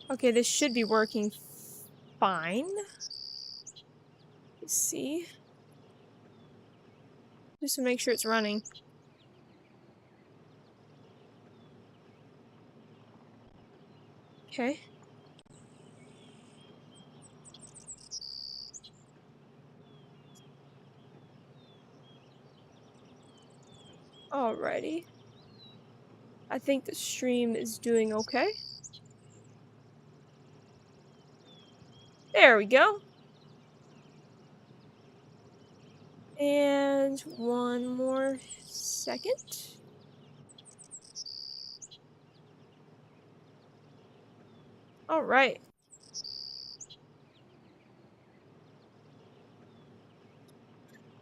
Okay, this should be working fine. Let's see. Just to make sure it's running. Okay. Alrighty. I think the stream is doing okay. There we go. And one more second. Alright.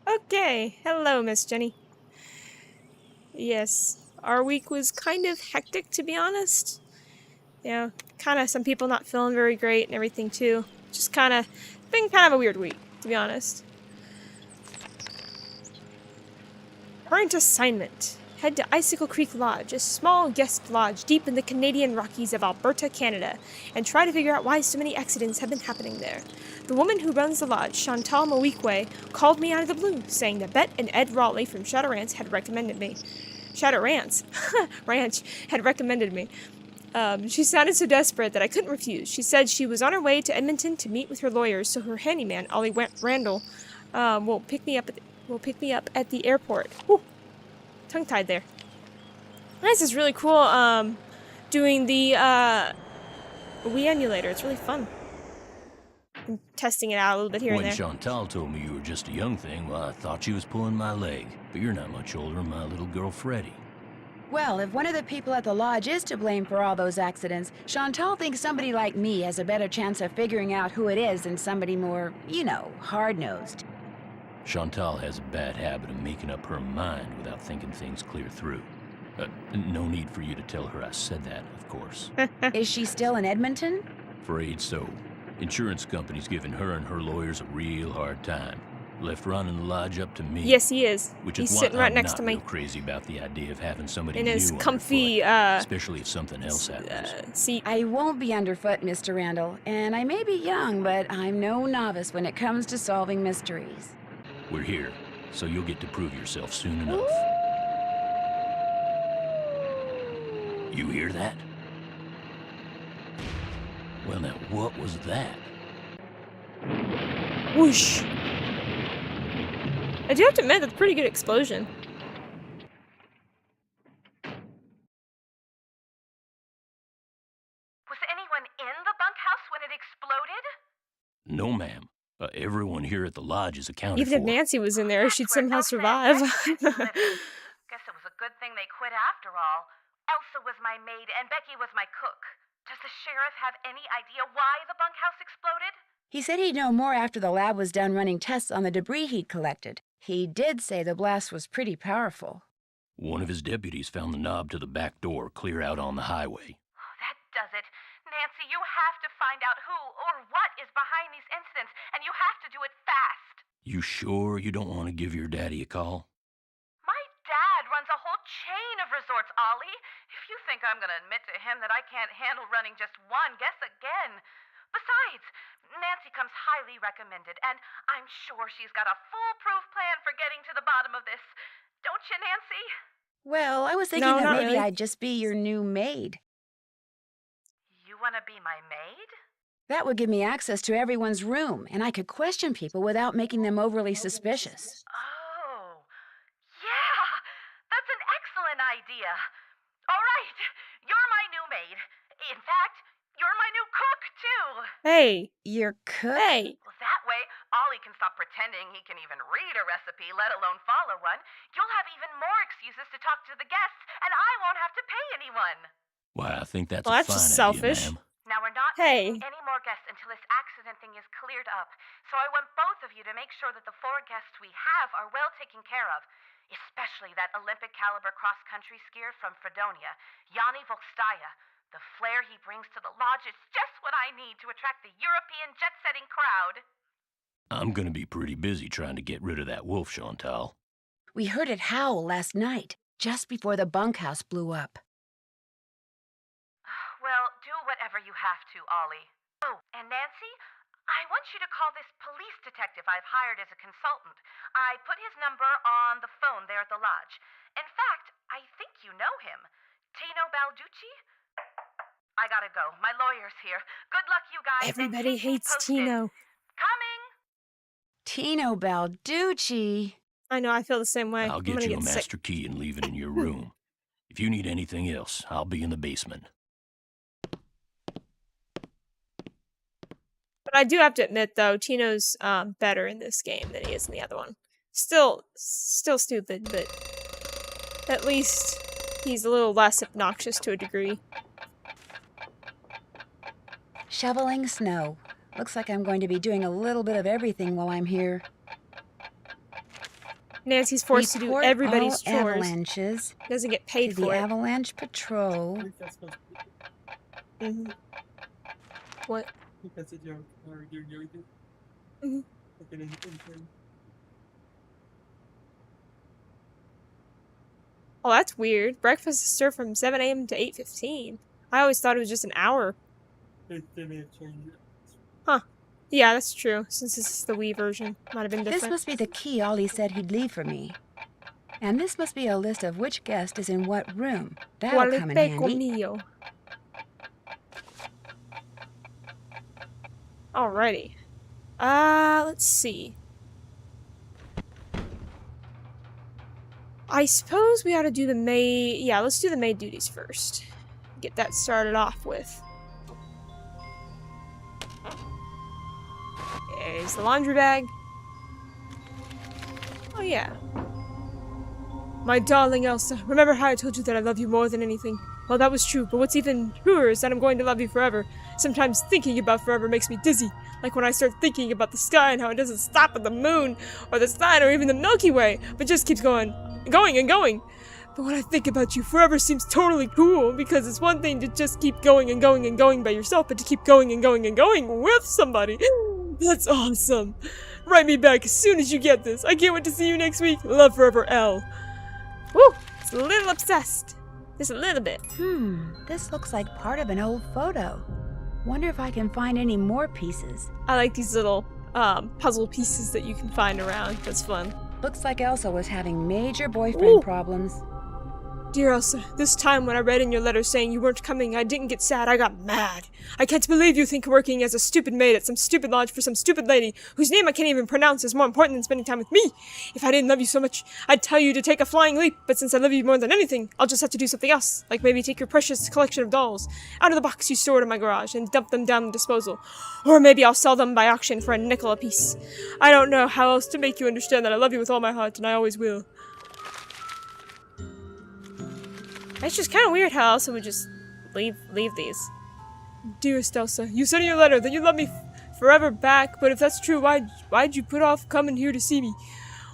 Okay. Hello, Miss Jenny. Yes. Our week was kind of hectic, to be honest. You know, kind of some people not feeling very great and everything, too. Just been kind of a weird week, to be honest. Current assignment. Head to Icicle Creek Lodge, a small guest lodge deep in the Canadian Rockies of Alberta, Canada, and try to figure out why so many accidents have been happening there. The woman who runs the lodge, Chantal Mawikwe, called me out of the blue, saying that Bet and Ed Raleigh from Shadowrance had recommended me. Shadowrance? Ranch had recommended me. She sounded so desperate that I couldn't refuse. She said she was on her way to Edmonton to meet with her lawyers, so her handyman, Ollie Randall, will pick me up at the airport. Whew. Tongue-tied there. This is really cool, doing the, Wii emulator. It's really fun. I'm testing it out a little bit here and there. When Chantal told me you were just a young thing, well, I thought she was pulling my leg. But you're not much older than my little girl, Freddie. Well, if one of the people at the lodge is to blame for all those accidents, Chantal thinks somebody like me has a better chance of figuring out who it is than somebody more, you know, hard-nosed. Chantal has a bad habit of making up her mind without thinking things clear through. No need for you to tell her I said that, of course. Is she still in Edmonton? Afraid so. Insurance company's giving her and her lawyers a real hard time. Left running the lodge up to me. Yes, he is. Which He's is sitting why right I'm next not to me. real crazy about the idea of having somebody In new his underfoot, comfy, especially if something else happens. seat. I won't be underfoot, Mr. Randall, and I may be young, but I'm no novice when it comes to solving mysteries. We're here, so you'll get to prove yourself soon enough. You hear that? Well, now, what was that? Whoosh. I do have to admit, that's a pretty good explosion. Was anyone in the bunkhouse when it exploded? No, ma'am. Everyone here at the lodge is accounted Even if for. Nancy was in there, That's she'd where somehow Elsa survive. and Becky used to live. Guess it was a good thing they quit after all. Elsa was my maid and Becky was my cook. Does the sheriff have any idea why the bunkhouse exploded? He said he'd know more after the lab was done running tests on the debris he'd collected. He did say the blast was pretty powerful. One of his deputies found the knob to the back door clear out on the highway. Oh, that does it. Nancy, you have to find out who or what is behind these incidents, and you have to do it fast. You sure you don't want to give your daddy a call? My dad runs a whole chain of resorts, Ollie. If you think I'm going to admit to him that I can't handle running just one, guess again. Besides, Nancy comes highly recommended, and I'm sure she's got a foolproof plan for getting to the bottom of this. Don't you, Nancy? Well, I was thinking No, that not maybe really. I'd just be your new maid. You want to be my maid? That would give me access to everyone's room, and I could question people without making them overly suspicious. Oh, yeah, that's an excellent idea. All right, you're my new maid. In fact, you're my new cook, too. Hey. Your cook? Hey. Well, that way, Ollie can stop pretending he can even read a recipe, let alone follow one. You'll have even more excuses to talk to the guests, and I won't have to pay anyone. Why, I think that's Well, a that's fine just selfish. idea, ma'am. Now, we're not Hey. taking any more guests until this accident thing is cleared up. So I want both of you to make sure that the 4 guests we have are well taken care of. Especially that Olympic caliber cross-country skier from Fredonia, Yanni Volstaya. The flair he brings to the lodge is just what I need to attract the European jet-setting crowd. I'm gonna be pretty busy trying to get rid of that wolf, Chantal. We heard it howl last night, just before the bunkhouse blew up. Well, do whatever you have to, Ollie. Oh, and Nancy, I want you to call this police detective I've hired as a consultant. I put his number on the phone there at the lodge. In fact, I think you know him. Tino Balducci? I gotta go. My lawyer's here. Good luck, you guys. and Everybody keep me hates posted. Tino. Coming! Tino Balducci. I know, I feel the same way. I'll I'm get gonna you a get sick. master key and leave it in your room. If you need anything else, I'll be in the basement. But I do have to admit, though, Tino's better in this game than he is in the other one. Still stupid, but at least he's a little less obnoxious to a degree. Shoveling snow. Looks like I'm going to be doing a little bit of everything while I'm here. Nancy's forced to do Report everybody's all chores. avalanches Doesn't get to paid the for it. Avalanche Patrol. Mm-hmm. What? Mm-hmm. Oh, that's weird. Breakfast is served from 7 a.m. to 8:15. I always thought it was just an hour. Huh. Yeah, that's true. Since this is the Wii version. Might have been This different. must be the key Ollie said he'd leave for me. And this must be a list of which guest is in what room. That'll come in Quale peco handy. mio. Alrighty. Let's see. I suppose we ought to do the maid... Yeah, let's do the maid duties first. Get that started off with. There's the laundry bag. Oh, yeah. My darling Elsa, remember how I told you that I love you more than anything? Well, that was true, but what's even truer is that I'm going to love you forever. Sometimes thinking about forever makes me dizzy. Like when I start thinking about the sky and how it doesn't stop at the moon, or the sun, or even the Milky Way, but just keeps going and going. But when I think about you, forever seems totally cool, because it's one thing to just keep going and going by yourself, but to keep going and going with somebody. That's awesome. Write me back as soon as you get this. I can't wait to see you next week. Love forever, L. Woo! It's a little obsessed. Just a little bit. This looks like part of an old photo. Wonder if I can find any more pieces. I like these little puzzle pieces that you can find around. That's fun. Looks like Elsa was having major boyfriend Ooh. problems. Dear Elsa, this time when I read in your letter saying you weren't coming, I didn't get sad, I got mad. I can't believe you think working as a stupid maid at some stupid lodge for some stupid lady, whose name I can't even pronounce, is more important than spending time with me. If I didn't love you so much, I'd tell you to take a flying leap, but since I love you more than anything, I'll just have to do something else, like maybe take your precious collection of dolls out of the box you stored in my garage and dump them down the disposal. Or maybe I'll sell them by auction for a nickel apiece. I don't know how else to make you understand that I love you with all my heart, and I always will. It's just kind of weird how Elsa would just leave these. Dearest Elsa, you said in your letter that you love me forever back, but if that's true, why'd you put off coming here to see me?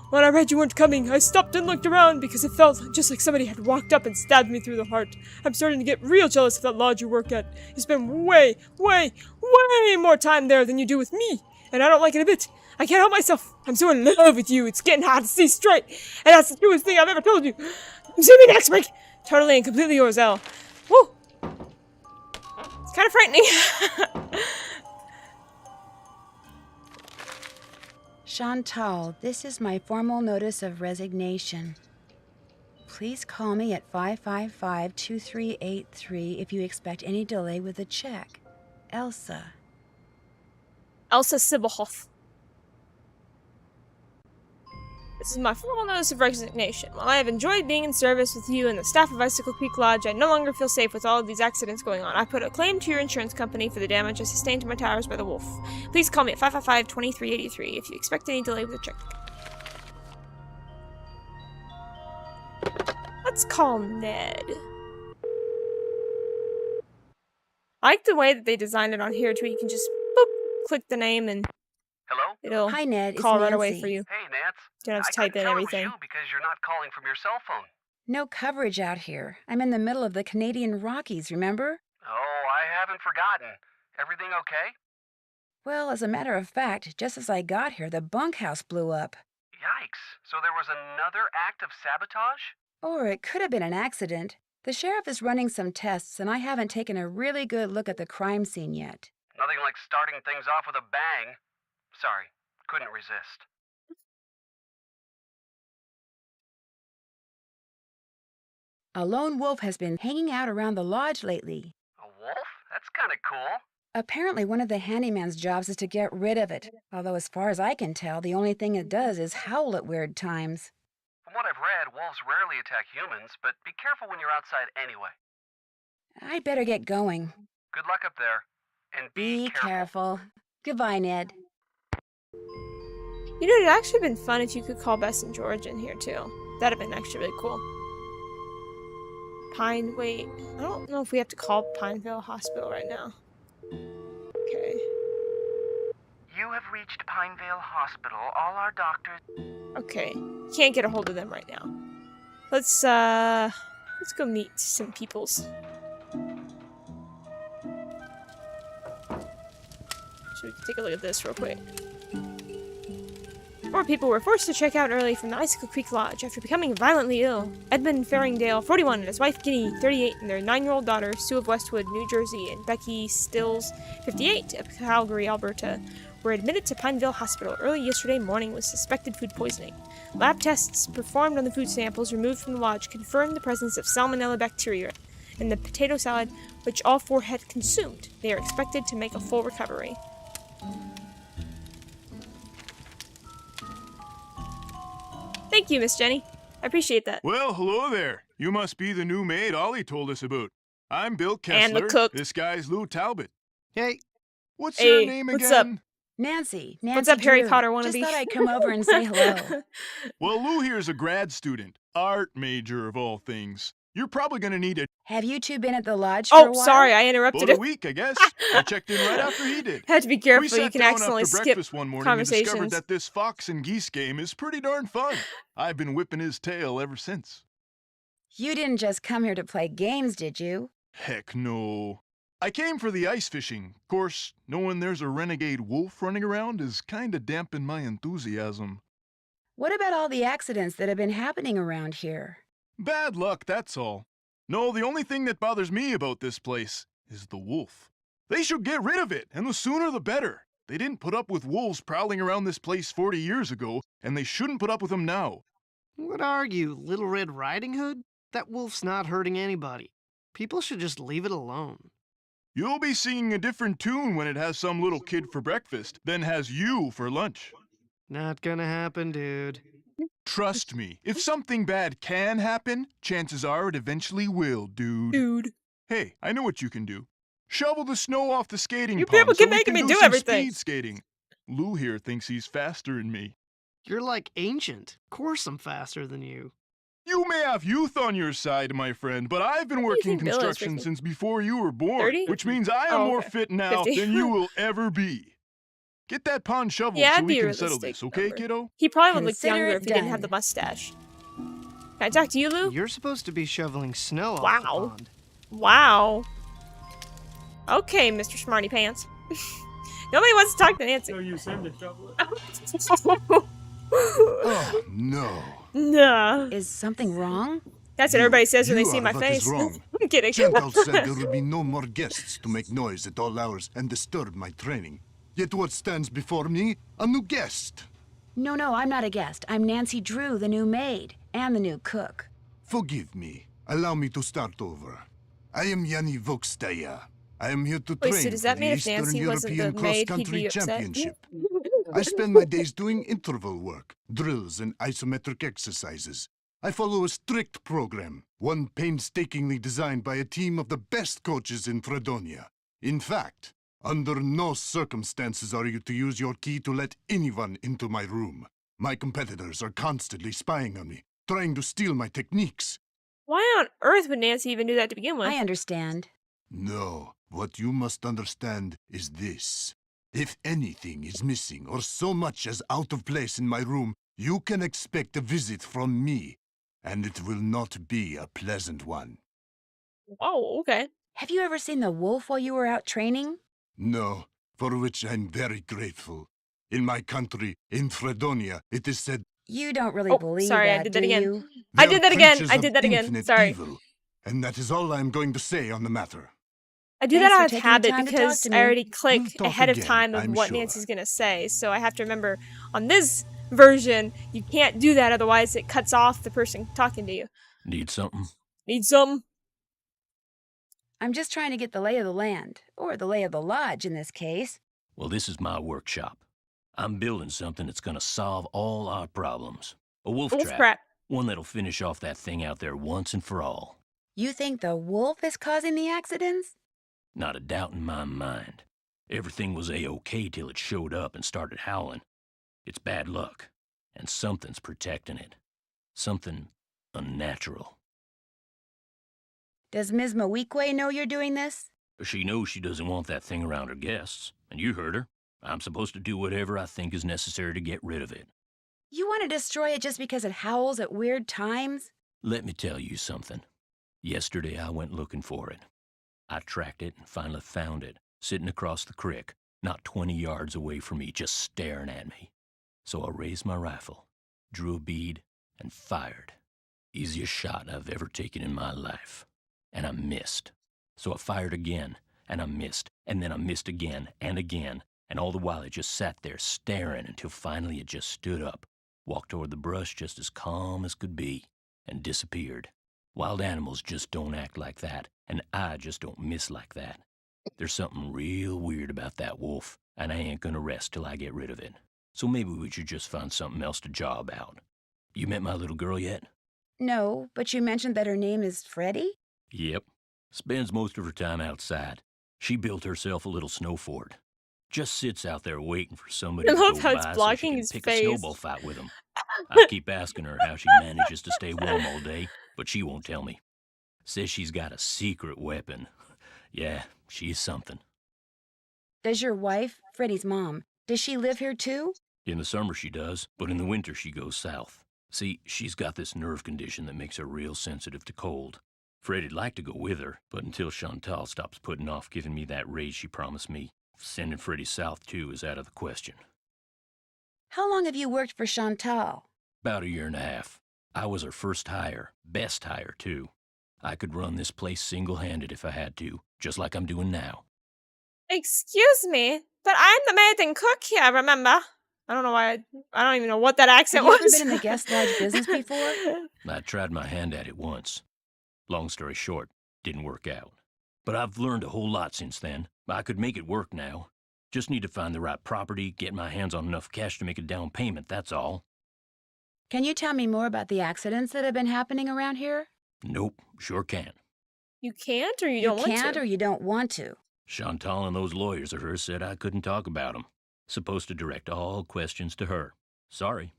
When I read you weren't coming, I stopped and looked around because it felt just like somebody had walked up and stabbed me through the heart. I'm starting to get real jealous of that lodge you work at. You spend way more time there than you do with me, and I don't like it a bit. I can't help myself. I'm so in love with you, it's getting hard to see straight, and that's the truest thing I've ever told you. See me next week. Totally and completely yours, Elle. Woo! It's kind of frightening. Chantal, this is my formal notice of resignation. Please call me at 555-2383 if you expect any delay with the check. Elsa. Elsa Sibelhoff. This is my formal notice of resignation. While I have enjoyed being in service with you and the staff of Icicle Creek Lodge, I no longer feel safe with all of these accidents going on. I put a claim to your insurance company for the damage I sustained to my tires by the wolf. Please call me at 555-2383 if you expect any delay with the check. Let's call Ned. I like the way that they designed it on here too. You can just boop, click the name and Hello? it'll Hi, Ned. It's call Nancy. right away for you. Hey, Nance. You don't have to I type in couldn't tell everything. it was you because you're not calling from your cell phone. No coverage out here. I'm in the middle of the Canadian Rockies, remember? Oh, I haven't forgotten. Everything okay? Well, as a matter of fact, just as I got here, the bunkhouse blew up. Yikes. So there was another act of sabotage? Or it could have been an accident. The sheriff is running some tests, and I haven't taken a really good look at the crime scene yet. Nothing like starting things off with a bang. Sorry, couldn't resist. A lone wolf has been hanging out around the lodge lately. A wolf? That's kind of cool. Apparently, one of the handyman's jobs is to get rid of it, although as far as I can tell, the only thing it does is howl at weird times. From what I've read, wolves rarely attack humans, but be careful when you're outside anyway. I'd better get going. Good luck up there. And be careful. Goodbye, Ned. You know, it'd actually been fun if you could call Bess and George in here, too. That'd have been actually really cool. Wait. I don't know if we have to call Pineville Hospital right now. Okay. You have reached Pineville Hospital. All our doctors... Okay. Can't get a hold of them right now. Let's go meet some peoples. So we can take a look at this real quick. 4 people were forced to check out early from the Icicle Creek Lodge after becoming violently ill. Edmund Farringdale, 41, and his wife Ginny, 38, and their 9-year-old daughter, Sue of Westwood, New Jersey, and Becky Stills, 58, of Calgary, Alberta, were admitted to Pineville Hospital early yesterday morning with suspected food poisoning. Lab tests performed on the food samples removed from the lodge confirmed the presence of salmonella bacteria in the potato salad, which all 4 had consumed. They are expected to make a full recovery. Thank you, Miss Jenny. I appreciate that. Well, hello there. You must be the new maid Ollie told us about. I'm Bill Kessler. And the cook. This guy's Lou Talbot. Hey. What's Hey, your name what's again? up? Nancy. What's up, Harry Drew. Potter wannabe? Just thought I'd come over and say hello. Well, Lou here's a grad student. Art major, of all things. You're probably going to need Have you two been at the lodge for a Oh, while? sorry, I interrupted about a it. week, I guess. I checked in right after he did. Had to be We careful. sat You can down accidentally after skip breakfast one morning and discovered conversations. that this fox and geese game is pretty darn fun. I've been whipping his tail ever since. You didn't just come here to play games, did you? Heck no. I came for the ice fishing. Of course, knowing there's a renegade wolf running around is kinda dampened my enthusiasm. What about all the accidents that have been happening around here? Bad luck, that's all. No, the only thing that bothers me about this place is the wolf. They should get rid of it, and the sooner the better. They didn't put up with wolves prowling around this place 40 years ago, and they shouldn't put up with them now. What are you, Little Red Riding Hood? That wolf's not hurting anybody. People should just leave it alone. You'll be singing a different tune when it has some little kid for breakfast than has you for lunch. Not gonna happen, dude. Trust me, if something bad can happen, chances are it eventually will, dude. Hey, I know what you can do. Shovel the snow off the skating You pond people so keep we making can me do some everything. speed skating. Lou here thinks he's faster than me. You're like ancient. Of course I'm faster than you. You may have youth on your side, my friend, but I've been working think Bill is, construction Ricky? since before you were born, 30? which means I am Oh, more okay. fit now 50. than you will ever be. Get that pond shoveled Yeah, so I'd we be can a settle realistic this, okay, number. kiddo? He probably would look Consider younger it if he didn't have the done. mustache. Can I talk to you, Lou? You're supposed to be shoveling snow off the Wow. pond. Wow. Okay, Mr. Smarty Pants. Nobody wants to talk to Nancy. So you send to shovel it. Oh, no. Nah. Is something wrong? That's what everybody says when they You see are my what is face. wrong. I'm kidding. Chantal said there will be no more guests to make noise at all hours and disturb my training. Yet what stands before me? A new guest. No, I'm not a guest. I'm Nancy Drew, the new maid, and the new cook. Forgive me. Allow me to start over. I am Yanni Vokstaya. I am here to Wait, train so does for that the mean if Eastern Nancy wasn't European the maid, he'd Cross-Country be upset? Championship. I spend my days doing interval work, drills, and isometric exercises. I follow a strict program, one painstakingly designed by a team of the best coaches in Fredonia. In fact, under no circumstances are you to use your key to let anyone into my room. My competitors are constantly spying on me, trying to steal my techniques. Why on earth would Nancy even do that to begin with? I understand. No, what you must understand is this. If anything is missing or so much as out of place in my room, you can expect a visit from me, and it will not be a pleasant one. Oh, okay. Have you ever seen the wolf while you were out training? No, for which I'm very grateful. In my country, in Fredonia, it is said You don't really Oh, believe sorry, I that, did that do again. you? I they did are that again. creatures I of did that again. infinite Sorry. evil, And that is all I am going to say on the matter. I do Thanks that for out of taking the habit time to talk because to I me. already click We'll talk ahead of again, time of I'm what sure. Nancy's gonna say, so I have to remember on this version you can't do that, otherwise it cuts off the person talking to you. Need something? Need some? I'm just trying to get the lay of the land, or the lay of the lodge in this case. Well, this is my workshop. I'm building something that's gonna solve all our problems. A wolf Wolf trap. crap. One that'll finish off that thing out there once and for all. You think the wolf is causing the accidents? Not a doubt in my mind. Everything was A-OK till it showed up and started howling. It's bad luck, and something's protecting it. Something unnatural. Does Ms. Mawique know you're doing this? She knows she doesn't want that thing around her guests, and you heard her. I'm supposed to do whatever I think is necessary to get rid of it. You want to destroy it just because it howls at weird times? Let me tell you something. Yesterday I went looking for it. I tracked it and finally found it, sitting across the creek, not 20 yards away from me, just staring at me. So I raised my rifle, drew a bead, and fired. Easiest shot I've ever taken in my life. And I missed. So I fired again, and I missed, and then I missed again, and all the while it just sat there staring until finally it just stood up, walked toward the brush just as calm as could be, and disappeared. Wild animals just don't act like that, and I just don't miss like that. There's something real weird about that wolf, and I ain't gonna rest till I get rid of it. So maybe we should just find something else to job out. You met my little girl yet? No, but you mentioned that her name is Freddie? Yep. Spends most of her time outside. She built herself a little snow fort. Just sits out there waiting for somebody I to love go how it's by so she blocking can his pick face. a snowball fight with him. I keep asking her how she manages to stay warm all day, but she won't tell me. Says she's got a secret weapon. Yeah, she's something. Does your wife, Freddie's mom, does she live here too? In the summer she does, but in the winter she goes south. See, she's got this nerve condition that makes her real sensitive to cold. Freddie'd like to go with her, but until Chantal stops putting off giving me that raise she promised me, sending Freddie south too is out of the question. How long have you worked for Chantal? About a year and a half. I was her first hire, best hire too. I could run this place single-handed if I had to, just like I'm doing now. Excuse me, but I'm the maid and cook here, remember? I don't know why, I don't even know what that accent Have you was. ever been in the guest lodge business before? I tried my hand at it once. Long story short, didn't work out. But I've learned a whole lot since then. I could make it work now. Just need to find the right property, get my hands on enough cash to make a down payment, that's all. Can you tell me more about the accidents that have been happening around here? Nope, sure can. You can't or you You don't want can't to? or you don't want to. Chantal and those lawyers of hers said I couldn't talk about them. Supposed to direct all questions to her. Sorry.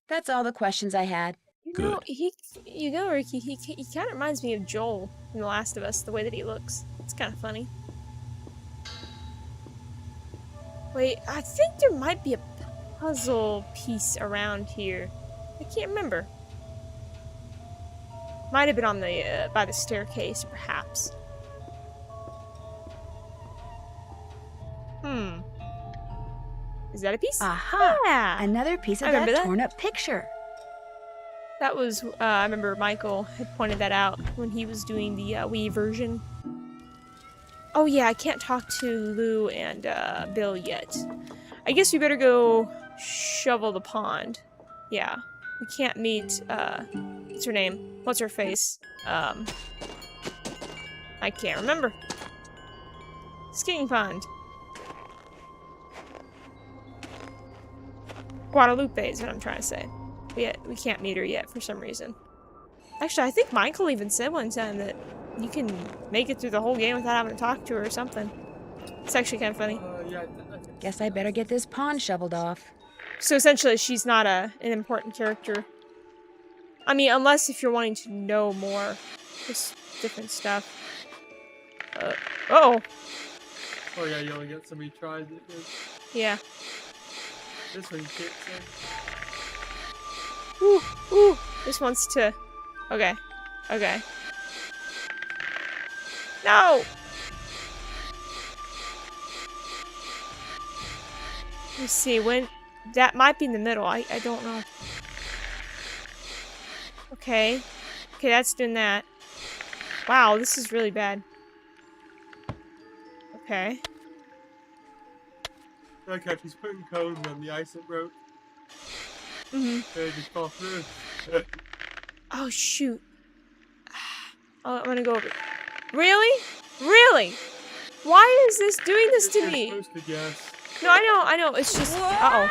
That's all the questions I had. No, Ricky, he kind of reminds me of Joel in The Last of Us, the way that he looks. It's kind of funny. Wait, I think there might be a puzzle piece around here. I can't remember. Might have been on the by the staircase, perhaps. Is that a piece? Aha! Yeah. Another piece of I that remember that. torn up picture. That was, I remember Michael had pointed that out when he was doing the Wii version. Oh yeah, I can't talk to Lou and Bill yet. I guess we better go shovel the pond. Yeah, we can't meet, what's her name? What's her face? I can't remember. Skiing pond. Guadalupe is what I'm trying to say. We can't meet her yet for some reason. Actually, I think Michael even said one time that you can make it through the whole game without having to talk to her or something. It's actually kind of funny. Yeah, Guess I better get this pond shoveled off. So essentially, she's not an important character. I mean, unless if you're wanting to know more, just different stuff. Uh-oh. oh yeah, you only get so many tries. Yeah. This one kicks in. Ooh, ooh. This wants to... Okay. Okay. No! Let's see, when... That might be in the middle. I don't know. Okay. Okay, that's doing that. Wow, this is really bad. Okay. I like how she's putting cones on the ice that broke. Mm-hmm. They just fall through. Oh, shoot. Oh, I'm gonna go over. Really? Really? Why is this doing this to You're me? supposed to guess. No, I know. It's just. Uh-oh.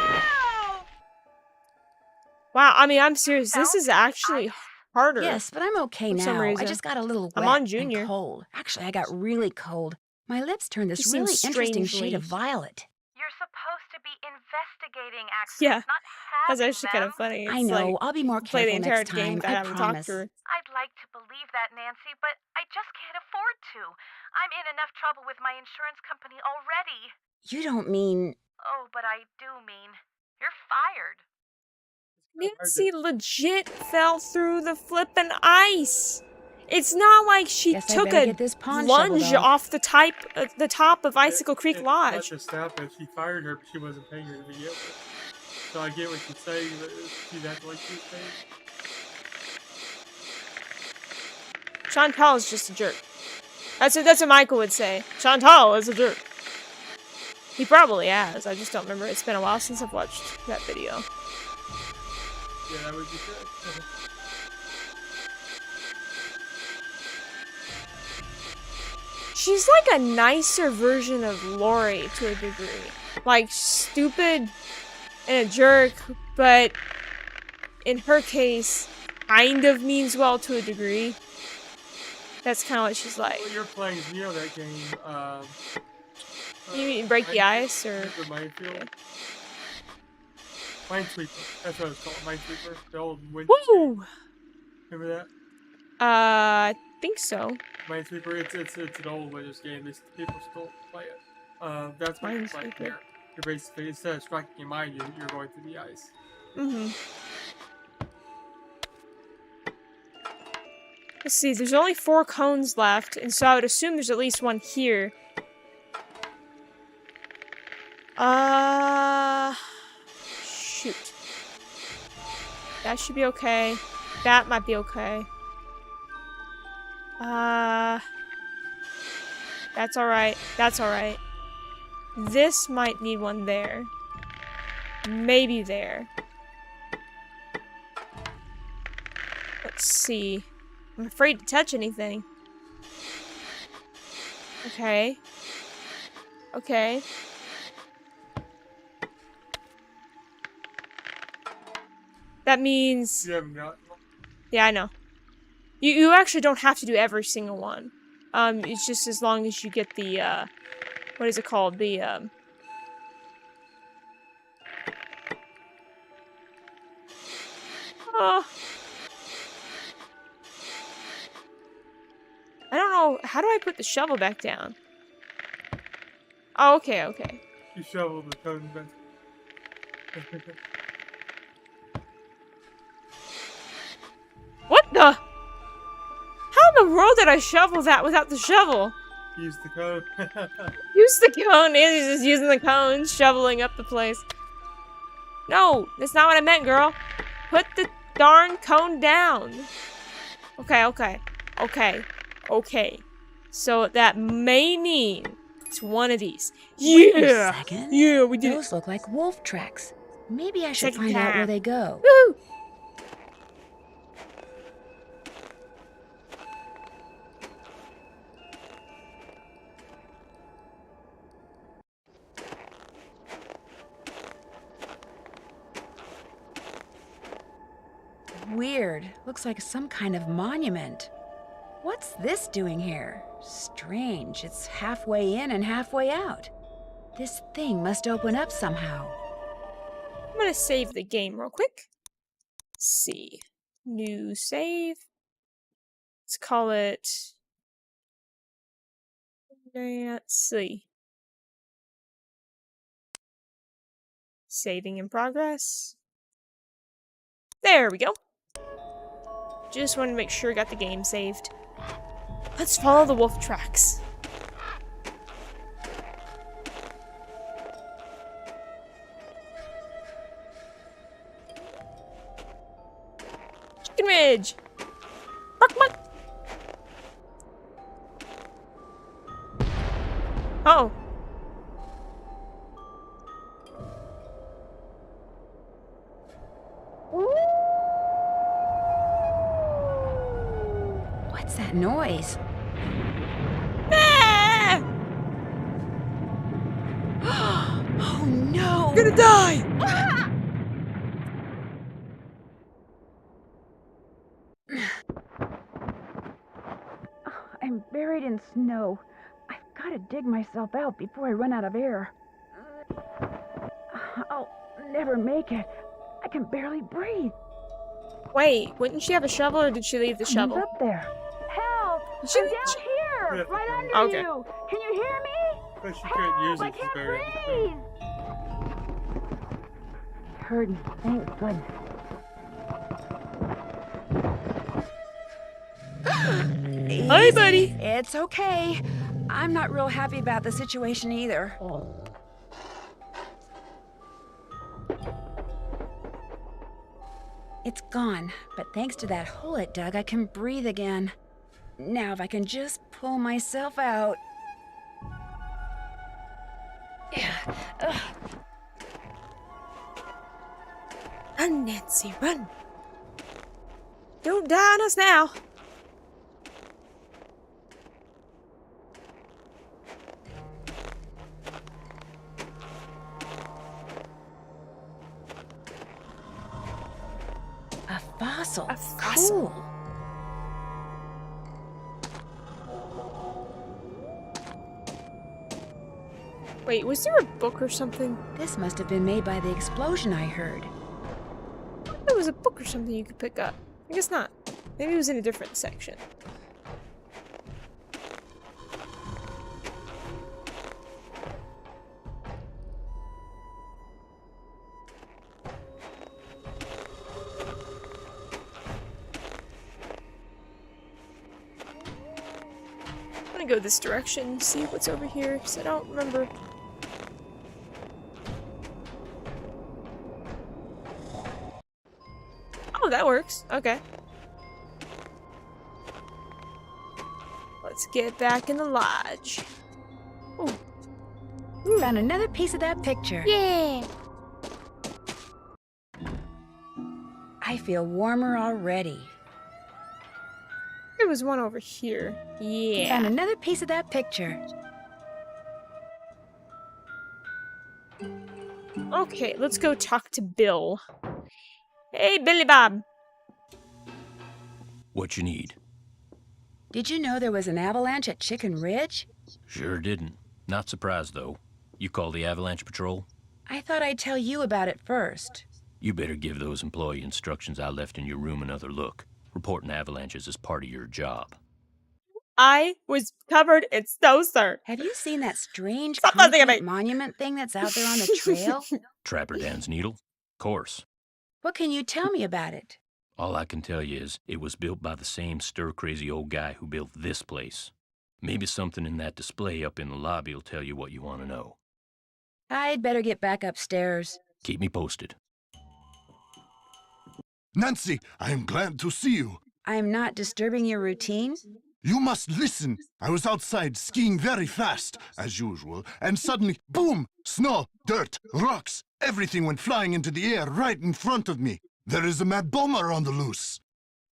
Wow, I mean, I'm serious. This is actually harder. Yes, but I'm okay for some now. I reason. just got a little I'm wet on and Junior. cold. Actually, I got really cold. My lips turned this Just really seems interesting strangely- shade of violet. You're supposed to be investigating Yeah, accidents, not that's having actually kind them. of funny. I It's know. like I'll be more play the careful entire next game time. without I having to talk promise. to her. I'd like to believe that, Nancy, but I just can't afford to. I'm in enough trouble with my insurance company already. You don't mean... Oh, but I do mean, you're fired. Nancy legit fell through the flippin' ice. It's not like she Guess I took better a get this pond lunge shoveled off. off the top of Icicle Creek Not Lodge. just that, but she fired her, but she wasn't paying her to begin with. So I get what she's saying, but she's acting like she's paying. Chantal is just a jerk. That's what Michael would say. Chantal is a jerk. He probably has. I just don't remember. It's been a while since I've watched that video. Yeah, that would be good. She's like a nicer version of Lori to a degree. Like, stupid and a jerk, but in her case, kind of means well to a degree. That's kind of what she's like. Well, you're playing, you know that game, You mean Break the Ice, or... The Minefield? Minesweeper. That's what it's called, Minesweeper. The old winch. Woo! Remember that? I think so. Minesweeper, it's an old Windows game. People still play it. That's what it's like Minesweeper. here. You're basically, instead of striking a mine, you're going through the ice. Mm-hmm. Let's see, there's only 4 cones left, and so I would assume there's at least one here. Shoot. That should be okay. That might be okay. That's alright. That's alright. This might need one there. Maybe there. Let's see. I'm afraid to touch anything. Okay. Okay. That means... You haven't got... Yeah, I know. You actually don't have to do every single one. It's just as long as you get the, what is it called? The, I don't know. How do I put the shovel back down? Oh, okay, okay. You shoveled the cones back. What the? How in the world did I shovel that without the shovel? Use the cone. Use the cone. He's just using the cone, shoveling up the place. No, that's not what I meant, girl. Put the darn cone down. Okay, okay. Okay. Okay. So that may mean it's one of these. Wait a Yeah! second. Yeah, we did it. Those look like wolf tracks. Maybe I should Second find out where time. they go. Woo! Weird. Looks like some kind of monument. What's this doing here? Strange. It's halfway in and halfway out. This thing must open up somehow. I'm gonna save the game real quick. Let's see. New save. Let's call it... Let's see. Saving in progress. There we go. Just wanted to make sure I got the game saved. Let's follow the wolf tracks. Chicken Ridge! Bark, bark! Oh. What's that noise? Ah! Oh no! I'm gonna die! I'm buried in snow. I've got to dig myself out before I run out of air. I'll never make it. I can barely breathe. Wait, wouldn't she have a shovel or did she leave the shovel? Who's up there? Help! Did she I'm leave down here, Yeah. right under Okay. you. Can you hear me? But she couldn't use I it. She's can't buried. breathe. Heard me. Thank goodness. Hi, buddy. It's okay. I'm not real happy about the situation either. It's gone, but thanks to that hole it dug, I can breathe again. Now if I can just pull myself out. Yeah. Ugh. Run, Nancy, run. Don't die on us now. A fossil. A fossil. Cool. Wait, was there a book or something? This must have been made by the explosion I heard. There was a book or something you could pick up. I guess not. Maybe it was in a different section. I'm gonna go this direction, see what's over here, because I don't remember. Oh, that works. Okay. Let's get back in the lodge. Ooh. Found another piece of that picture. Yeah! I feel warmer already. There was one over here. Found Yeah. another piece of that picture. Okay, let's go talk to Bill. Hey, Billy Bob. What you need? Did you know there was an avalanche at Chicken Ridge? Sure didn't. Not surprised, though. You call the Avalanche Patrol? I thought I'd tell you about it first. You better give those employee instructions I left in your room another look. Reporting avalanches is part of your job. I was covered in snow, sir. Have you seen that strange Stop laughing at concrete me. monument thing that's out there on the trail? Trapper Dan's Needle? Course. What can you tell me about it? All I can tell you is it was built by the same stir-crazy old guy who built this place. Maybe something in that display up in the lobby will tell you what you want to know. I'd better get back upstairs. Keep me posted. Nancy, I am glad to see you. I'm not disturbing your routine? You must listen. I was outside skiing very fast, as usual, and suddenly, boom! Snow, dirt, rocks, everything went flying into the air right in front of me. There is a mad bomber on the loose.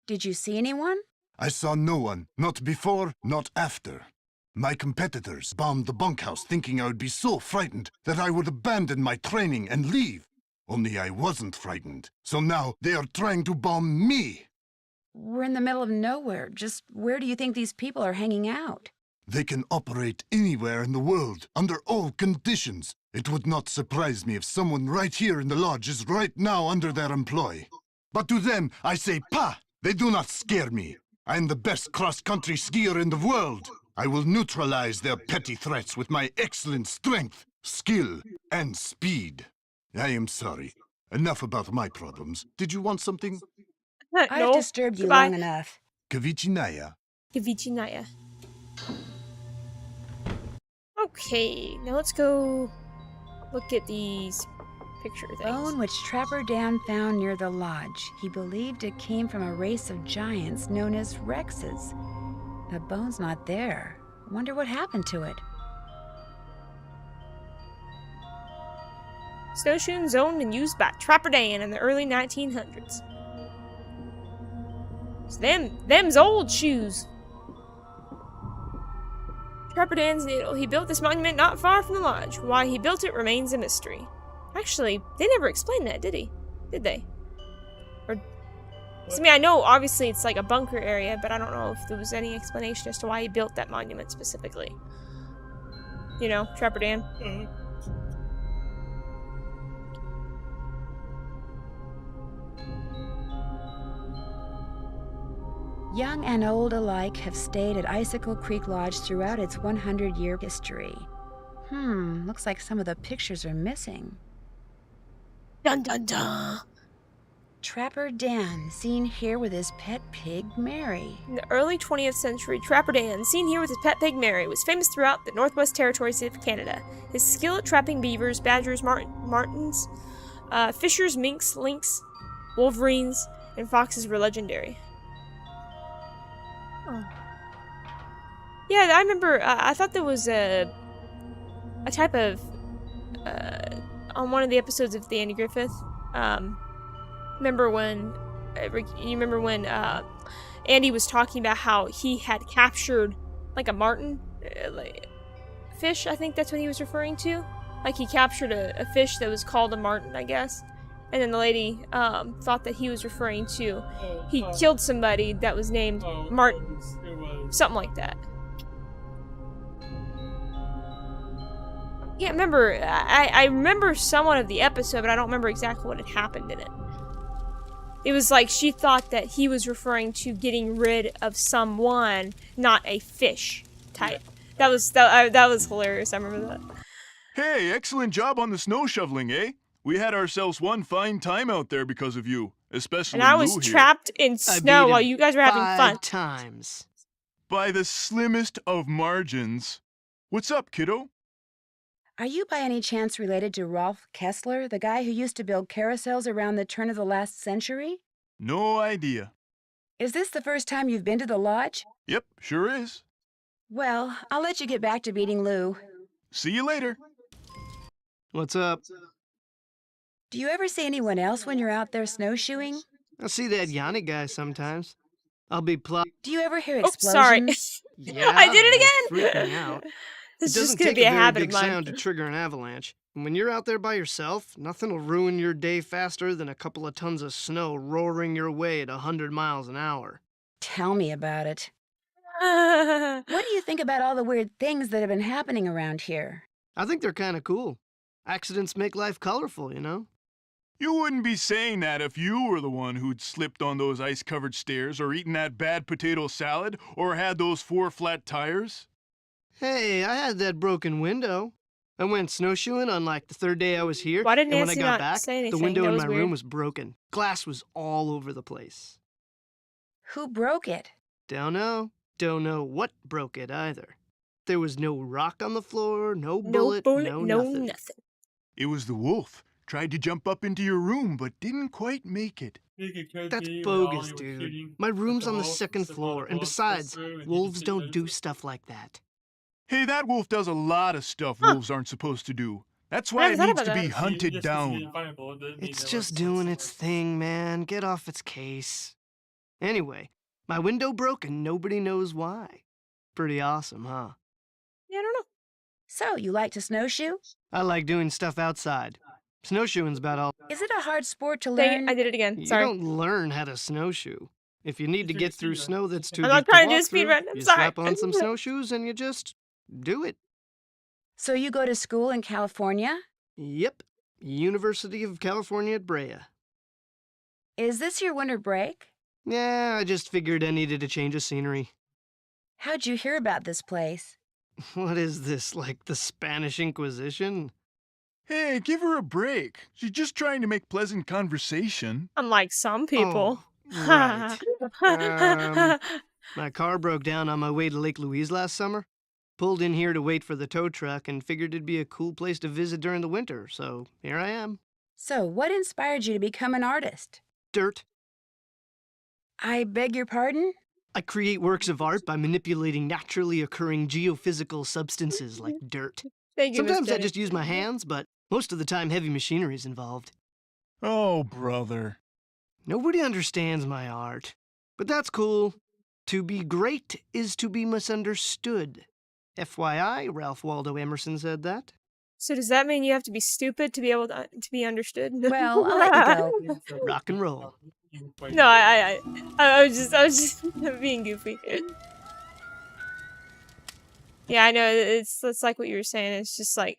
Did you see anyone? I saw no one, not before, not after. My competitors bombed the bunkhouse thinking I would be so frightened that I would abandon my training and leave. Only I wasn't frightened, so now they are trying to bomb me. We're in the middle of nowhere. Just where do you think these people are hanging out? They can operate anywhere in the world, under all conditions. It would not surprise me if someone right here in the lodge is right now under their employ. But to them, I say, "Pah!" They do not scare me. I am the best cross-country skier in the world. I will neutralize their petty threats with my excellent strength, skill, and speed. I am sorry. Enough about my problems. Did you want something? I've No. disturbed you Goodbye. long enough. Kavichinaya. Kavichinaya. Okay, now let's go look at these picture things. Bone which Trapper Dan found near the lodge. He believed it came from a race of giants known as Rexes. The bone's not there. Wonder what happened to it. Snowshoes owned and used by Trapper Dan in the early 1900s. So them's old shoes. Trapper Dan's Needle. He built this monument not far from the lodge. Why he built it remains a mystery. Actually, they never explained that, did he? Did they? Or... I mean, I know obviously it's like a bunker area, but I don't know if there was any explanation as to why he built that monument specifically. You know, Trapper Dan. Young and old alike have stayed at Icicle Creek Lodge throughout its 100-year history. Looks like some of the pictures are missing. Dun dun dun! Trapper Dan, seen here with his pet pig, Mary. In the early 20th century, Trapper Dan, seen here with his pet pig Mary, was famous throughout the Northwest Territories of Canada. His skill at trapping beavers, badgers, martins, fishers, minks, lynx, wolverines, and foxes were legendary. Oh. Yeah, I remember, I thought there was a type of, on one of the episodes of the Andy Griffith, remember when Andy was talking about how he had captured like a martin, like fish, I think that's what he was referring to. Like he captured a fish that was called a martin, I guess. And then the lady thought that he was referring to he killed somebody that was named Martin. It was. Something like that. Yeah, remember, I remember somewhat of the episode, but I don't remember exactly what had happened in it. It was like she thought that he was referring to getting rid of someone, not a fish type. Yeah. That was hilarious. I remember that. Hey, excellent job on the snow shoveling, eh? We had ourselves one fine time out there because of you, especially And I was Lou here. trapped in snow while you guys were having fun. 5 times. By the slimmest of margins. What's up, kiddo? Are you by any chance related to Rolf Kessler, the guy who used to build carousels around the turn of the last century? No idea. Is this the first time you've been to the lodge? Yep, sure is. Well, I'll let you get back to beating Lou. See you later. What's up? Do you ever see anyone else when you're out there snowshoeing? I see that Yanni guy sometimes. I'll be Do you ever hear Oops, explosions? sorry. Yeah, I did it they again! freak me out. It's It just doesn't gonna take be a a very habit big of mine. sound to trigger an avalanche. And when you're out there by yourself, nothing will ruin your day faster than a couple of tons of snow roaring your way at 100 miles an hour. Tell me about it. What do you think about all the weird things that have been happening around here? I think they're kind of cool. Accidents make life colorful, you know? You wouldn't be saying that if you were the one who'd slipped on those ice-covered stairs or eaten that bad potato salad or had those 4 flat tires. Hey, I had that broken window. I went snowshoeing on like the 3rd day I was here, Why did and when I Nancy got not back, say the anything? window That in was my weird. room was broken. Glass was all over the place. Who broke it? Don't know. Don't know what broke it either. There was no rock on the floor, no bullet, no nothing. It was the wolf. Tried to jump up into your room, but didn't quite make it. That's bogus, dude. My room's on the 2nd floor, and besides, wolves don't do stuff like that. Hey, that wolf does a lot of stuff wolves aren't supposed to do. That's why it never needs thought to about be that. hunted down. It's just doing its thing, man. Get off its case. Anyway, my window broke and nobody knows why. Pretty awesome, huh? Yeah, I don't know. So, you like to snowshoe? I like doing stuff outside. Snowshoeing's about all. Is it a hard sport to Dang learn? it, I did it again. You Sorry. don't learn how to snowshoe. If you need to get through snow that's too I'm deep not trying to do a walk speed through, run. I'm you sorry. slap on some snowshoes and you just do it. So you go to school in California? Yep. University of California at Brea. Is this your winter break? Yeah, I just figured I needed a change of scenery. How'd you hear about this place? What is this, like the Spanish Inquisition? Hey, give her a break. She's just trying to make pleasant conversation. Unlike some people. Oh, right. My car broke down on my way to Lake Louise last summer. Pulled in here to wait for the tow truck and figured it'd be a cool place to visit during the winter, so here I am. So, what inspired you to become an artist? Dirt. I beg your pardon? I create works of art by manipulating naturally occurring geophysical substances like dirt. Thank you, Miss Sometimes I Jenny. just use my hands, but Most of the time, heavy machinery is involved. Oh, brother. Nobody understands my art. But that's cool. To be great is to be misunderstood. FYI, Ralph Waldo Emerson said that. So does that mean you have to be stupid to be able to be understood? Well, I'll let you go. Rock and roll. No, I was just being goofy. Yeah, I know. It's like what you were saying. It's just like,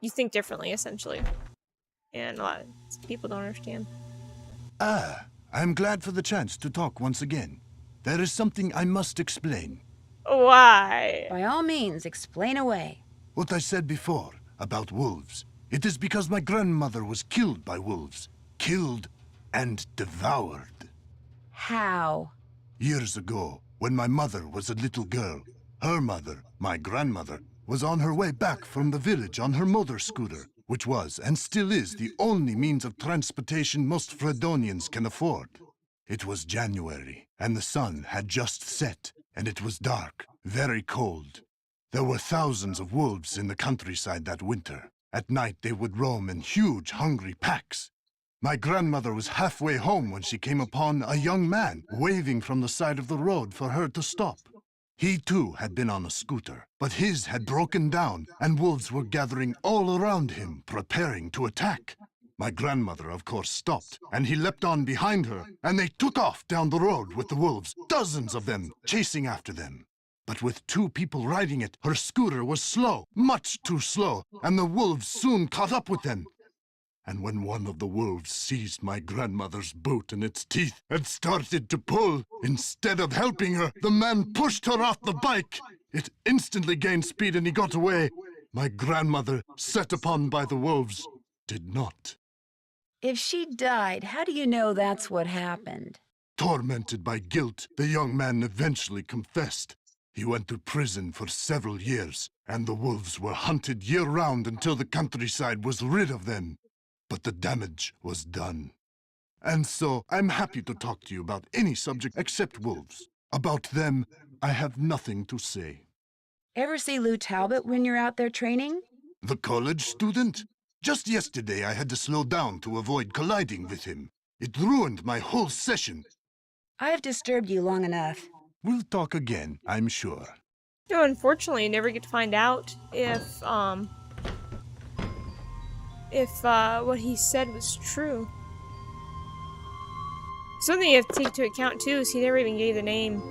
you think differently, essentially, and a lot of people don't understand. Ah, I'm glad for the chance to talk once again. There is something I must explain. Why? By all means, explain away. What I said before about wolves. It is because my grandmother was killed by wolves. Killed and devoured. How? Years ago, when my mother was a little girl, her mother, my grandmother, was on her way back from the village on her motor scooter, which was and still is the only means of transportation most Fredonians can afford. It was January, and the sun had just set, and it was dark, very cold. There were thousands of wolves in the countryside that winter. At night they would roam in huge, hungry packs. My grandmother was halfway home when she came upon a young man waving from the side of the road for her to stop. He too had been on a scooter, but his had broken down, and wolves were gathering all around him, preparing to attack. My grandmother, of course, stopped, and he leapt on behind her, and they took off down the road with the wolves, dozens of them, chasing after them. But with 2 people riding it, her scooter was slow, much too slow, and the wolves soon caught up with them. And when one of the wolves seized my grandmother's boot in its teeth and started to pull, instead of helping her, the man pushed her off the bike. It instantly gained speed and he got away. My grandmother, set upon by the wolves, did not. If she died, how do you know that's what happened? Tormented by guilt, the young man eventually confessed. He went to prison for several years, and the wolves were hunted year-round until the countryside was rid of them. But the damage was done. And so, I'm happy to talk to you about any subject except wolves. About them, I have nothing to say. Ever see Lou Talbot when you're out there training? The college student? Just yesterday I had to slow down to avoid colliding with him. It ruined my whole session. I've disturbed you long enough. We'll talk again, I'm sure. No, unfortunately, you never get to find out if what he said was true. Something you have to take into account too is he never even gave the name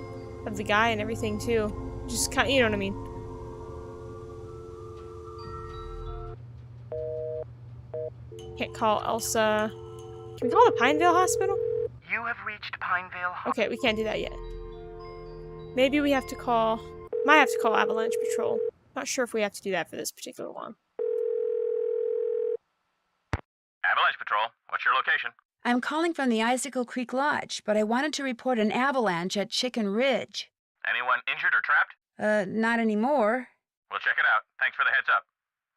of the guy and everything too. Just kind of, you know what I mean. Can't call Elsa. Can we call the Pinevale Hospital? You have reached Pinevale. Okay, we can't do that yet. Maybe we have to call... Might have to call Avalanche Patrol. Not sure if we have to do that for this particular one. Avalanche Patrol, what's your location? I'm calling from the Icicle Creek Lodge, but I wanted to report an avalanche at Chicken Ridge. Anyone injured or trapped? Not anymore. We'll check it out. Thanks for the heads up.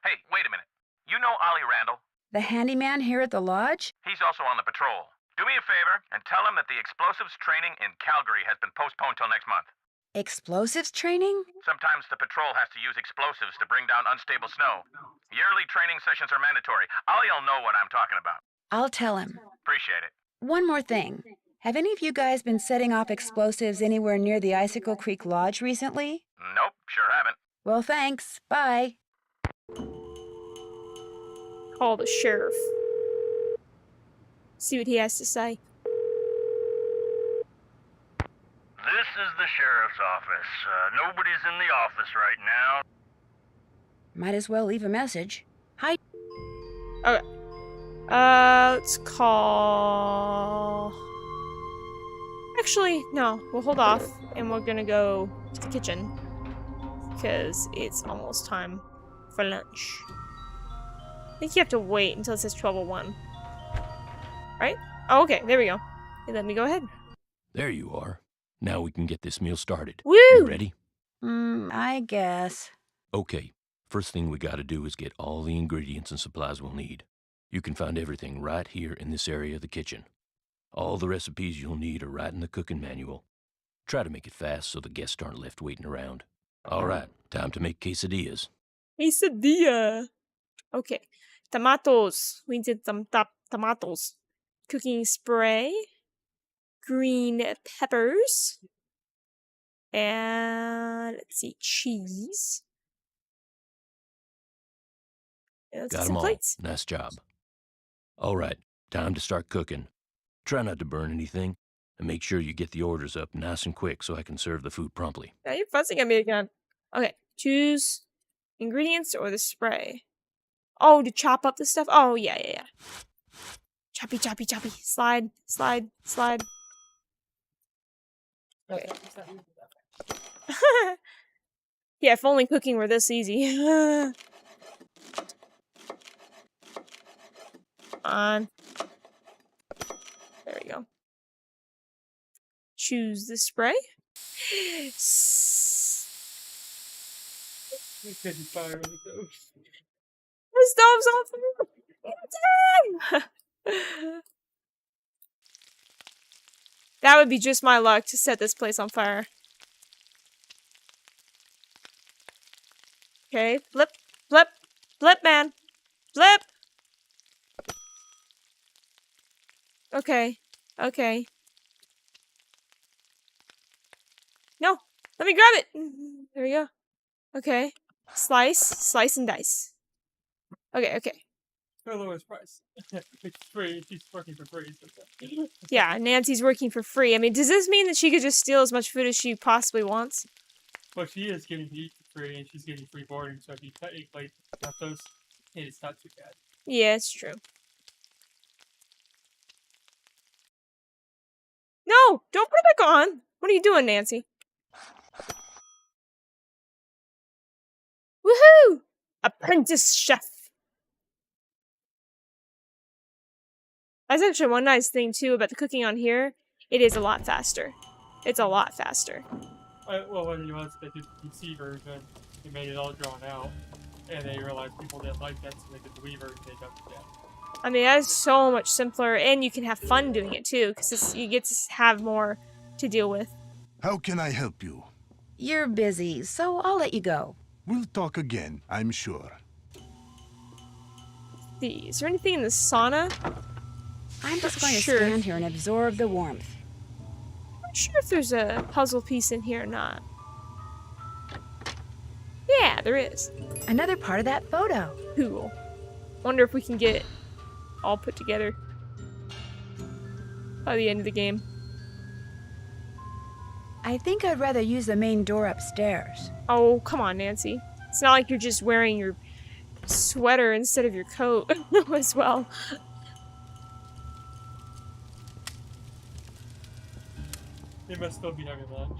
Hey, wait a minute. You know Ollie Randall? The handyman here at the lodge? He's also on the patrol. Do me a favor and tell him that the explosives training in Calgary has been postponed till next month. Explosives training? Sometimes the patrol has to use explosives to bring down unstable snow. Yearly training sessions are mandatory. Ollie'll know what I'm talking about. I'll tell him. Appreciate it. One more thing. Have any of you guys been setting off explosives anywhere near the Icicle Creek Lodge recently? Nope, sure haven't. Well, thanks. Bye. Call the sheriff. See what he has to say. This is the sheriff's office. Nobody's in the office right now. Might as well leave a message. Hi. Okay. Let's call... Actually, no. We'll hold off, and we're gonna go to the kitchen. Because it's almost time for lunch. I think you have to wait until it says 12:01. Right? Oh, okay. There we go. Hey, let me go ahead. There you are. Now we can get this meal started. Woo! You ready? I guess. Okay. First thing we gotta do is get all the ingredients and supplies we'll need. You can find everything right here in this area of the kitchen. All the recipes you'll need are right in the cooking manual. Try to make it fast so the guests aren't left waiting around. All right, time to make quesadillas. Quesadilla. Okay. Tomatoes. We did some tomatoes. Cooking spray. Green peppers. And let's see, cheese. And let's Got get 'em some all. plates. Nice job. All right, time to start cooking. Try not to burn anything, and make sure you get the orders up nice and quick so I can serve the food promptly. Now you're fussing at me again. Okay, choose ingredients or the spray. Oh, to chop up the stuff? Oh, yeah. Choppy, choppy, choppy. Slide, slide, slide. Okay. Yeah, if only cooking were this easy. On. There we go. Choose the spray. You couldn't fire with a ghost. The stove's on fire! That would be just my luck to set this place on fire. Okay, flip, flip, flip, man. Flip! Okay, okay. No, let me grab it! There we go. Okay. Slice, slice and dice. Okay. For the lowest price. It's free. She's working for free. So Yeah, Nancy's working for free. I mean, does this mean that she could just steal as much food as she possibly wants? Well, she is getting to eat for free, and she's getting free boarding, so if you technically got those, it's not too bad. Yeah, it's true. No! Don't put it back on! What are you doing, Nancy? Woohoo! Apprentice chef! That's actually one nice thing, too, about the cooking on here. It is a lot faster. It's a lot faster. Well, when you once did the PC version, they made it all drawn out, and they realized people didn't like that, so they did the Wii version, they dumped it down. I mean, that is so much simpler, and you can have fun doing it, too, because you get to have more to deal with. How can I help you? You're busy, so I'll let you go. We'll talk again, I'm sure. Is there anything in the sauna? I'm just going to Sure. stand here and absorb the warmth. I'm not sure if there's a puzzle piece in here or not. Yeah, there is. Another part of that photo. Cool. Wonder if we can get it all put together by the end of the game. I think I'd rather use the main door upstairs. Oh, come on, Nancy. It's not like you're just wearing your sweater instead of your coat as well. They must still be having lunch.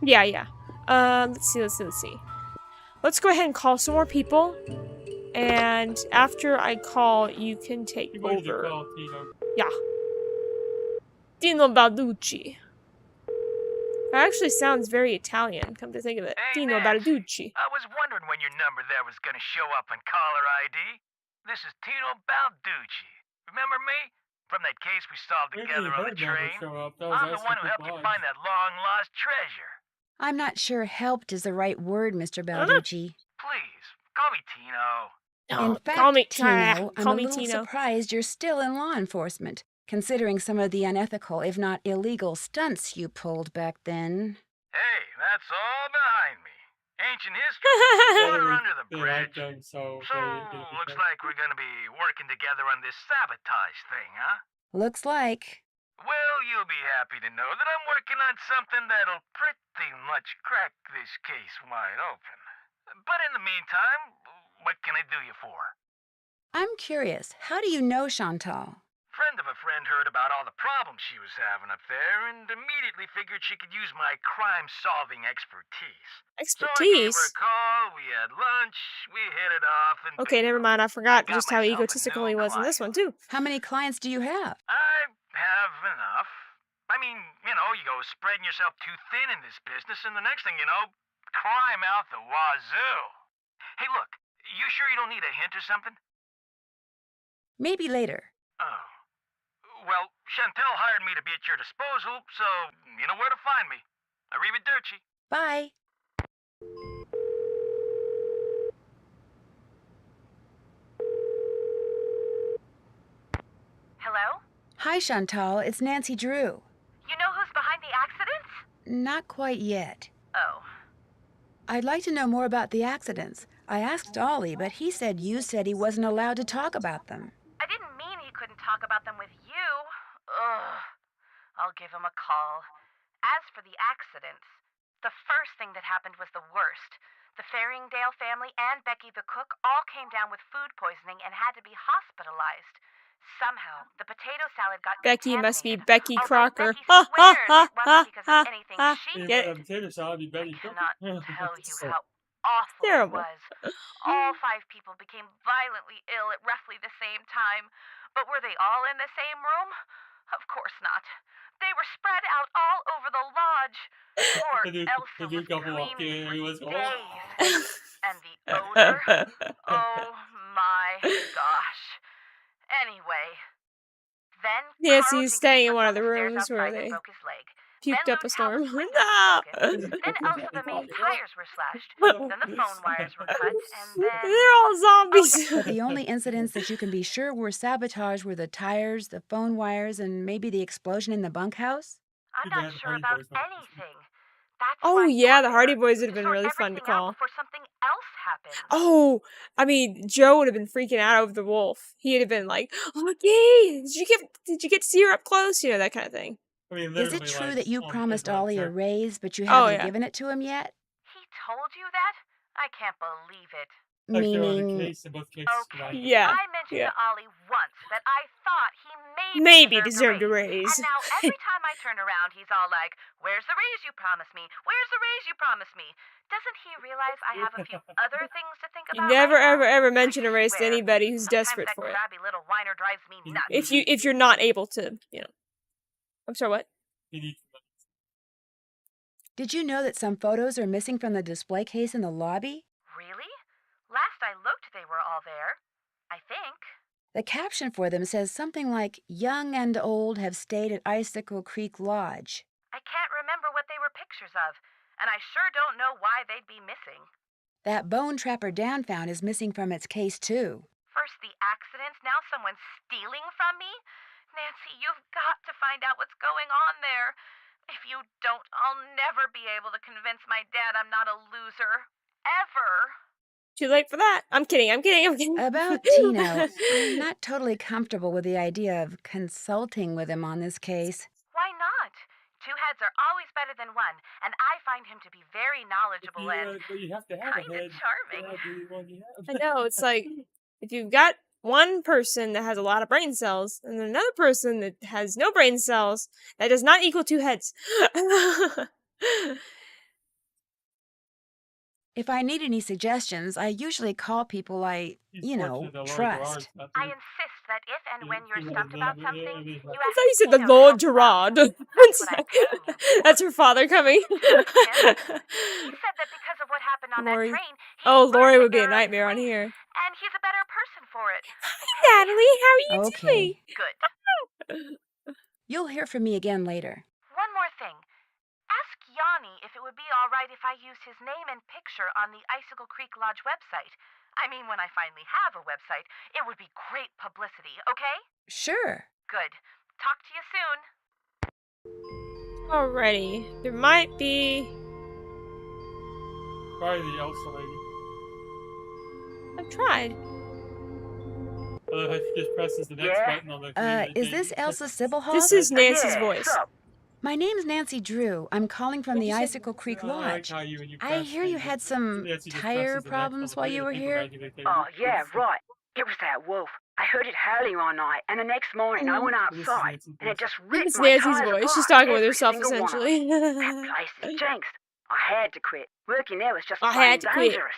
Yeah. Let's see. Let's go ahead and call some more people. And after I call, you can take You wanted to over. call Tino. Yeah. Dino Balducci. That actually sounds very Italian, come to think of it. Hey, Dino Nance. Balducci. I was wondering when your number there was gonna show up on caller ID. This is Tino Balducci. Remember me? From that case we solved Where did together on her the number train? show up? That was I'm the one who Icicle helped you Lodge. find that long-lost treasure. I'm not sure helped is the right word, Mr. I don't know. Balducci. Please, call me Tino. In fact, call me Tino, I'm call a me little Tino. surprised you're still in law enforcement, considering some of the unethical, if not illegal, stunts you pulled back then. Hey, that's all behind me. Ancient history, water under the They like bridge. them, so So, they didn't get a looks picture. like we're gonna be working together on this sabotage thing, huh? Looks like. Well, you'll be happy to know that I'm working on something that'll pretty much crack this case wide open. But in the meantime, what can I do you for? I'm curious, how do you know Chantal? Friend of a friend heard about all the problems she was having up there and immediately figured she could use my crime-solving expertise. So I gave her Expertise? a call, we had lunch, we hit it off, and Okay, never mind. I forgot got just how myself a egotistical new he was in this one, too. How many clients do you have? I have enough. I mean, you know, you go spreading yourself too thin in this business, and the next thing you know, crime out the wazoo. Hey, look, you sure you don't need a hint or something? Maybe later. Oh. Well, Chantel hired me to be at your disposal, so you know where to find me. Arrivederci. Bye. Hi, Chantal. It's Nancy Drew. You know who's behind the accidents? Not quite yet. Oh. I'd like to know more about the accidents. I asked Ollie, but he said you said he wasn't allowed to talk about them. I didn't mean he couldn't talk about them with you. Ugh. I'll give him a call. As for the accidents, the first thing that happened was the worst. The Faringdale family and Becky the cook all came down with food poisoning and had to be hospitalized. Somehow, the potato salad got Becky must be contaminated. Becky Although Crocker. Becky Ha ha swears ha it wasn't ha because ha of anything ha. she Hey, Get but it? potato salad be I Betty cannot tell you So how awful it terrible. was. All 5 people became violently ill at roughly the same time. But were they all in the same room? Of course not. They were spread out all over the lodge. Poor the Elsa new was couple walked in screaming and for everyone's going, days. And the odor? Oh my gosh. Anyway, then Carl Nancy's Jenkins staying in slipped one on of the the stairs rooms where outside and they broke his leg. puked Then up a Lou's house storm. window was broken. Then no! Elsa the maid's tires were slashed. Then the phone wires were cut. And then... They're all zombies. But the only incidents that you can be sure were sabotage were the tires, the phone wires, and maybe the explosion in the bunkhouse? I'm They not had the sure Hardy about Boys on. anything. That's Oh why yeah, you're the Hardy there, Boys would have to been sort really fun to everything out call. before something else happens. Oh, I mean, Joe would have been freaking out over the wolf. He'd have been like, "Oh, yay! Did you get to see her up close? You know, that kind of thing." I mean, Is it literally, true like, that you on promised paper, Ollie a sure. raise, but you Oh haven't yeah. given it to him yet? He told you that? I can't believe it. Like, they're on a Meaning, case, in both cases. Okay, Yeah. I mentioned Yeah. to Ollie once that I thought he Maybe deserved deserved a a raise. raise. And now every time I turn around, he's all like, "Where's the raise you promised me? Where's the raise you promised me?" Doesn't he realize I have a few other things to think You about never, right ever, now? ever mention a raise to Swear, anybody who's sometimes desperate that for it. crabby little whiner drives me nuts. If you're not able to, I'm sorry, what? He needs money. did you know that some photos are missing from the display case in the lobby? Really? Last I looked, they were all there. I think. The caption for them says something like, "Young and old have stayed at Icicle Creek Lodge." I can't remember what they were pictures of, and I sure don't know why they'd be missing. That bone Trapper Dan found is missing from its case, too. First the accidents, now someone's stealing from me? Nancy, you've got to find out what's going on there. If you don't, I'll never be able to convince my dad I'm not a loser. Ever. Too late for that. I'm kidding. About Tino, I'm not totally comfortable with the idea of consulting with him on this case. Why not? 2 heads are always better than one, and I find him to be very knowledgeable and But you have to have a kinda head. charming. Yeah, the one you have. I know, it's like, if you've got one person that has a lot of brain cells, and then another person that has no brain cells, that does not equal 2 heads. If I need any suggestions, I usually call people I, He's fortunate that Lord Gerard's trust. not I there. insist that if and He- when you're he stumped was about there, something, yeah, you I I ask thought you said the Tino to Lord help you out. Gerard. That's It's what I'm like, paying him for. that's her father coming. He said that because of what happened on Lori. that train, he Oh, learned Lori the would be a error of his nightmare on ways, here. and he's a better person for it. Natalie, how are you Okay. Good. doing? You'll hear from me again later. One more thing. Ask Yanni if it would be all right if I used his name and picture on the Icicle Creek Lodge website. I mean, when I finally have a website, it would be great publicity, okay? Sure. Good. Talk to you soon. Alrighty. There might be... Probably the Elsa lady. I've tried. I love how she just presses the next button on the Is this Elsa Sibelhoff? This is Nancy's voice. My name's Nancy Drew. I'm calling from the Icicle Creek Lodge. I hear you had some tire problems while you were here. Oh, yeah, right. It was that wolf. I heard it howling all night, and the next morning I went outside, and it just ripped It's my Nancy's tires voice. She's apart, talking with every herself, single one of essentially. them. That place is jinxed. I had to quit. Working there was just I plain had to quit. dangerous.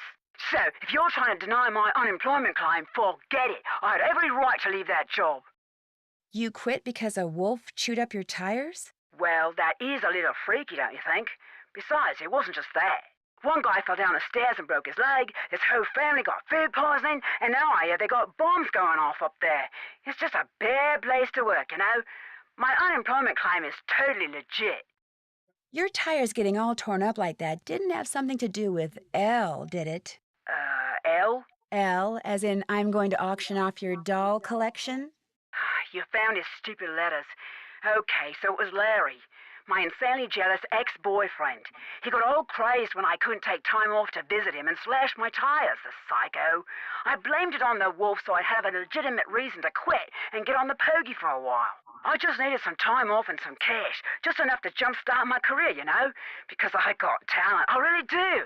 So, if you're trying to deny my unemployment claim, forget it. I had every right to leave that job. You quit because a wolf chewed up your tires? Well, that is a little freaky, don't you think? Besides, it wasn't just that. One guy fell down the stairs and broke his leg, his whole family got food poisoning, and now I hear they got bombs going off up there. It's just a bad place to work, you know? My unemployment claim is totally legit. Your tires getting all torn up like that didn't have something to do with L, did it? L? L, as in I'm going to auction off your doll collection? You found his stupid letters. Okay, so it was Larry, my insanely jealous ex-boyfriend. He got all crazed when I couldn't take time off to visit him and slashed my tires, the psycho. I blamed it on the wolf so I'd have a legitimate reason to quit and get on the pokey for a while. I just needed some time off and some cash, just enough to jumpstart my career, you know? Because I got talent, I really do.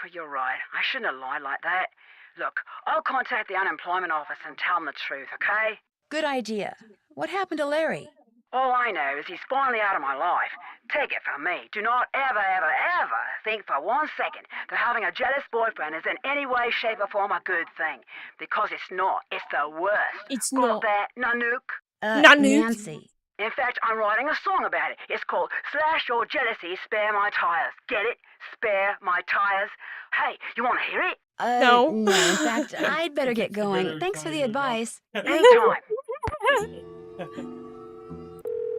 But you're right, I shouldn't have lied like that. Look, I'll contact the unemployment office and tell them the truth, okay? Good idea. What happened to Larry? All I know is he's finally out of my life. Take it from me. Do not ever, ever, ever think for 1 second that having a jealous boyfriend is in any way, shape, or form a good thing. Because it's not. It's the worst. It's Got not. that, Nanook? Nanook. Nancy. In fact, I'm writing a song about it. It's called Slash Your Jealousy, Spare My Tires. Get it? Spare My Tires. Hey, you want to hear it? No. No, in fact, I'd better get going. Thanks for the advice. Anytime.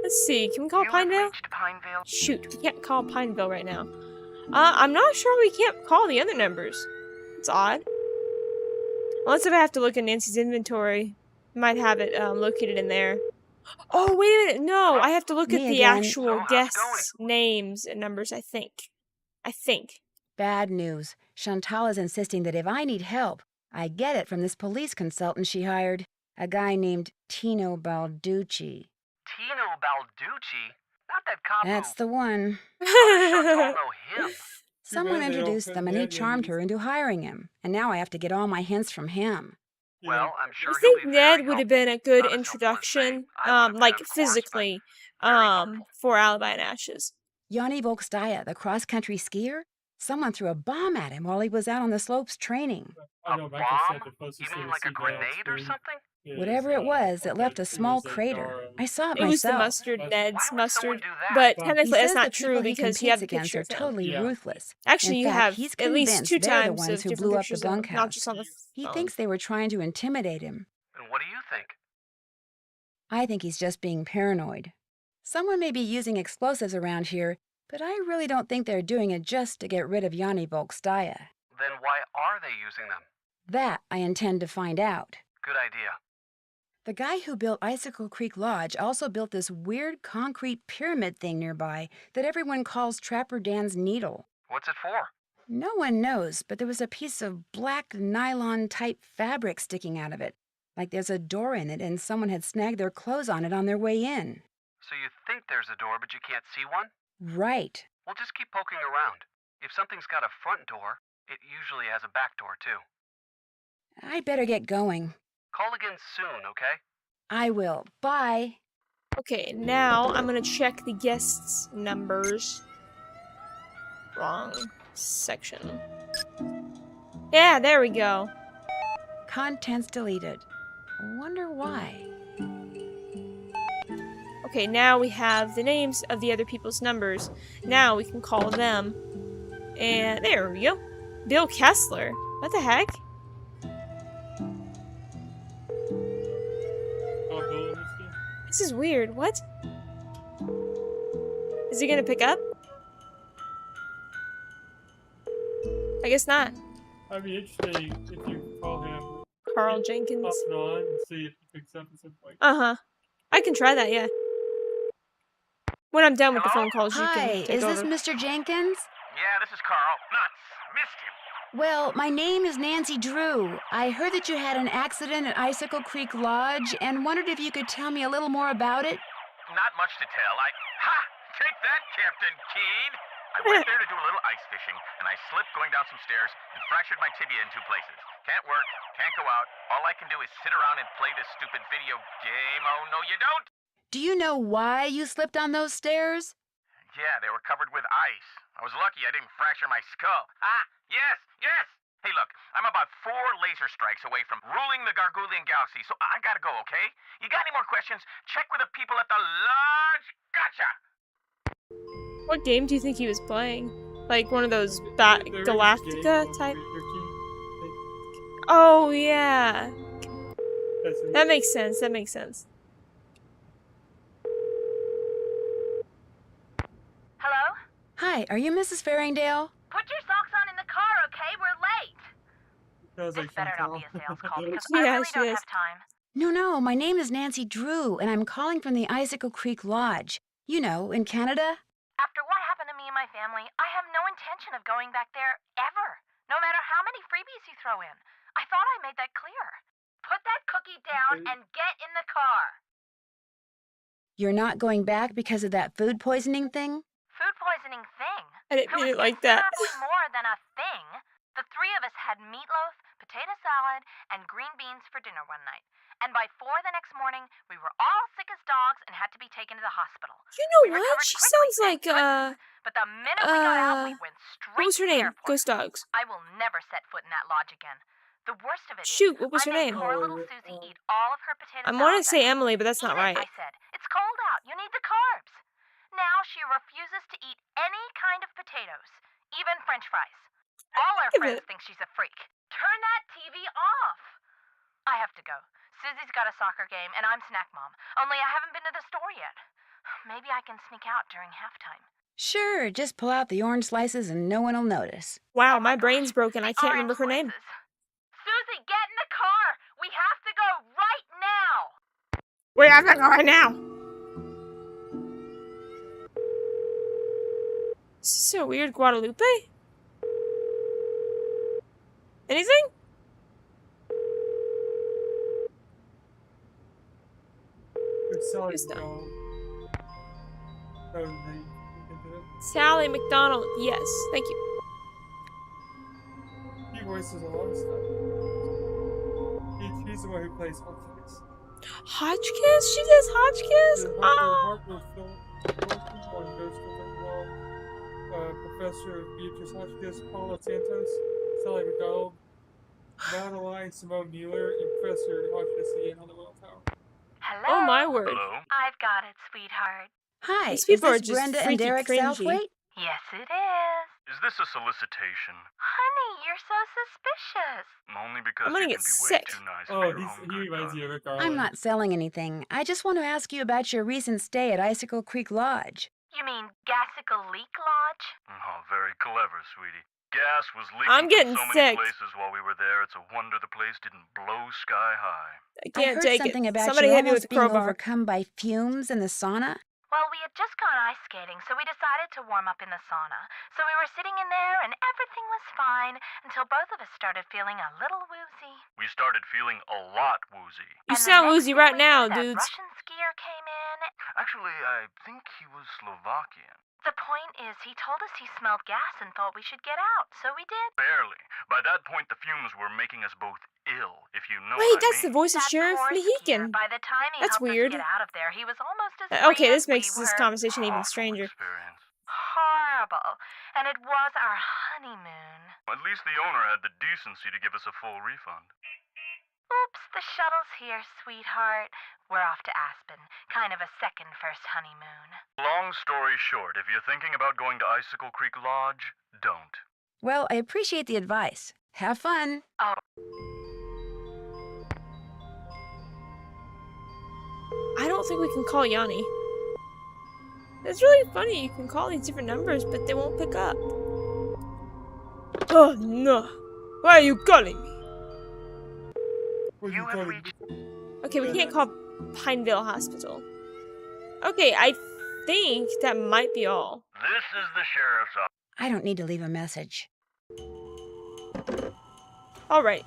Let's see. Can we call You have Pineville? reached Pineville. Shoot, we can't call Pineville right now. I'm not sure we can't call the other numbers. It's odd. Unless if I have to look at Nancy's inventory. Might have it located in there. Oh, wait a minute. No, I have to look at Me the again. actual So, how's it guests' names and numbers, I think. Bad news. Chantal is insisting that if I need help, I get it from this police consultant she hired. A guy named Tino Balducci. Tino Balducci? Not that cop That's the one. How does Chantal know him? Someone bad they don't introduced put them and he Ned in charmed these. her into hiring him. And now I have to get all my hints from him. Well, I'm sure I he'll think be Ned very would have helpful. been a good Not as helpful as introduction, I would have been, like of course, but physically, very helpful. for Alibi and Ashes. Yanni Volkstaya, the cross-country skier? Someone threw a bomb at him while he was out on the slopes training. I A know Michael said bomb? the closest You thing mean to like a see that grenade or screen something? is, Whatever it was, it left a small it was crater. Dara. I saw it It was the myself. mustard, Why Ned's would someone mustard, do that? but Well, technically He that's says not the people true he because you have competes a against picture are of him. totally Yeah. ruthless. Actually, In you fact, have he's at least convinced 2 they're the times ones of who different blew up the pictures of him, not bunkhouse. just on the He phone. thinks they were trying to intimidate him. And what do you think? I think he's just being paranoid. Someone may be using explosives around here, but I really don't think they're doing it just to get rid of Yanni Volkstaya. Then why are they using them? That I intend to find out. Good idea. The guy who built Icicle Creek Lodge also built this weird concrete pyramid thing nearby that everyone calls Trapper Dan's Needle. What's it for? No one knows, but there was a piece of black nylon-type fabric sticking out of it, like there's a door in it and someone had snagged their clothes on it on their way in. So you think there's a door, but you can't see one? Right. Well, just keep poking around. If something's got a front door, it usually has a back door, too. I'd better get going. Call again soon, okay? I will. Bye. Okay, now I'm gonna check the guests' numbers. Wrong section. Yeah, there we go. Contents deleted. Wonder why. Okay, now we have the names of the other people's numbers. Now we can call them. And there we go. Bill Kessler. What the heck? Oh, Bill in this game? This is weird. What? Is he gonna pick up? I guess not. I'd be interesting if you call him Carl Jenkins. off and on and see if he picks up at some point. Uh-huh. I can try that, yeah. When I'm done with the Hello? phone calls, you Hi, can take is this over. Mr. Jenkins? Yeah, this is Carl. Nuts. Missed him. Well, my name is Nancy Drew. I heard that you had an accident at Icicle Creek Lodge and wondered if you could tell me a little more about it. Not much to tell. Ha! Take that, Captain Keen! I went there to do a little ice fishing, and I slipped going down some stairs and fractured my tibia in 2 places. Can't work, can't go out. All I can do is sit around and play this stupid video game. Oh, no, you don't! Do you know why you slipped on those stairs? Yeah, they were covered with ice. I was lucky I didn't fracture my skull. Ah, yes, yes! Hey, look, I'm about 4 laser strikes away from ruling the Gargoulian galaxy, so I gotta go, okay? You got any more questions? Check with the people at the lodge. Gotcha! What game do you think he was playing? Like one of those They're in the Galactica game, type? they're Oh, yeah. That's it. That makes sense. That makes sense. Hello? Hi, are you Mrs. Farringdale? Put your socks on in the car, okay? We're late. That was This like better not Chantal. be a sales call because Yeah, I really she don't is. have time. No, my name is Nancy Drew, and I'm calling from the Icicle Creek Lodge. You know, in Canada. After what happened to me and my family, I have no intention of going back there ever, no matter how many freebies you throw in. I thought I made that clear. Put that cookie down and get in the car. You're not going back because of that food poisoning thing? Food poisoning thing? I didn't It mean was it like that. considerably more than a thing. The three of us had meatloaf, potato salad, and green beans for dinner one night. And by 4 the next morning, we were all sick as dogs and had to be taken to the hospital. You know We what? recovered She quickly, sounds thank like, goodness. But the minute we got out, we went straight what was her to the name? airport. Ghost Dogs. I will never set foot in that lodge again. The worst of it Shoot, is, what was I her made name? poor little Susie eat all of her potato I salad. want to say that night. Emily, but that's not Eat it, right. I said. It's cold out. You need the carbs. Now she refuses to eat any kind of potatoes, even French fries. All our Give friends it. think she's a freak. Turn that TV off. I have to go. Susie's got a soccer game, and I'm snack mom. Only I haven't been to the store yet. Maybe I can sneak out during halftime. Sure, just pull out the orange slices and no one will notice. Wow, Oh my my brain's broken. I The can't orange remember her name. slices. Susie, get in the car. We have to go right now. We have to go right now. This is so weird, Guadalupe. Anything? It's Sally Who's that? McDonald. That was the name. You can do it. Sally McDonald. Yes, thank you. He voices a lot of stuff. He's the one who plays Hotchkiss. Hotchkiss? She does Hotchkiss? The Oh. Hartwell film on Ghost of the Law, Professor Beatrice Hotchkiss, Paula Santos, Sally McDonald, Madeline Simone Mueller, and Professor Hotchkiss again on the Well Tower. Hello. Oh my word. Hello? I've got it, sweetheart. Hi, These is people are this just Brenda and freaky Derek cringy. Southwaite? Yes, it is. Is this a solicitation? Honey, you're so suspicious. Only because I'm gonna you get can be sick. way too nice Oh, for your he home good, reminds you of Rick I'm Garland. not selling anything. I just want to ask you about your recent stay at Icicle Creek Lodge. You mean Gassicle Leak Lodge? Oh, very clever, sweetie. Gas was leaking I'm getting from so sick. many places while we were there. It's a wonder the place didn't blow sky high. I I can't heard take something it. about Somebody you hit me with almost a being crowbar. overcome by fumes in the sauna. Well, we had just gone ice skating, so we decided to warm up in the sauna. So we were sitting in there, and everything was fine until both of us started feeling a little woozy. We started feeling a lot woozy. You And the sound next woozy thing right we now, knew, that dudes. Russian skier came in. Actually, I think he was Slovakian. The point is, he told us he smelled gas and thought we should get out, so we did. Barely. By that point, the fumes were making us both ill, if you know Wait, what I that's the mean. voice of That Sheriff poor Mohican. skier, by the time he That's helped weird. us get out of there, he was almost as Okay, free this as we makes this were. conversation even Awful stranger. experience. Horrible. And it was our honeymoon. At least the owner had the decency to give us a full refund. Oops, the shuttle's here, sweetheart. We're off to Aspen. Kind of a second first honeymoon. Long story short, if you're thinking about going to Icicle Creek Lodge, don't. Well, I appreciate the advice. Have fun. Oh, I don't think we can call Yanni. It's really funny. You can call these different numbers, but they won't pick up. Oh no! Why are you calling me? What You you have call reached- Okay, we can't call Pineville Hospital. Okay, I think that might be all. This is the sheriff's office. I don't need to leave a message. Alright,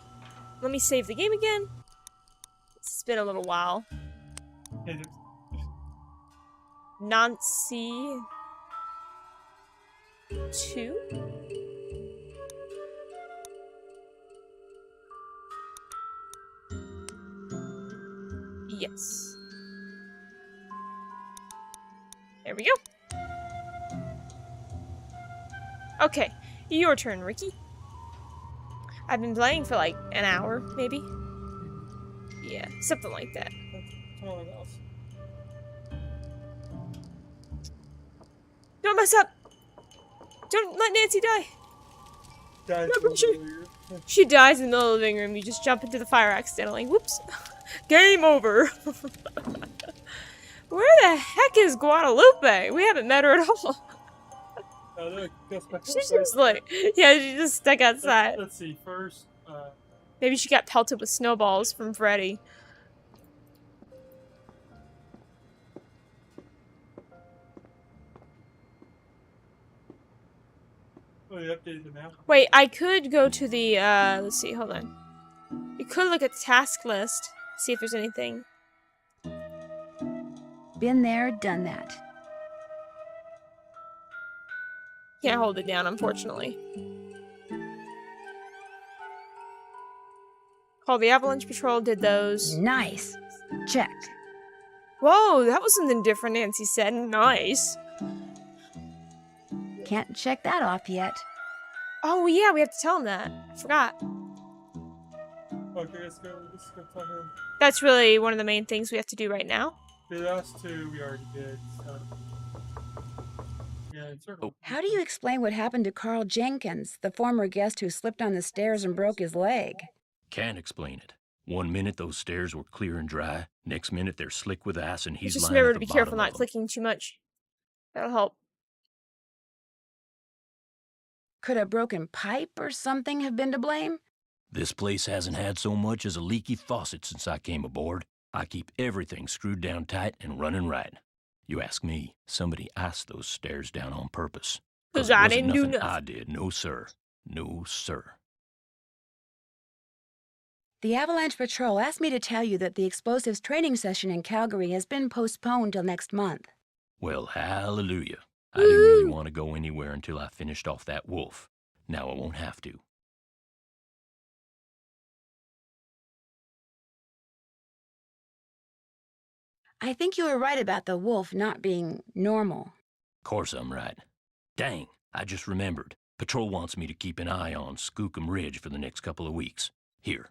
let me save the game again. It's been a little while. it? Nancy 2? Yes. There we go. Okay, your turn, Ricky. I've been playing for like an hour, maybe. Yeah, something like that. Someone else. Don't mess up! Don't let Nancy die! Guys, No, but she dies in the middle of the living room. You just jump into the fire accidentally. Whoops. Game over. Where the heck is Guadalupe? We haven't met her at all. look, guess my She's just like, yeah, she just stuck outside. Let's see. First, Maybe she got pelted with snowballs from Freddy. they updated the map. Wait, I could go to the, let's see, hold on. You could look at the task list, see if there's anything. Been there, done that. Can't hold it down, unfortunately. Call the Avalanche Patrol, did those. Nice. Check. Whoa, that was something different, Nancy said. Nice. Can't check that off yet. Oh, yeah, we have to tell him that. Forgot. Okay, let's go tell him. That's really one of the main things we have to do right now. The last two we already did, so. Yeah, circle. How do you explain what happened to Carl Jenkins, the former guest who slipped on the stairs and broke his leg? Can't explain it. 1 minute those stairs were clear and dry. Next minute they're slick with ice and he's Just lying remember at to the be careful bottom not of them. clicking too much. That'll help. Could a broken pipe or something have been to blame? This place hasn't had so much as a leaky faucet since I came aboard. I keep everything screwed down tight and running right. You ask me, somebody iced those stairs down on purpose. 'Cause it I wasn't didn't do nothing nothing. I did. No, sir. No, sir. The Avalanche Patrol asked me to tell you that the explosives training session in Calgary has been postponed till next month. Well, hallelujah. I didn't really want to go anywhere until I finished off that wolf. Now I won't have to. I think you were right about the wolf not being normal. Course I'm right. Dang, I just remembered. Patrol wants me to keep an eye on Skookum Ridge for the next couple of weeks. Here.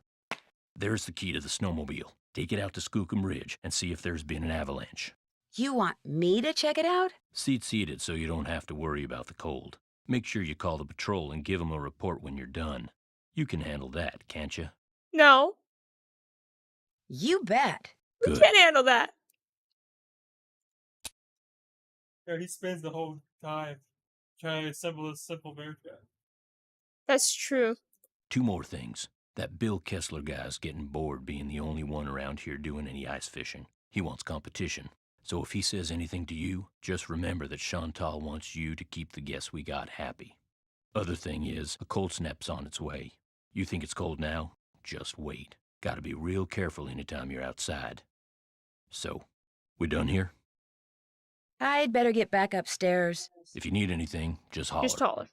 There's the key to the snowmobile. Take it out to Skookum Ridge and see if there's been an avalanche. You want me to check it out? Seat-seated so you don't have to worry about the cold. Make sure you call the patrol and give them a report when you're done. You can handle that, can't you? No. You bet. We Good. can't handle that. Yeah, he spends the whole time trying to assemble a simple bear trap. That's true. 2 more things. That Bill Kessler guy's getting bored being the only one around here doing any ice fishing. He wants competition. So if he says anything to you, just remember that Chantal wants you to keep the guests we got happy. Other thing is, a cold snap's on its way. You think it's cold now? Just wait. Gotta be real careful anytime you're outside. So, we done here? I'd better get back upstairs. If you need anything, just holler. Just taller.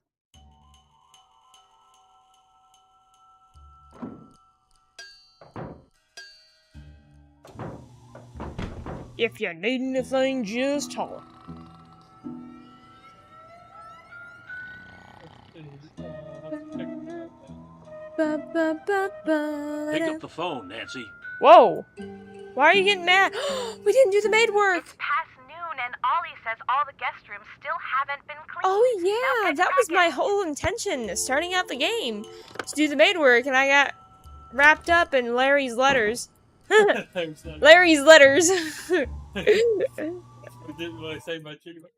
If you need anything, just holler. Pick up the phone, Nancy. Whoa! Why are you getting mad? We didn't do the maid work! It's past noon, and Ollie says all the guest rooms still haven't been cleaned. Oh Now yeah, get that was my cracking. whole intention starting out the game. To do the maid work, and I got wrapped up in Larry's letters. Larry's letters! I didn't really say much anyway.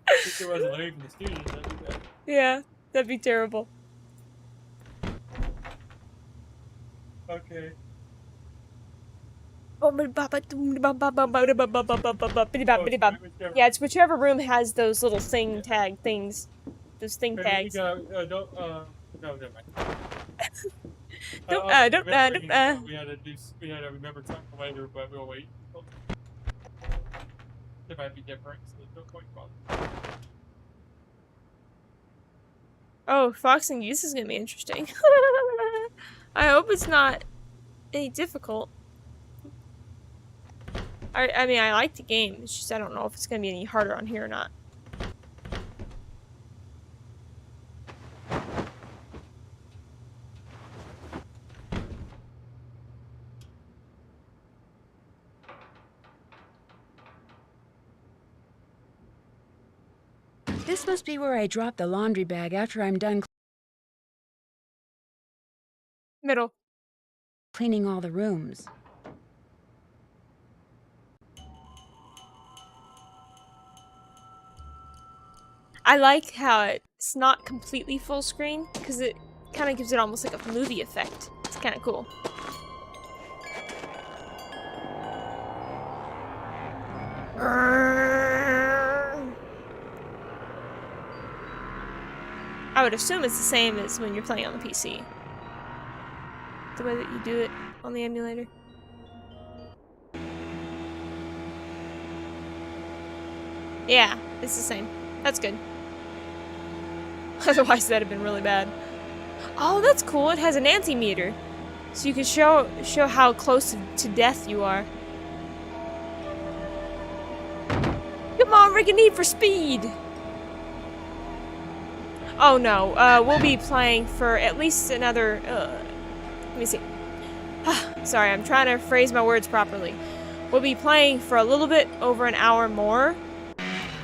If there wasn't Larry from the studio, that'd be bad. Yeah, that'd be terrible. Okay. Yeah, it's whichever room has those little thing tag things. Those thing tags. No, never mind. Don't, We had to remember something later, but we'll wait. It might be different, so no point bother. Oh, Fox and Goose is gonna be interesting. I hope it's not any difficult. I mean, I like the game. It's just I don't know if it's gonna be any harder on here or not. This must be where I drop the laundry bag after I'm done Middle. cleaning all the rooms. I like how it's not completely full screen because it kind of gives it almost like a movie effect. It's kind of cool. I would assume it's the same as when you're playing on the PC. The way that you do it on the emulator. Yeah, it's the same. That's good. Otherwise, that'd have been really bad. Oh, that's cool. It has an anti-meter. So you can show how close to death you are. Come on, Rick, a Need for Speed! Oh no, we'll be playing for at least another, let me see. Sorry, I'm trying to phrase my words properly. We'll be playing for a little bit over an hour more,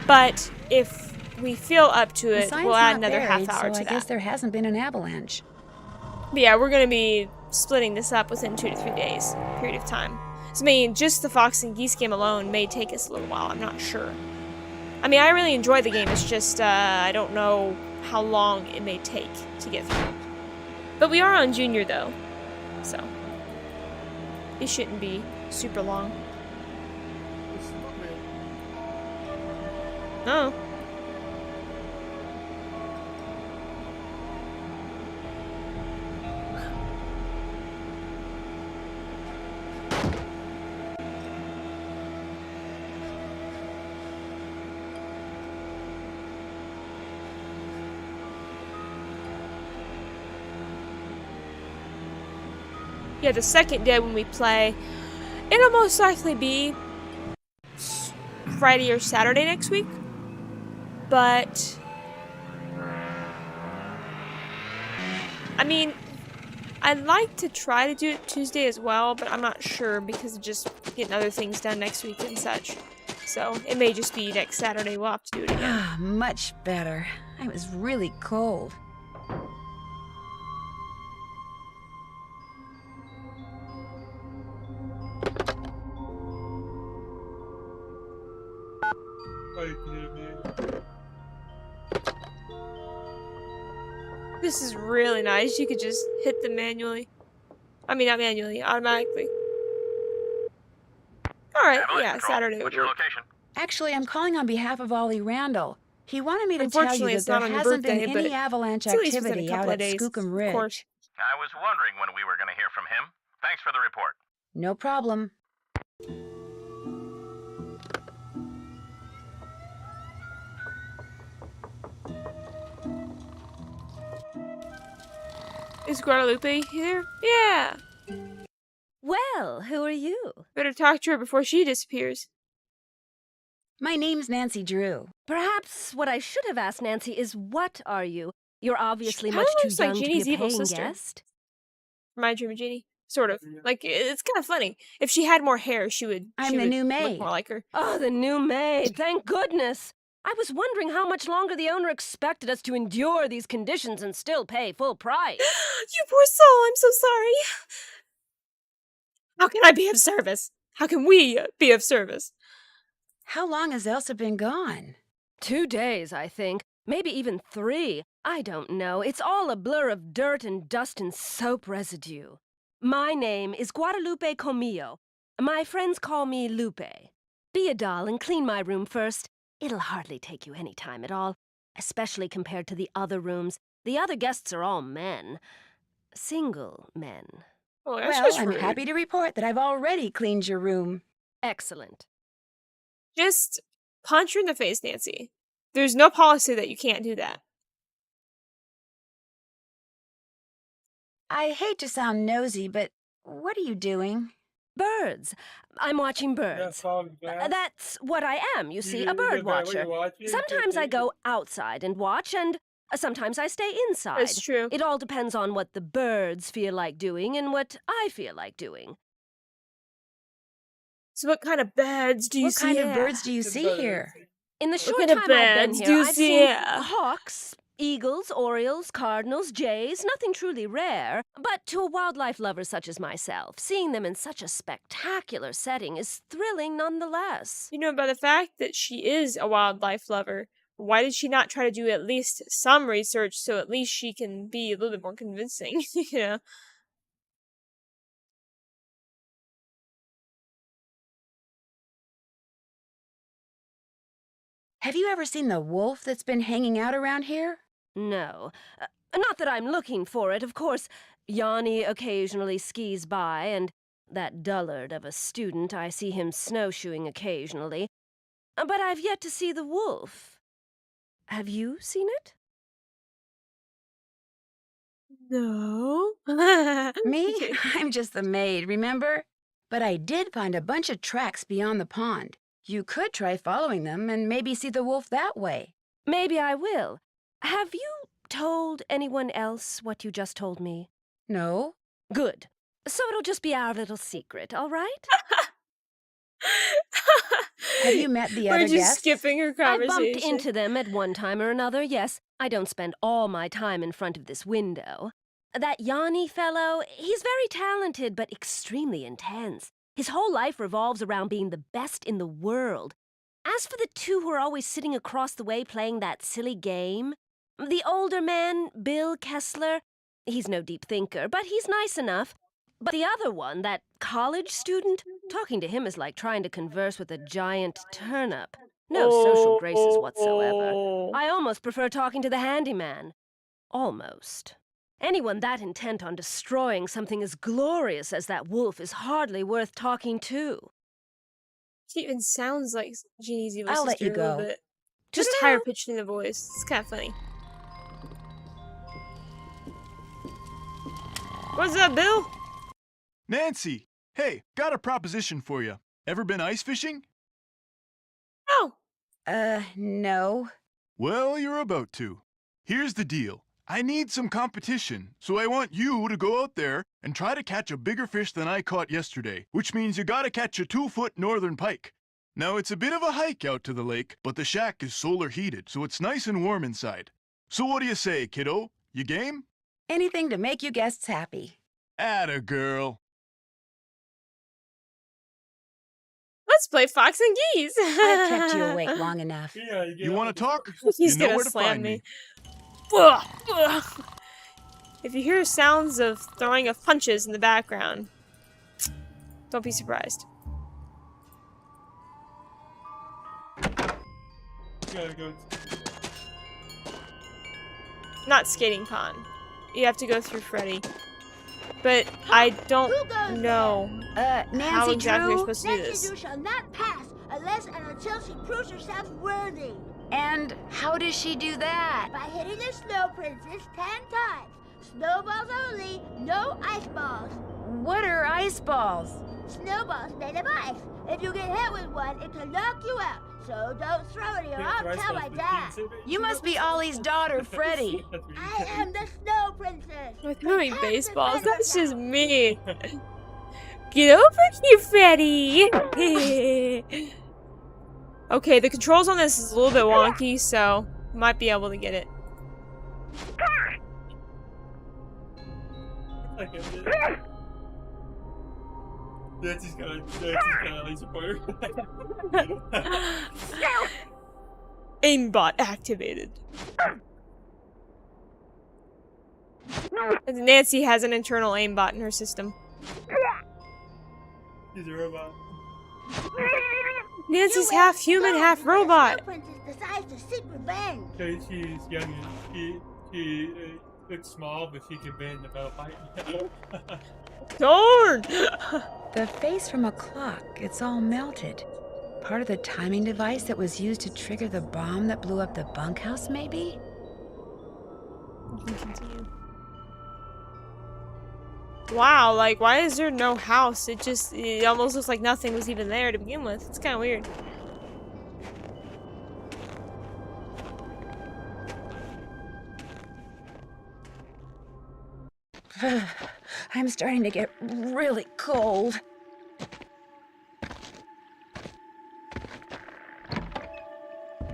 but if we feel up to The it, sign's we'll add not another buried, half hour so to I guess that. there hasn't been an avalanche. But yeah, we're gonna be splitting this up within 2 to 3 days period of time. So, I mean, just the Fox and Geese game alone may take us a little while, I'm not sure. I mean, I really enjoy the game, it's just, I don't know how long it may take to get through. But we are on Junior, though, so it shouldn't be super long. Oh. Yeah, the second day when we play, it'll most likely be Friday or Saturday next week. But I mean, I'd like to try to do it Tuesday as well, but I'm not sure because of just getting other things done next week and such. So it may just be next Saturday we'll have to do it again. Ah, much better. I was really cold. This is really nice. You could just hit them manually. I mean, not manually, automatically. Alright, yeah, Saturday would What's your work. location? Actually, I'm calling on behalf of Ollie Randall. He wanted me to tell you Unfortunately, that it's there not on your hasn't been birthday, any but avalanche it's at least within a activity couple out of at days, Skookum of Ridge. course. I was wondering when we were going to hear from him. Thanks for the report. No problem. Is Guadalupe here? Yeah! Well, who are you? Better talk to her before she disappears. My name's Nancy Drew. Perhaps what I should have asked Nancy is, what are you? You're obviously She much kinda too looks like young to be Jeannie's a evil paying sister. guest. My Dream of Jeannie. Sort of. Like, it's kind of funny. If she had more hair, she would I'm the new look maid. more like her. Oh, the new maid, thank goodness! I was wondering how much longer the owner expected us to endure these conditions and still pay full price. You poor soul, I'm so sorry. How can I be of service? How can we be of service? How long has Elsa been gone? 2 days, I think. Maybe even 3. I don't know. It's all a blur of dirt and dust and soap residue. My name is Guadalupe Comillo. My friends call me Lupe. Be a doll and clean my room first. It'll hardly take you any time at all, especially compared to the other rooms. The other guests are all men. Single men. Oh, that's Well, just I'm rude. happy to report that I've already cleaned your room. Excellent. Just punch her in the face, Nancy. There's no policy that you can't do that. I hate to sound nosy, but what are you doing? Birds. I'm watching birds. That's what I am, you see, a bird watcher. Sometimes I go outside and watch, and sometimes I stay inside. That's true. It all depends on what the birds feel like doing and what I feel like doing. So what kind of birds do you What see? kind of birds do you see here? In the short kind of time I've been birds do here, you I've see seen here? hawks, eagles, orioles, cardinals, jays, nothing truly rare. But to a wildlife lover such as myself, seeing them in such a spectacular setting is thrilling nonetheless. You know, by the fact that she is a wildlife lover, why did she not try to do at least some research so at least she can be a little bit more convincing? You know? Have you ever seen the wolf that's been hanging out around here? No. Not that I'm looking for it, of course. Yanni occasionally skis by, and that dullard of a student, I see him snowshoeing occasionally. But I've yet to see the wolf. Have you seen it? No. Me? I'm just the maid, remember? But I did find a bunch of tracks beyond the pond. You could try following them and maybe see the wolf that way. Maybe I will. Have you told anyone else what you just told me? No? Good. So it'll just be our little secret, all right? Have you met the We're other just guests? skipping her I conversation. bumped into them at one time or another, yes. I don't spend all my time in front of this window. That Yanni fellow, he's very talented, but extremely intense. His whole life revolves around being the best in the world. As for the two who are always sitting across the way playing that silly game, the older man, Bill Kessler, he's no deep thinker, but he's nice enough. But the other one, that college student, talking to him is like trying to converse with a giant turnip. No social graces whatsoever. Oh. I almost prefer talking to the handyman. Almost. Anyone that intent on destroying something as glorious as that wolf is hardly worth talking to. She even sounds like Jeannie's evil I'll let sister you a little go. bit. Just higher pitched in the voice. It's kind of funny. What's up, Bill? Nancy, hey, got a proposition for you. Ever been ice fishing? Oh. No. Well, you're about to. Here's the deal. I need some competition, so I want you to go out there and try to catch a bigger fish than I caught yesterday, which means you gotta catch a 2-foot northern pike. Now, it's a bit of a hike out to the lake, but the shack is solar heated, so it's nice and warm inside. So what do you say, kiddo? You game? Anything to make you guests happy. Atta girl. Let's play Fox and Geese. I've kept you awake long enough. Yeah, You want to talk? He's You know gonna where to slam find me. If you hear sounds of throwing of punches in the background, don't be surprised. Gotta go. Not skating pond. You have to go through Freddy. But I don't know Nancy how exactly you're Drew? supposed to do Nancy this. Drew shall not pass unless and until she proves herself worthy. And how does she do that? By hitting the Snow Princess 10 times. Snowballs only, no ice balls. What are ice balls? Snowballs made of ice. If you get hit with one, it can knock you out. So don't throw it or I'll tell my dad. You must be Ollie's daughter, Freddie. I am the Snow Princess. With throwing baseballs, that's just mean. Get over here, Freddy! Okay, the controls on this is a little bit wonky, so might be able to get it. Nancy's kinda laser pointer. Aimbot activated. And Nancy has an internal aimbot in her system. He's a robot. Nancy's half human, half robot. Snow Princess decides to seek revenge. Okay, she's young and she looks small, but she can bend about height. Darn! The face from a clock, it's all melted. Part of the timing device that was used to trigger the bomb that blew up the bunkhouse, maybe? You can continue. Wow, like, why is there no house? It almost looks like nothing was even there to begin with. It's kind of weird. I'm starting to get really cold.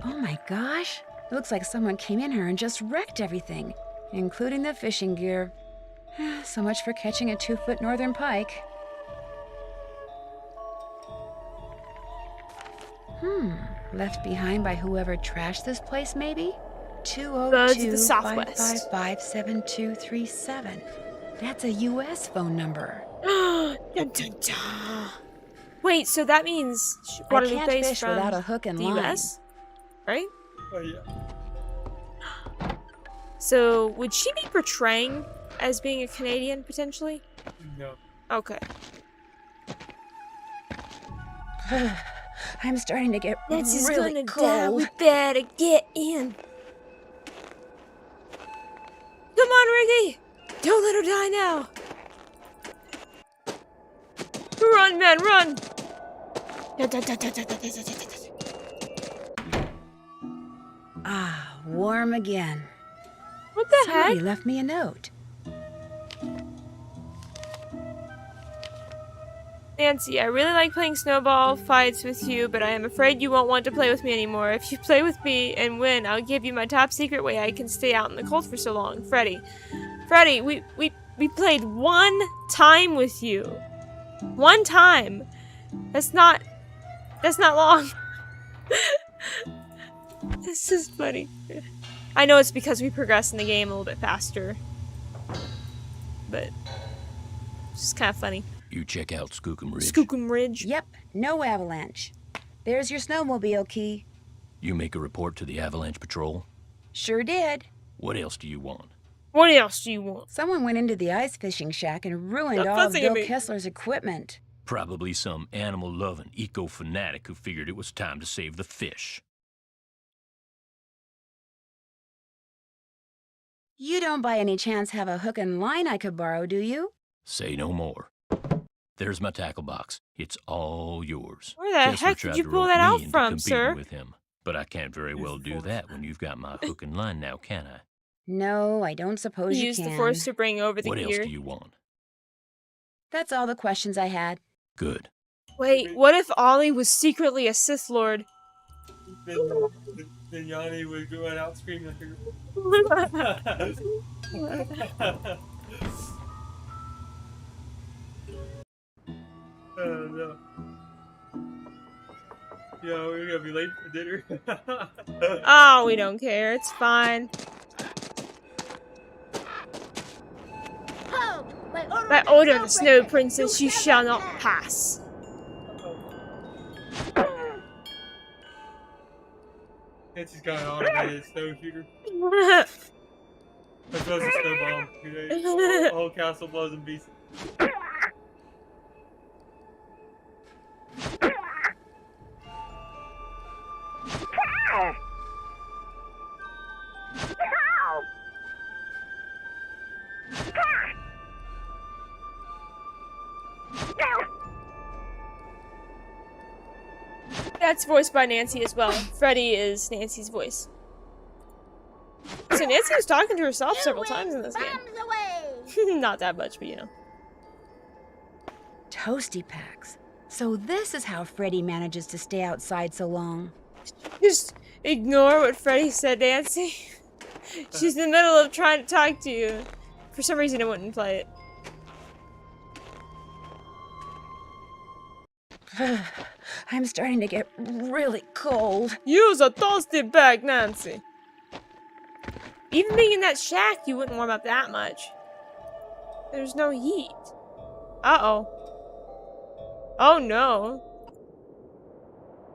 Oh my gosh. It looks like someone came in here and just wrecked everything, including the fishing gear. So much for catching a 2-foot northern pike. Left behind by whoever trashed this place, maybe? Birds of the Southwest. 202-555-7237. That's a U.S. phone number. Dun, dun, dun. Wait, so that means I Guadalupe can't is fish from without a hook and the line. U.S., right? Oh yeah. So, would she be portraying as being a Canadian, potentially? No. Okay. I'm starting to get Nancy's really gonna cold. die. We better get in. Come on, Ricky! Don't let her die now. Run, man, run! Ah, warm again. What the Somebody heck? left me a note. Nancy, I really like playing snowball fights with you, but I am afraid you won't want to play with me anymore. If you play with me and win, I'll give you my top secret way I can stay out in the cold for so long. Freddy. Freddy, we played one time with you. One time. That's not long. This is funny. I know it's because we progress in the game a little bit faster. But it's just kind of funny. You check out Skookum Ridge. Skookum Ridge. Yep, no avalanche. There's your snowmobile key. You make a report to the Avalanche Patrol. Sure did. What else do you want? What else do you want? Someone went into the ice fishing shack and ruined Stop all of fussing at Bill me. Kessler's equipment. Probably some animal-loving eco-fanatic who figured it was time to save the fish. You don't by any chance have a hook and line I could borrow, do you? Say no more. There's my tackle box. It's all yours. Where the Kessler heck tried did you to pull rope that me out into from, competing sir? with him, but I can't very well do that when you've got my hook and line now, can I? No, I don't suppose you Use can. the force to bring over the What else gear. do you want? That's all the questions I had. Good. Wait, what if Ollie was secretly a Sith Lord? Then Yanni would go out screaming like oh no. Yeah, we're gonna be late for dinner. Oh, we don't care. It's fine. Ho! By order of the Snow Princess, you shall not pass. Nancy's got an automated snow shooter. That throws a snowball. The whole castle blows in pieces. That's voiced by Nancy as well. Freddy is Nancy's voice. So Nancy was talking to herself several times in this game. Not that much, but you know. Toasty packs. So this is how Freddy manages to stay outside so long. Just ignore what Freddy said, Nancy. She's in the middle of trying to talk to you. For some reason, I wouldn't play it. I'm starting to get really cold. Use a toasty bag, Nancy. Even being in that shack, you wouldn't warm up that much. There's no heat. Uh-oh. Oh, no.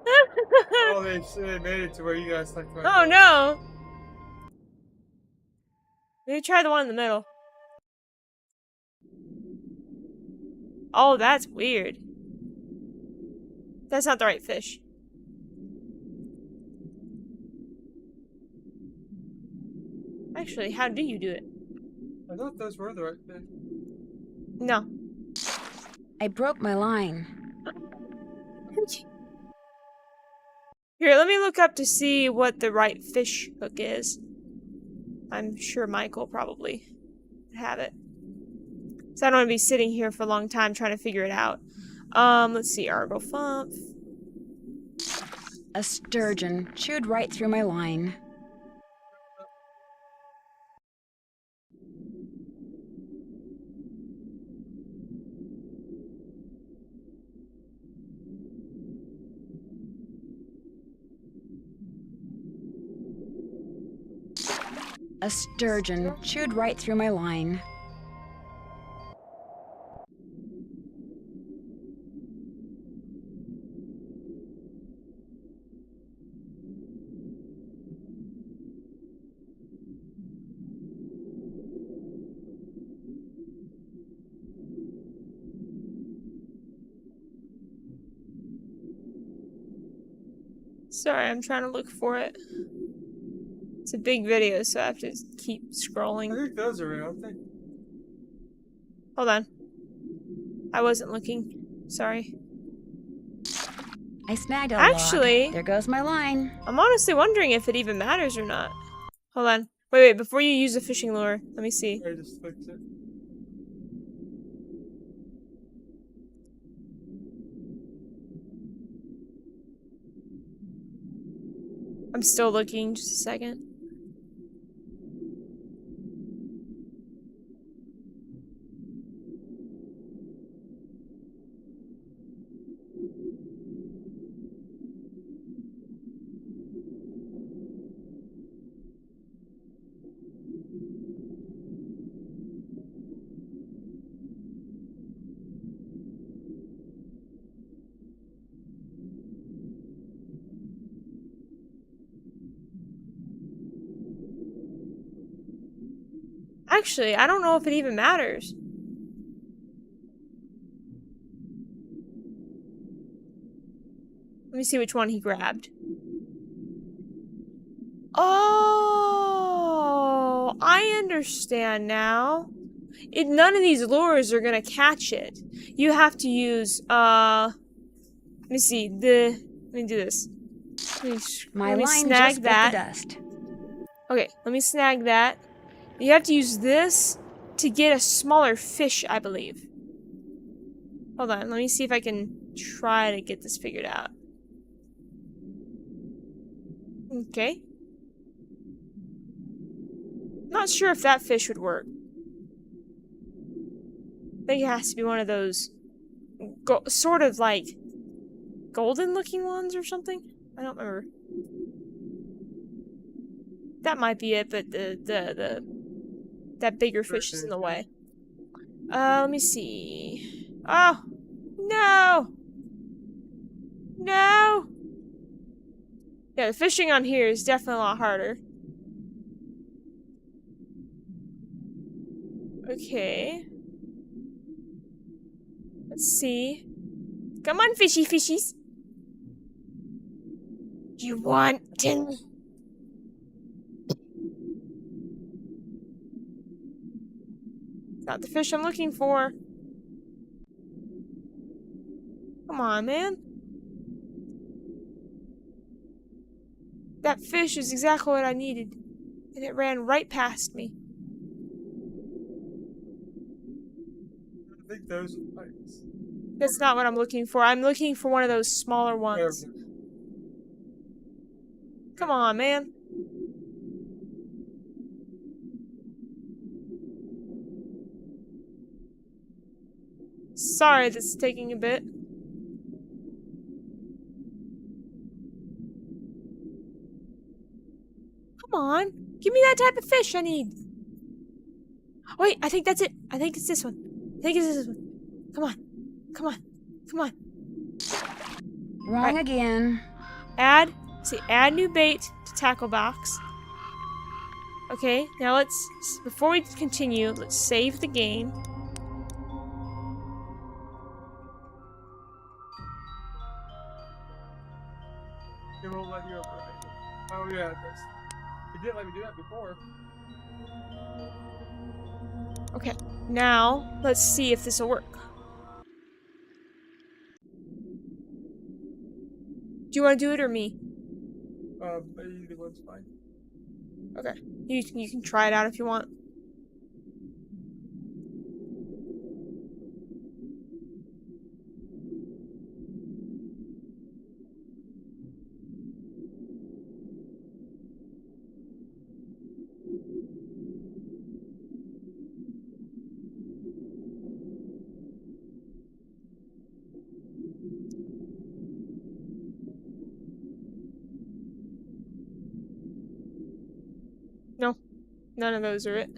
Oh, they made it to where you guys like. Oh, no. Maybe try the one in the middle. Oh, that's weird. That's not the right fish. Actually, how do you do it? I thought those were the right fish. No. I broke my line. Here, let me look up to see what the right fish hook is. I'm sure Michael probably have it. So I don't want to be sitting here for a long time trying to figure it out. Let's see, Argo Fump. A sturgeon chewed right through my line. A sturgeon chewed right through my line. Sorry, I'm trying to look for it. It's a big video, so I have to keep scrolling. I think those are out there. Hold on. I wasn't looking. Sorry. I snagged a Actually, log. There goes my line. I'm honestly wondering if it even matters or not. Hold on. Wait, before you use the fishing lure, let me see. I just fixed it. I'm still looking, just a second. Actually, I don't know if it even matters. Let me see which one he grabbed. Oh, I understand now. None of these lures are gonna catch it. You have to use, let me see, let me do this. My let me line snag just that. bit the dust. Okay, let me snag that. You have to use this to get a smaller fish, I believe. Hold on, let me see if I can try to get this figured out. Okay. Not sure if that fish would work. I think it has to be one of those sort of like golden looking ones or something. I don't remember. That might be it, but that bigger fish is in the way. Let me see. Oh no! No! Yeah, the fishing on here is definitely a lot harder. Okay. Let's see. Come on, fishy fishies. You want to... Not the fish I'm looking for. Come on, man. That fish is exactly what I needed. And it ran right past me. I think those are pipes. That's not what I'm looking for. I'm looking for one of those smaller ones. Come on, man. Sorry this is taking a bit. Come on. Give me that type of fish I need. Wait, I think that's it. I think it's this one. I think it's this one. Come on. Come on. Come on. Wrong again. Add new bait to tackle box. Okay, now before we continue, let's save the game. It won't let you override it. Oh yeah, it does. It didn't let me do that before. Okay, now let's see if this will work. Do you want to do it or me? Either one's fine. Okay, you can try it out if you want. No, none of those are it.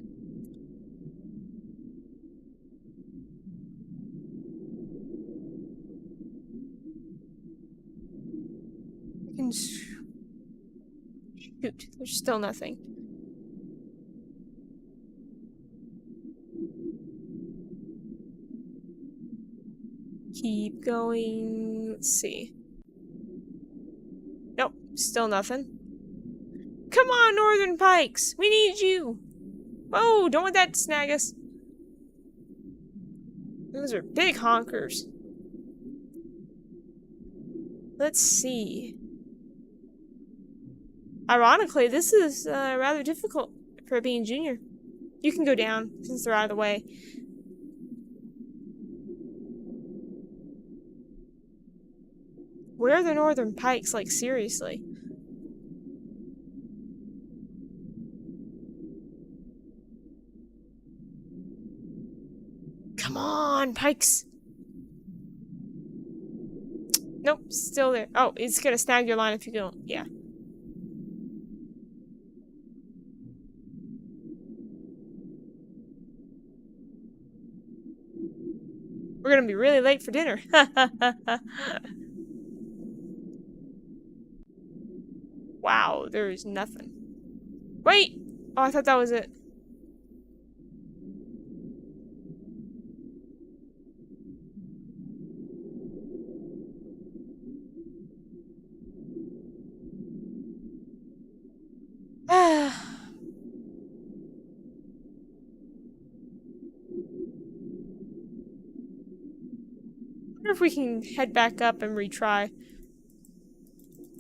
I can shoot. There's still nothing. Keep going. Let's see. Nope, still nothing. Come on, Northern Pikes! We need you! Oh, don't let that snag us. Those are big honkers. Let's see. Ironically, this is rather difficult for being junior. You can go down since they're out of the way. Where are the Northern Pikes? Like, seriously. Come on, Pikes! Nope, still there. Oh, it's gonna snag your line if you don't. Yeah. We're gonna be really late for dinner. Wow, there's nothing. Wait! Oh, I thought that was it. I wonder if we can head back up and retry. I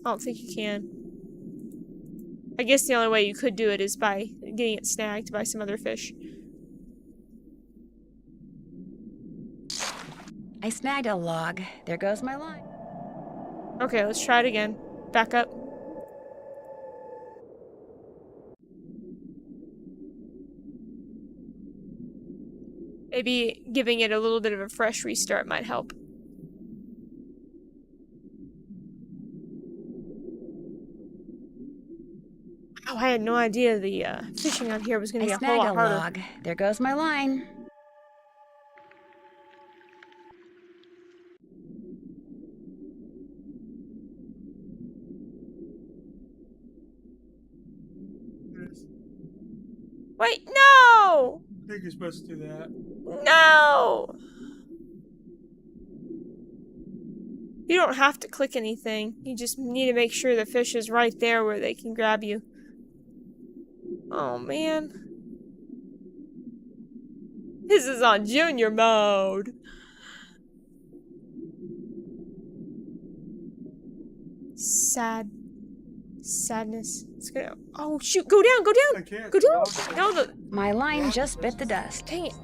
don't think you can. I guess the only way you could do it is by getting it snagged by some other fish. I snagged a log. There goes my line. Okay, let's try it again. Back up. Maybe giving it a little bit of a fresh restart might help. Oh, I had no idea the fishing out here was going to be a whole lot harder. Log. There goes my line. Wait, no! I think you're supposed to do that. No! You don't have to click anything. You just need to make sure the fish is right there where they can grab you. Oh, man. This is on junior mode. Sad. Sadness. It's gonna. Oh, shoot. Go down. Go down. I can't. Go down. No, my line just bit the dust. Dang it.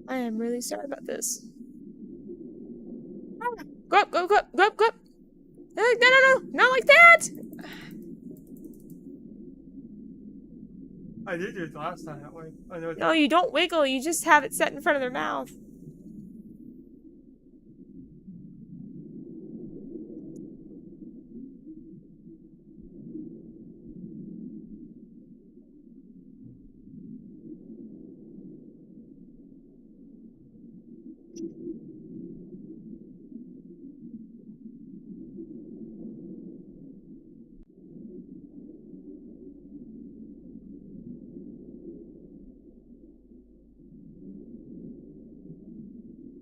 I am really sorry about this. Go up, go up, go up, go up. No, not like that. I did do it the last time that way. I know. No, you don't wiggle. You just have it set in front of their mouth.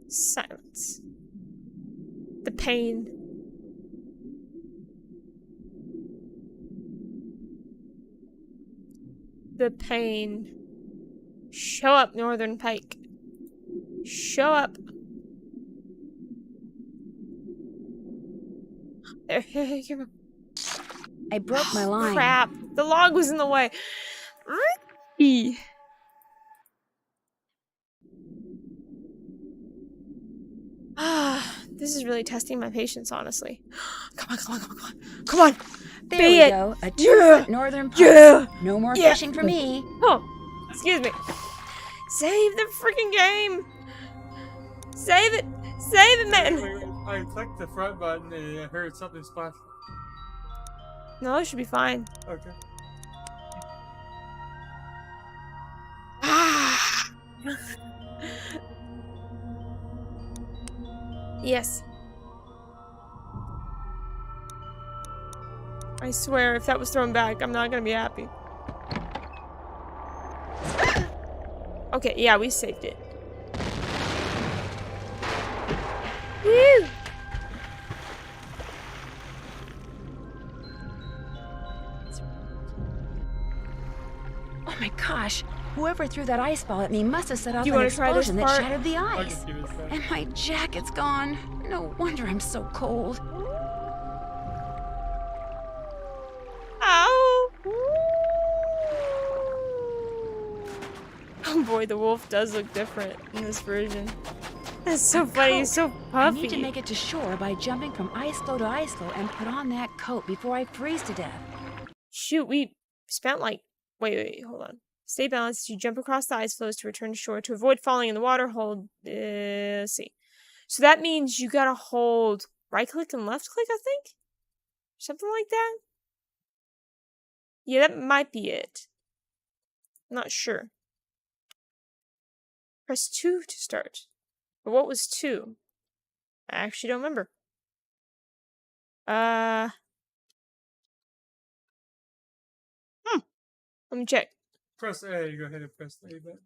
Silence. The pain. The pain. Show up, Northern Pike. Show up. There, here. I broke my line. Crap. The log was in the way. This is really testing my patience, honestly. Come on. Come on. There Be we it. go. A 2-foot northern pike. Yeah. No more fishing for me. Oh, excuse me. Save the freaking game. Save it. Save it, man. I clicked the front button and I heard something splash. No, it should be fine. Okay. Yes. I swear, if that was thrown back, I'm not gonna be happy. Okay, yeah, we saved it. Woo! Oh my gosh! Whoever threw that ice ball at me must have set off You an wanna try this explosion that part? shattered the I ice. can do this back. And my jacket's gone. No wonder I'm so cold. Ow! Oh boy, the wolf does look different in this version. That's so funny, he's so I puffy. need to make it to shore by jumping from ice floe to ice floe and put on that coat before I freeze to death. Shoot, we spent like... Wait, hold on. Stay balanced as you jump across the ice floes to return to shore. To avoid falling in the water, hold... let's see. So that means you gotta hold right click and left click, I think? Something like that? Yeah, that might be it. I'm not sure. Press 2 to start. But what was 2? I actually don't remember. Let me check. Press A, go ahead and press the A button.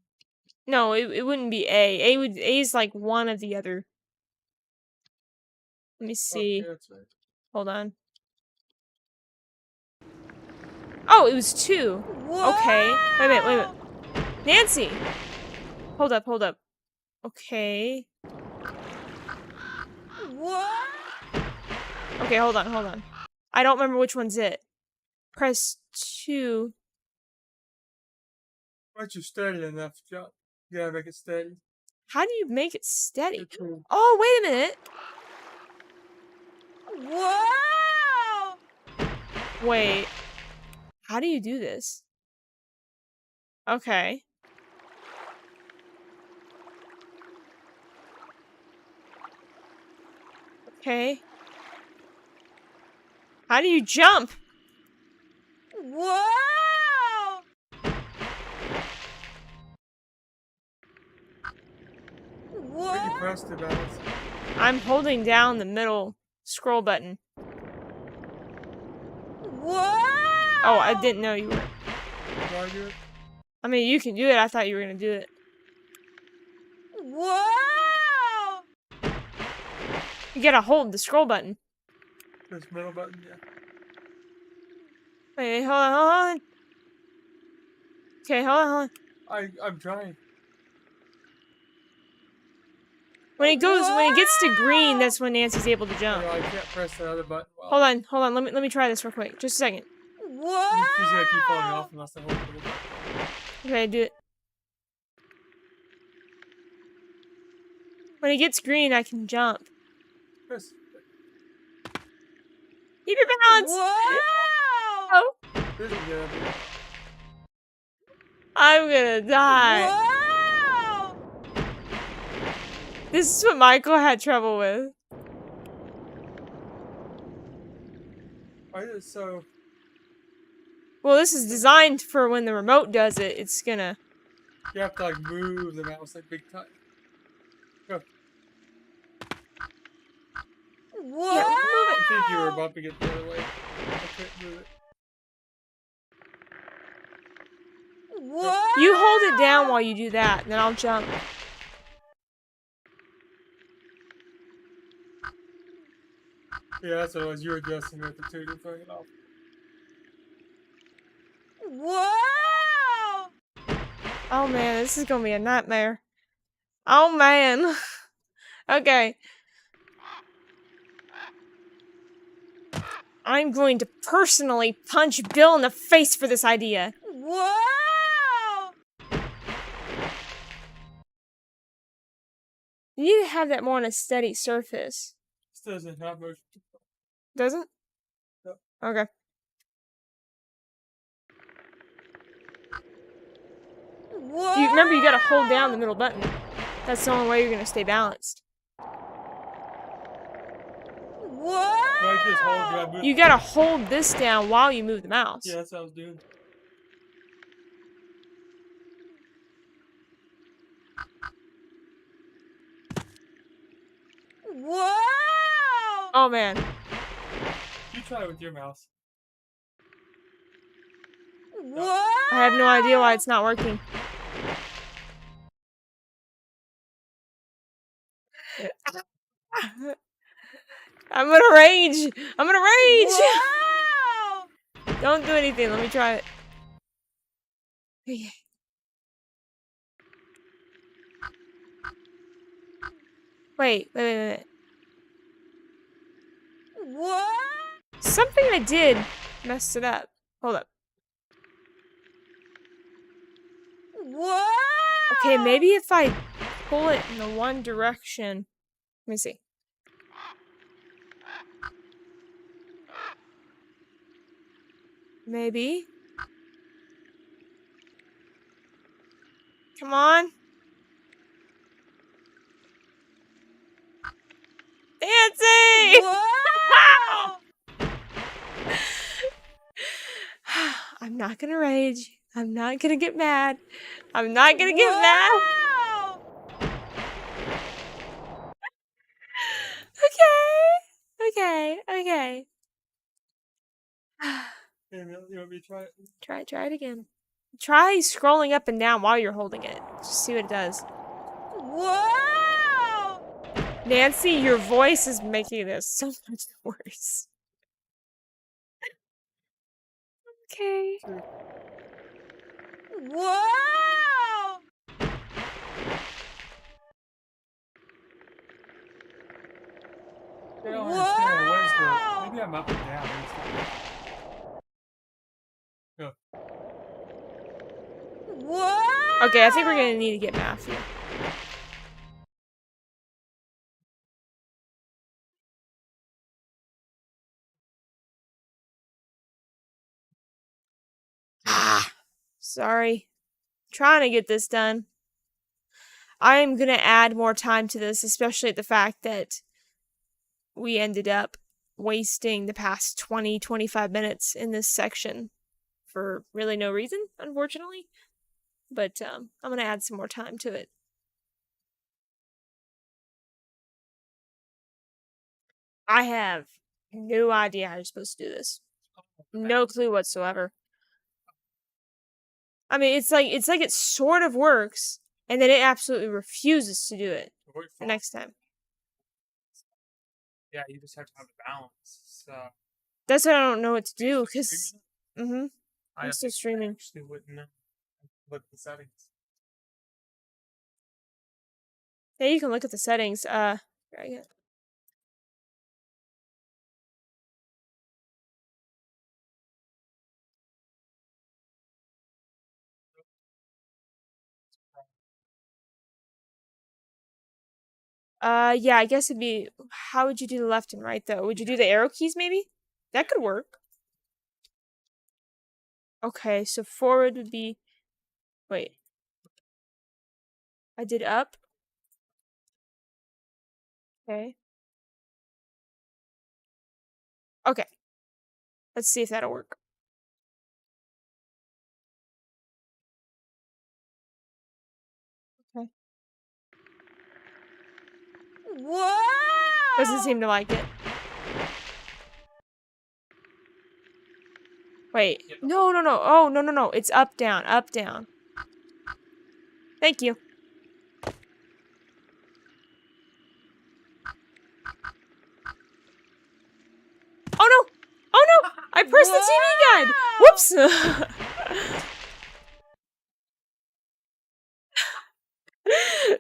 No, it wouldn't be A. A is like one of the other. Let me see. Okay, that's right. Hold on. Oh, it was 2. Okay. Wait a minute. Nancy! Hold up. Okay. What? Okay, hold on. I don't remember which one's it. Press 2. Once you're steady enough, jump. You gotta make it steady. How do you make it steady? It's cool. Oh, wait a minute. Whoa! Wait. How do you do this? Okay. Okay. How do you jump? Whoa! When you press to balance. I'm holding down the middle scroll button. Whoa! Oh, I didn't know you were. Do I do it? I mean, you can do it. I thought you were gonna do it. Whoa! You gotta hold the scroll button. This middle button, yeah. Wait, hold on. Okay, hold on. I'm trying. When it gets to green, that's when Nancy's able to jump. No, I can't press the other button. Well, Hold on. Let me try this real quick. Just a second. Whoa! she's gonna keep falling off unless I hold the middle button. Okay, do it. When it gets green, I can jump. Press. Keep your balance. Whoa! Oh, This is gonna be. I'm gonna die. Whoa! This is what Michael had trouble with. Alright, so Well, this is designed for when the remote does it. It's gonna... you have to like move the mouse like big time. Go. Whoa! Yeah, move I think you were bumping it the other way. I couldn't move it. Whoa! You hold it down while you do that, and then I'll jump. Yeah, that's what it was. You were adjusting with the two to throwing it off. Whoa! Oh man, this is gonna be a nightmare. Oh man. Okay. I'm going to personally punch Bill in the face for this idea. Whoa! You need to have that more on a steady surface. This doesn't have motion. Doesn't? No. Okay. Whoa! Remember, you gotta hold down the middle button. That's the only way you're gonna stay balanced. Whoa! I just hold. Do I move? You gotta hold this down while you move the mouse. Yeah, that's what I was doing. Oh man. You try it with your mouse. I have no idea why it's not working. I'm gonna rage! I'm gonna rage! Don't do anything, let me try it. Okay. Wait. What? Something I did messed it up. Hold up. What? Okay, maybe if I pull it in the one direction. Let me see. Maybe. Come on. Nancy! Wow! I'm not gonna rage. I'm not gonna get mad. I'm not gonna get mad. Okay. Hey, you want me to try it? Try it again. Try scrolling up and down while you're holding it. Just see what it does. Wow! Nancy, your voice is making this so much worse. Okay. Wow! I don't understand. What is the... Maybe I'm up and down. Go. What? Okay, I think we're gonna need to get math here. Sorry. Trying to get this done. I am gonna add more time to this, especially the fact that we ended up wasting the past 20-25 minutes in this section for really no reason, unfortunately. But I'm gonna add some more time to it. I have no idea how you're supposed to do this. No clue whatsoever. I mean, it's like it sort of works, and then it absolutely refuses to do it the next time. Yeah, you just have to have the balance. So That's what I don't know what to do, because... I'm still streaming. I actually wouldn't know. Look at the settings. Yeah, you can look at the settings. Here I go. Yeah, I guess it'd be... How would you do the left and right, though? Would you do the arrow keys, maybe? That could work. Okay, so forward would be... Wait. I did up. Okay. Okay. Let's see if that'll work. Okay. Whoa! Doesn't seem to like it. Wait. No. Oh, no. It's up, down, up, down. Thank you. Oh no! I pressed the TV guide! Whoops!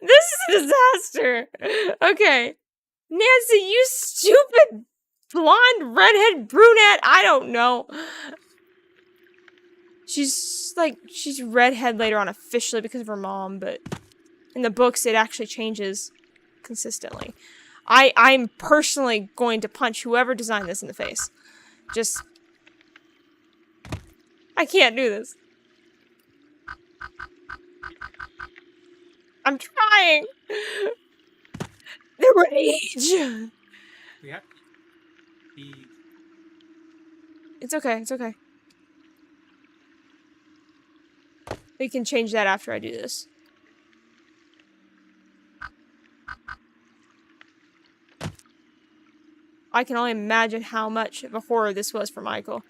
This is a disaster! Okay. Nancy, you stupid blonde, redhead, brunette, I don't know. She's redhead later on officially because of her mom, but in the books it actually changes consistently. I'm personally going to punch whoever designed this in the face. Just... I can't do this. I'm trying! The rage! Yeah. It's okay. We can change that after I do this. I can only imagine how much of a horror this was for Michael.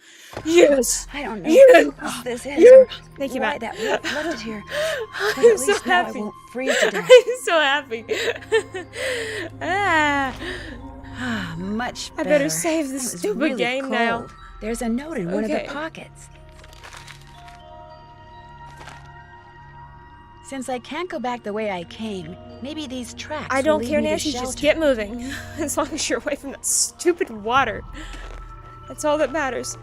Yes! I don't know Yes! what this is Yes! or Thank you, why Matt. that wolf left it here. But I'm at so least now I happy. won't freeze to death. I'm so happy. Ah. Much I better. better save this That was stupid really game now. cold. There's a note in one of the Okay. pockets. Since I can't go back the way I came, maybe these tracks I will don't lead care, me to Nancy. Just shelter. get moving. As long as you're away from that stupid water. That's all that matters.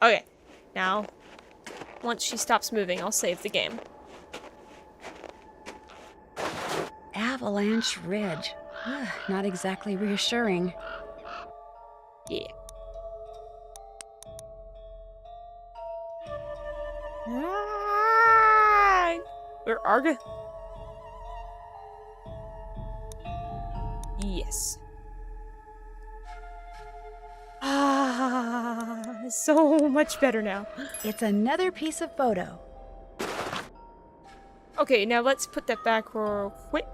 Okay. Now, once she stops moving, I'll save the game. Avalanche Ridge. Not exactly reassuring. Yeah. Ah! Where Arga? Yes. Ah, so much better now. It's another piece of photo. Okay, now let's put that back real quick.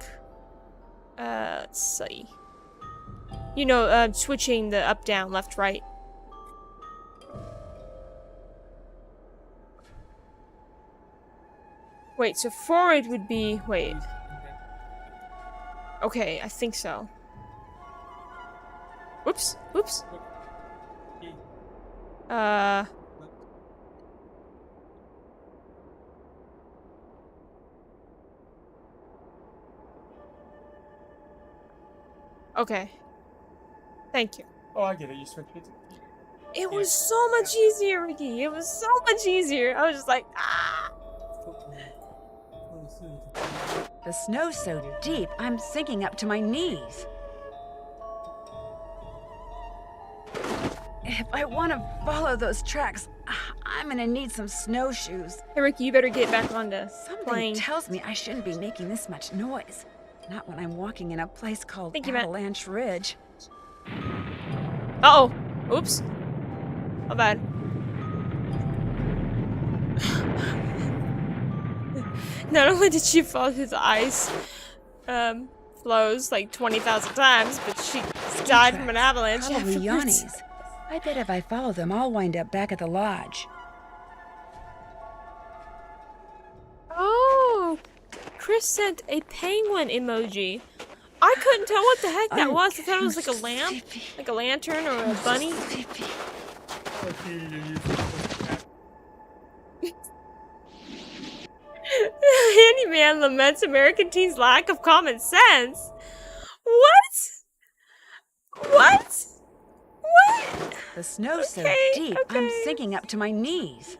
Let's see. You know, switching the up, down, left, right. Wait, so forward would be... Wait. Okay, I think so. Whoops, whoops. Okay. Thank you. Oh, I get it. You switch it. It was so much easier, Ricky. It was so much easier. I was just like, ah. The snow's so deep, I'm sinking up to my knees. If I want to follow those tracks, I'm gonna need some snowshoes. Hey, Ricky, you better get back on to Something playing. tells me I shouldn't be making this much noise. Not when I'm walking in a place called Thank you, Matt. Avalanche Ridge. Uh-oh. Oops. My bad. Not only did she fall through the ice flows like 20,000 times, but she died from an avalanche. Probably afterwards. Yanni's. I bet if I follow them, I'll wind up back at the lodge. Oh, Chris sent a penguin emoji. I couldn't tell what the heck that was. I thought it was like a lamp, like a lantern or a bunny. Handyman laments American teens' lack of common sense. What? What? What? The snow's so Okay, deep, I'm okay. sinking up to my knees.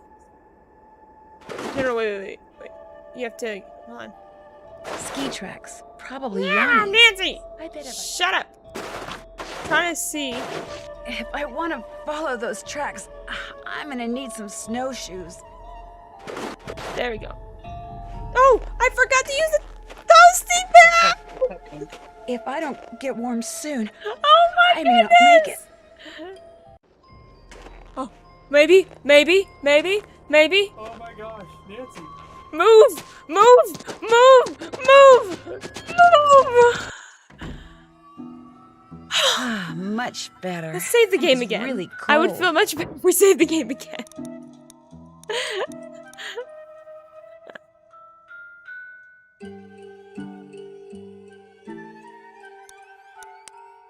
No, wait. You have to, hold on. Ski tracks, probably Yeah, Yanni's. Nancy! I bet if I... Shut up. Trying to see. If I want to follow those tracks, I'm gonna need some snowshoes. There we go. Oh, I forgot to use those seatbelt. If I don't get warm soon, Oh my I may not make it. Oh, maybe. Oh my gosh, Nancy. Move. Much better. Let's save the That game was again. Really cold. I would feel much better if we save the game again.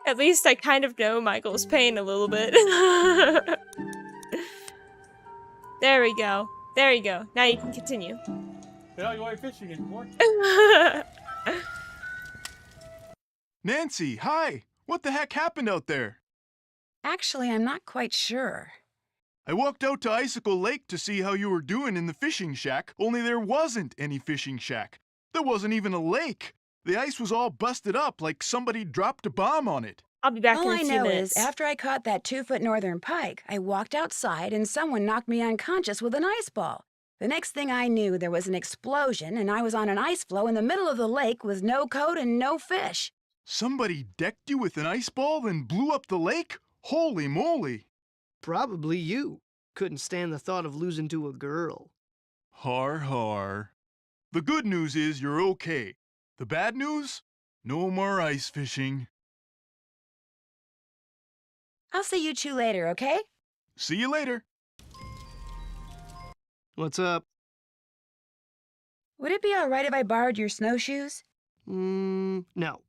At least I kind of know Michael's pain a little bit. There we go. There you go. Now you can continue. Now you ain't fishing anymore. Nancy, hi! What the heck happened out there? Actually, I'm not quite sure. I walked out to Icicle Lake to see how you were doing in the fishing shack, only there wasn't any fishing shack. There wasn't even a lake. The ice was all busted up like somebody dropped a bomb on it. I'll be back All in a I few know minutes. is, after I caught that 2-foot northern pike, I walked outside and someone knocked me unconscious with an ice ball. The next thing I knew, there was an explosion and I was on an ice floe in the middle of the lake with no coat and no fish. Somebody decked you with an ice ball and blew up the lake? Holy moly! Probably you. Couldn't stand the thought of losing to a girl. Har har. The good news is you're okay. The bad news? No more ice fishing. I'll see you two later, okay? See you later. What's up? Would it be all right if I borrowed your snowshoes? No.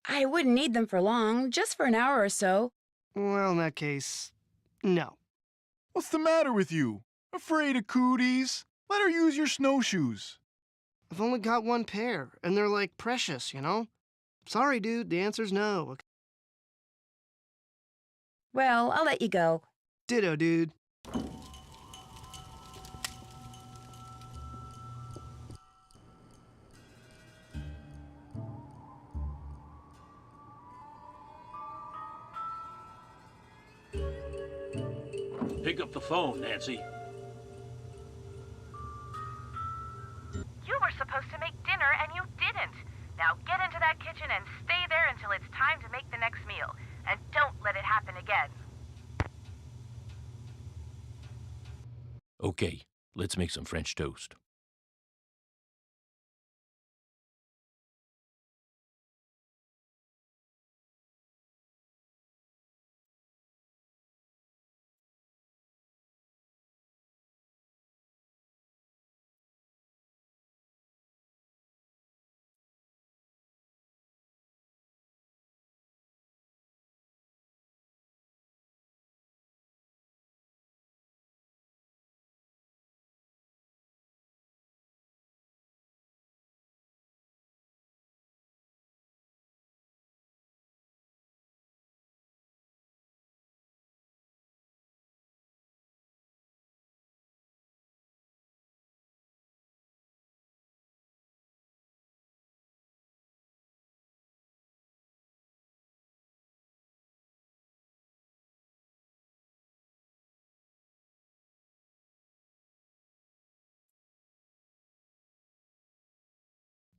I wouldn't need them for long, just for an hour or so. Well, in that case, no. What's the matter with you? Afraid of cooties? Let her use your snowshoes. I've only got one pair, and they're like precious, you know? Sorry, dude, the answer's no. Well, I'll let you go. Ditto, dude. Pick up the phone, Nancy. You were supposed to make dinner and you didn't. Now get into that kitchen and stay there until it's time to make the next meal. And don't let it happen again. Okay, let's make some French toast.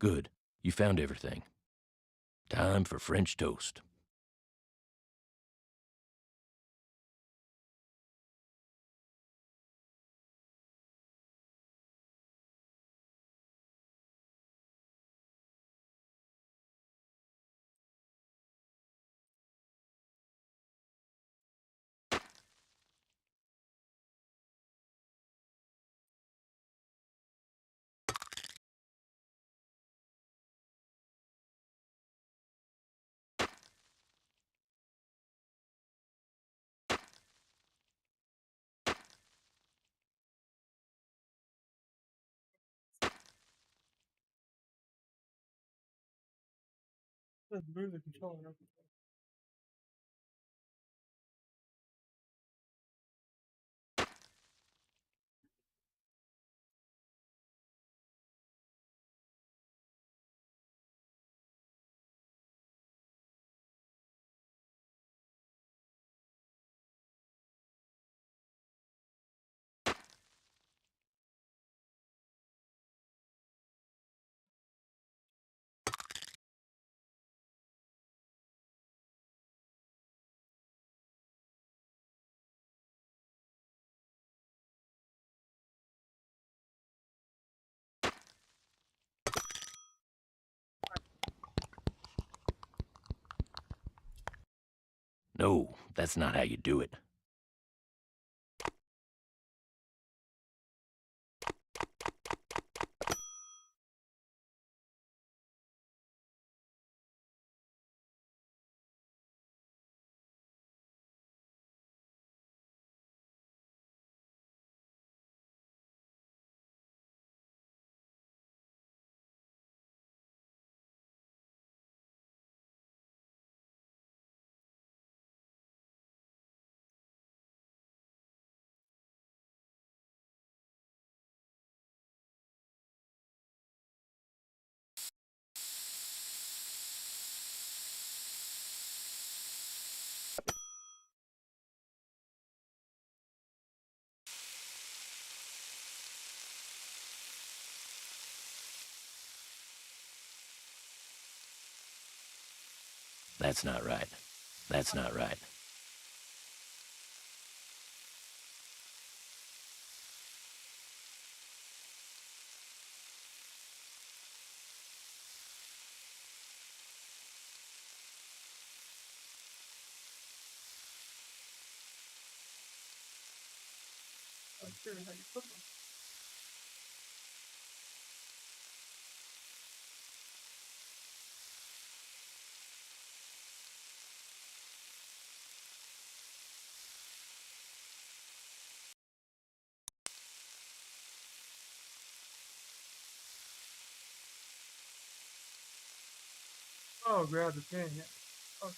Good. You found everything. Time for French toast. Move the controller up. No, that's not how you do it. That's not right. That's not right. Sure, how you put them. Oh, grab the pen, yeah. Oh.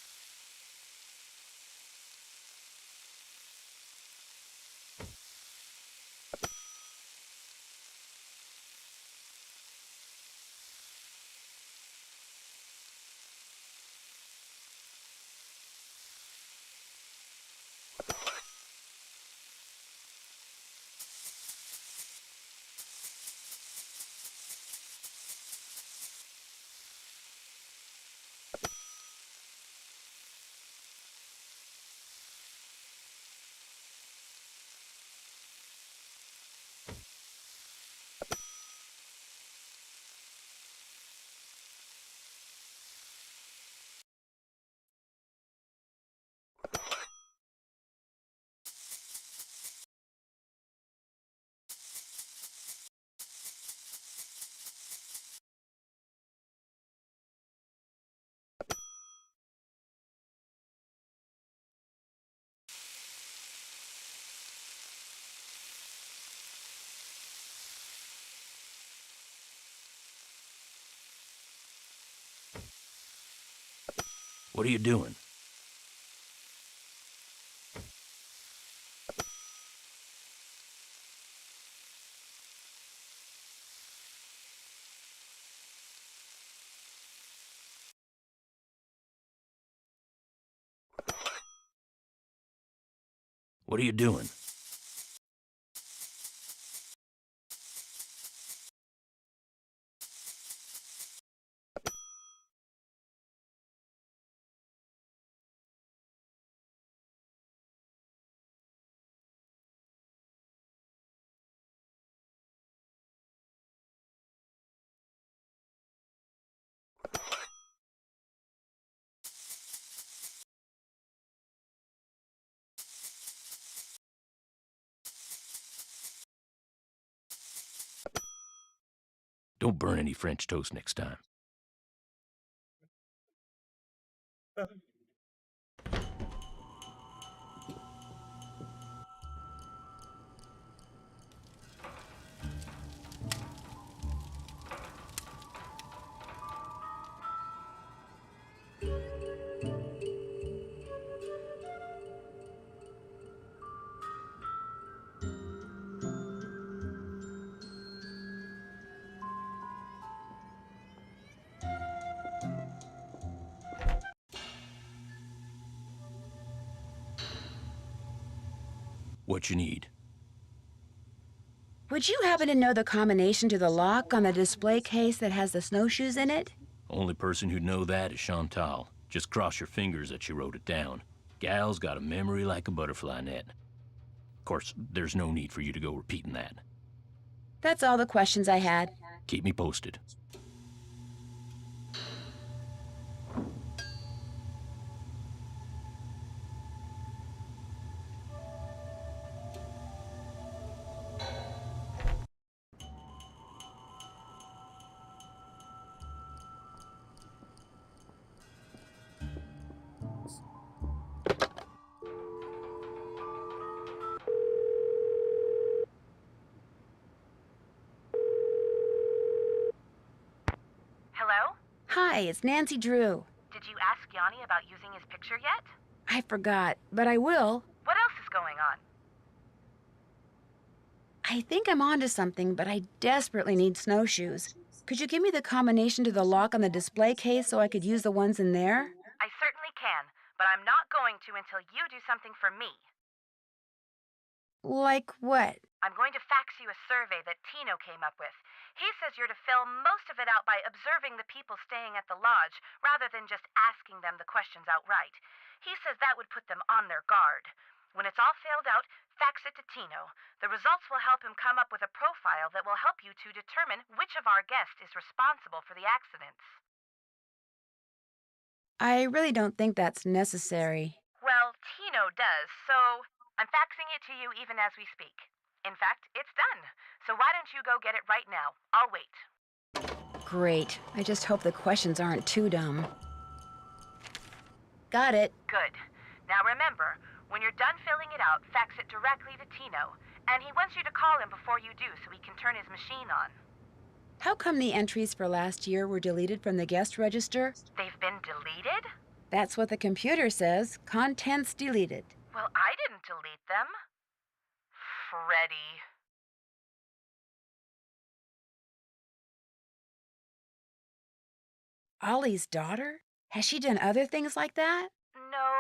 What are you doing? What are you doing? Don't burn any French toast next time. What you need? Would you happen to know the combination to the lock on the display case that has the snowshoes in it? Only person who'd know that is Chantal. Just cross your fingers that she wrote it down. Gal's got a memory like a butterfly net. Of course, there's no need for you to go repeating that. That's all the questions I had. Keep me posted. Hello? Hi, it's Nancy Drew. Did you ask Yanni about using his picture yet? I forgot, but I will. What else is going on? I think I'm onto something, but I desperately need snowshoes. Could you give me the combination to the lock on the display case so I could use the ones in there? I certainly can, but I'm not going to until you do something for me. Like what? I'm going to fax you a survey that Tino came up with. He says you're to fill most of it out by observing the people staying at the lodge, rather than just asking them the questions outright. He says that would put them on their guard. When it's all filled out, fax it to Tino. The results will help him come up with a profile that will help you to determine which of our guests is responsible for the accidents. I really don't think that's necessary. Well, Tino does, so I'm faxing it to you even as we speak. In fact, it's done. So why don't you go get it right now? I'll wait. Great. I just hope the questions aren't too dumb. Got it. Good. Now remember, when you're done filling it out, fax it directly to Tino. And he wants you to call him before you do so he can turn his machine on. How come the entries for last year were deleted from the guest register? They've been deleted? That's what the computer says. Contents deleted. Well, I didn't delete them. Freddie. Ollie's daughter? Has she done other things like that? No,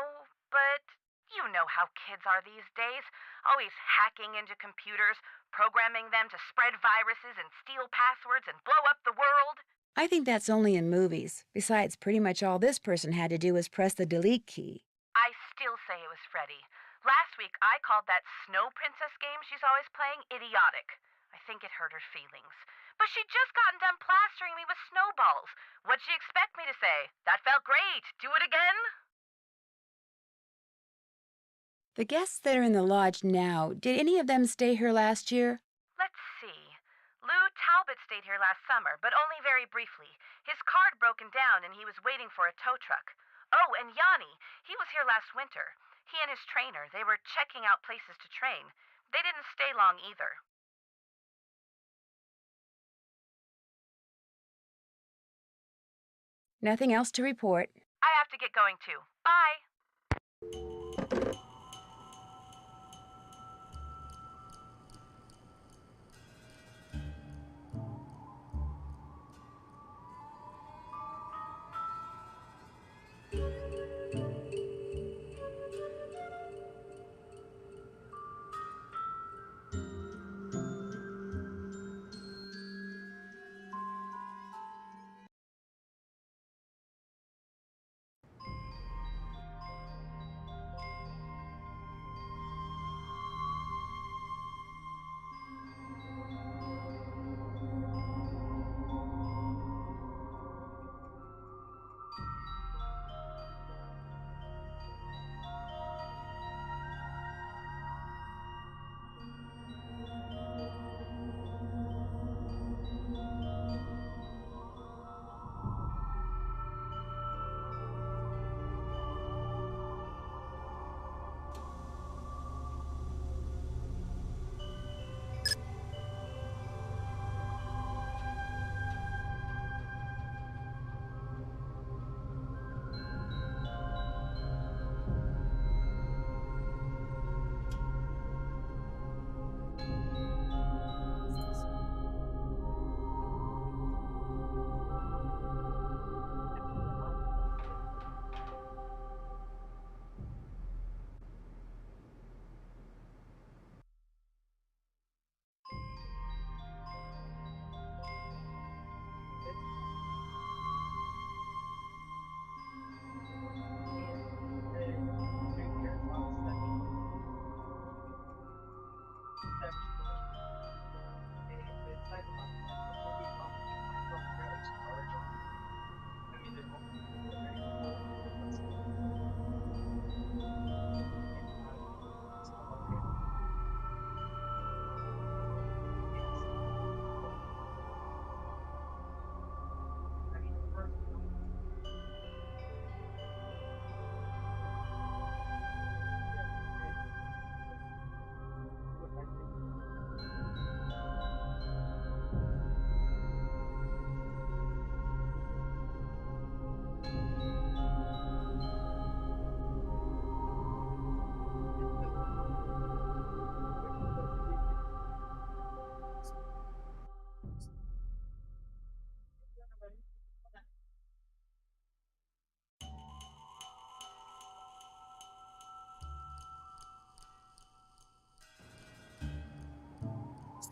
but you know how kids are these days. Always hacking into computers, programming them to spread viruses and steal passwords and blow up the world. I think that's only in movies. Besides, pretty much all this person had to do was press the delete key. I still say it was Freddie. Last week, I called that Snow Princess game she's always playing idiotic. I think it hurt her feelings. But she'd just gotten done plastering me with snowballs. What'd she expect me to say? That felt great. Do it again? The guests that are in the lodge now, did any of them stay here last year? Let's see. Lou Talbot stayed here last summer, but only very briefly. His car had broken down and he was waiting for a tow truck. Oh, and Yanni, he was here last winter. He and his trainer, they were checking out places to train. They didn't stay long either. Nothing else to report. I have to get going too. Bye.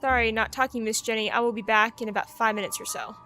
Sorry, not talking, Miss Jenny. I will be back in about 5 minutes or so.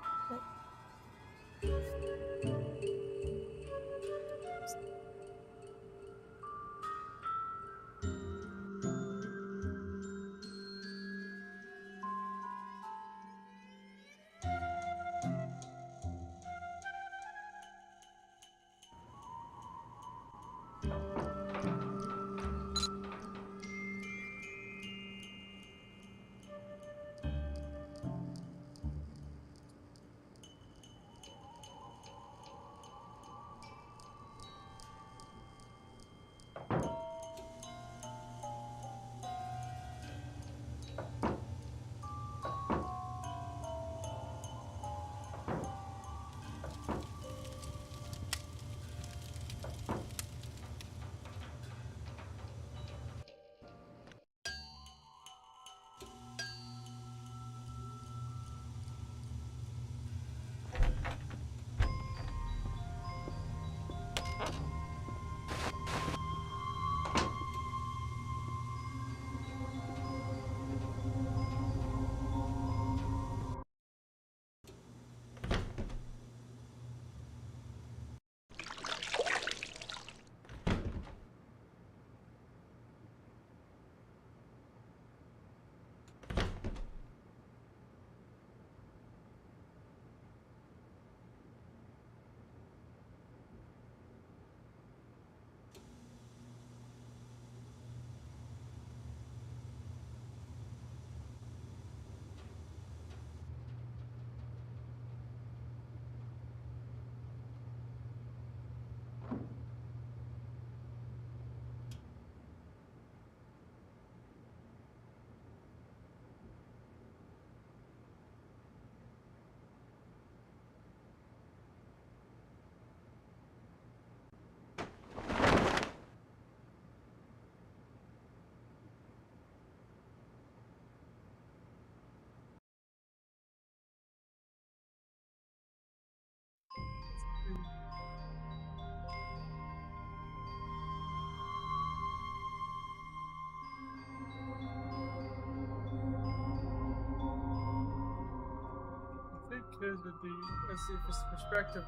His would be, let's see if it's perspective.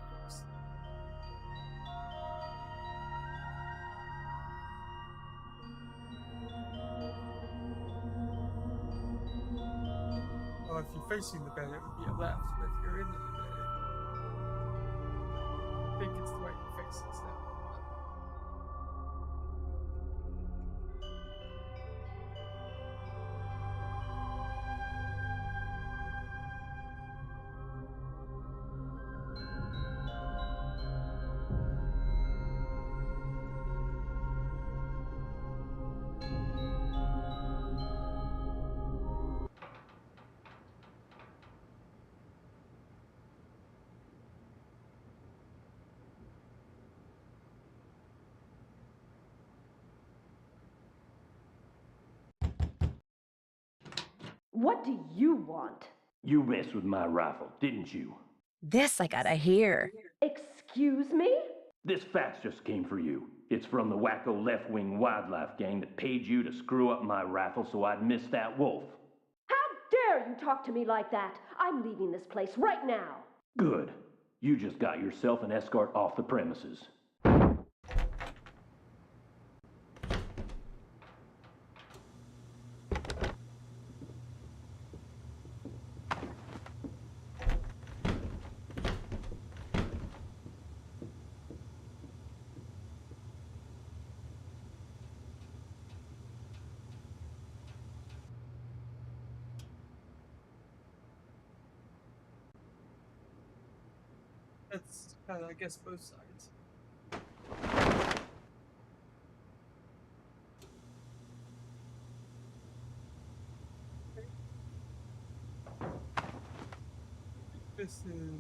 Well, if you're facing the bed, it would be a left, but if you're in the bed, I think it's the way you face it. So. What do you want? You messed with my rifle, didn't you? This I gotta hear. Excuse me? This fax just came for you. It's from the wacko left-wing wildlife gang that paid you to screw up my rifle so I'd miss that wolf. How dare you talk to me like that? I'm leaving this place right now. Good. You just got yourself an escort off the premises. That's kind of, I guess, both sides. This is.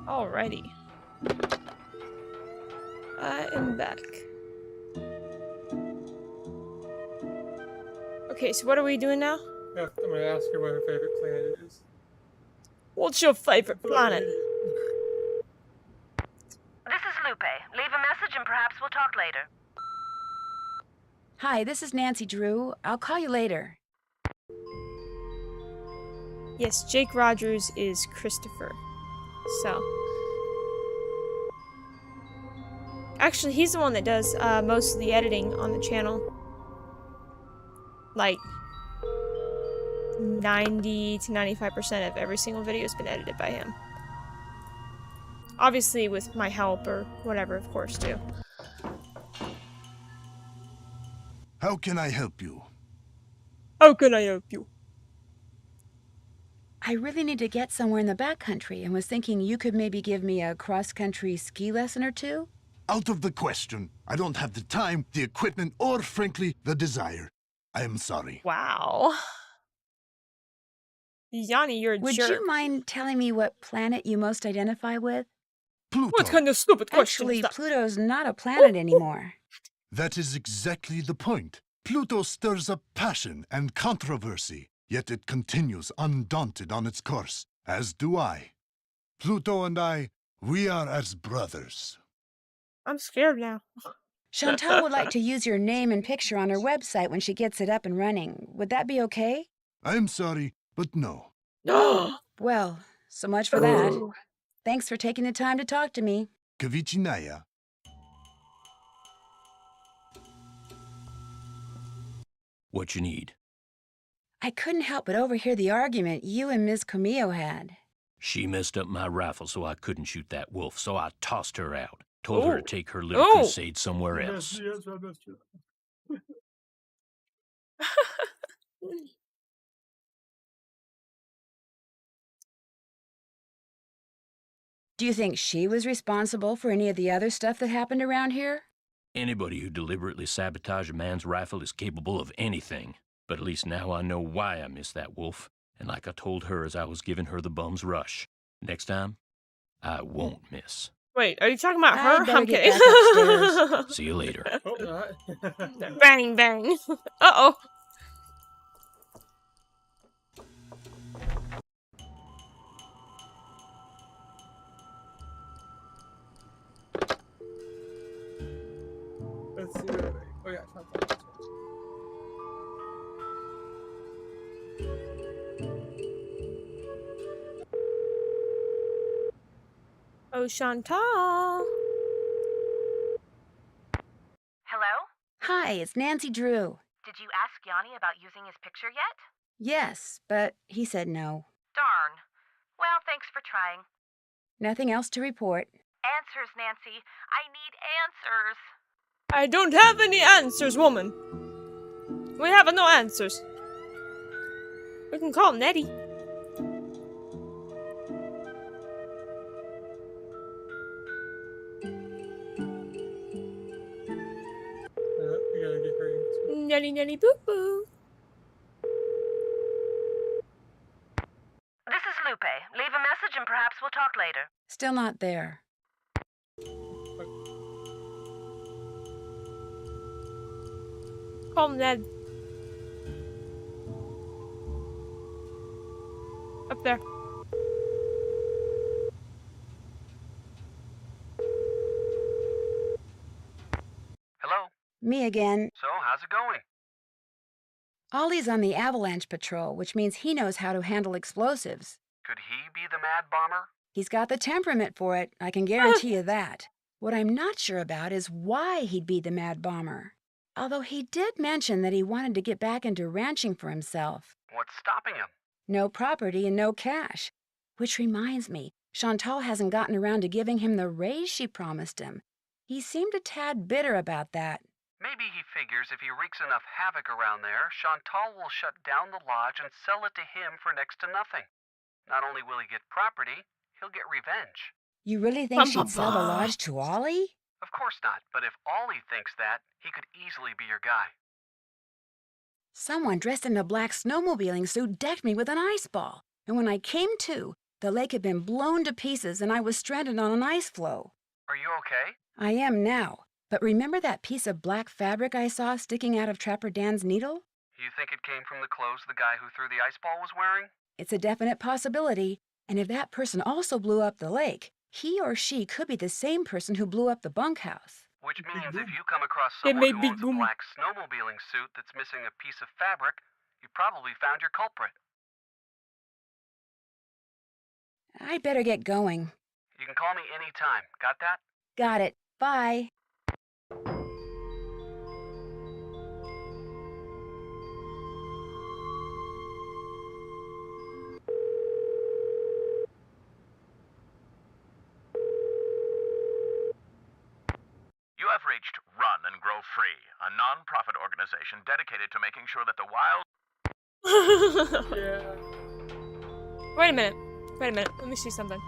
Alrighty. I am back. Okay, so what are we doing now? Yeah, I'm gonna ask her what her favorite planet is. What's your favorite planet? This is Lupe. Leave a message and perhaps we'll talk later. Hi, this is Nancy Drew. I'll call you later. Yes, Jake Rogers is Christopher. So. Actually, he's the one that does most of the editing on the channel. Like, 90 to 95% of every single video has been edited by him. Obviously with my help or whatever, of course, too. How can I help you? How can I help you? I really need to get somewhere in the backcountry and was thinking you could maybe give me a cross-country ski lesson or two? Out of the question. I don't have the time, the equipment, or frankly, the desire. I am sorry. Wow. Yanni, you're a Would jerk. you mind telling me what planet you most identify with? Pluto. What kind of stupid question Actually, is that? Pluto's not a planet anymore. That is exactly the point. Pluto stirs up passion and controversy, yet it continues undaunted on its course, as do I. Pluto and I, we are as brothers. I'm scared now. Chantal would like to use your name and picture on her website when she gets it up and running. Would that be okay? I'm sorry, but no. Well, so much for that. Thanks for taking the time to talk to me. Kavichinaya. What you need? I couldn't help but overhear the argument you and Ms. Camillo had. She messed up my rifle so I couldn't shoot that wolf, so I tossed her out. Told her to take her little crusade somewhere else. Yes, I missed you. Do you think she was responsible for any of the other stuff that happened around here? Anybody who deliberately sabotages a man's rifle is capable of anything. But at least now I know why I missed that wolf. And like I told her as I was giving her the bum's rush, next time, I won't miss. Wait, are you talking about her? I'd better I'm get kidding. back upstairs. See you later. Hope not. Bang, bang. Uh-oh. Let's see what oh yeah, Chantal. Oh, Chantal. Hello? Hi, it's Nancy Drew. Did you ask Yanni about using his picture yet? Yes, but he said no. Darn. Well, thanks for trying. Nothing else to report. Answers, Nancy. I need answers. I don't have any answers, woman. We have no answers. We can call Nettie. We gotta get her answer. Nettie, Nettie, boo boo. This is Lupe. Leave a message and perhaps we'll talk later. Still not there. Call Ned. Up there. Hello? Me again. So, how's it going? Ollie's on the avalanche patrol, which means he knows how to handle explosives. Could he be the mad bomber? He's got the temperament for it, I can guarantee you that. What I'm not sure about is why he'd be the mad bomber. Although he did mention that he wanted to get back into ranching for himself. What's stopping him? No property and no cash. Which reminds me, Chantal hasn't gotten around to giving him the raise she promised him. He seemed a tad bitter about that. Maybe he figures if he wreaks enough havoc around there, Chantal will shut down the lodge and sell it to him for next to nothing. Not only will he get property, he'll get revenge. You really think she'd sell the lodge to Ollie? Of course not, but if Ollie thinks that, he could easily be your guy. Someone dressed in a black snowmobiling suit decked me with an ice ball, and when I came to, the lake had been blown to pieces and I was stranded on an ice floe. Are you okay? I am now, but remember that piece of black fabric I saw sticking out of Trapper Dan's needle? You think it came from the clothes the guy who threw the ice ball was wearing? It's a definite possibility, and if that person also blew up the lake, he or she could be the same person who blew up the bunkhouse. Which means if you come across It someone made who big owns a boom. black snowmobiling suit that's missing a piece of fabric, you probably found your culprit. I'd better get going. You can call me anytime. Got that? Got it. Bye. You have reached Run and Grow Free, a non-profit organization dedicated to making sure that the wild... Yeah. Wait a minute. Wait a minute. Let me see something.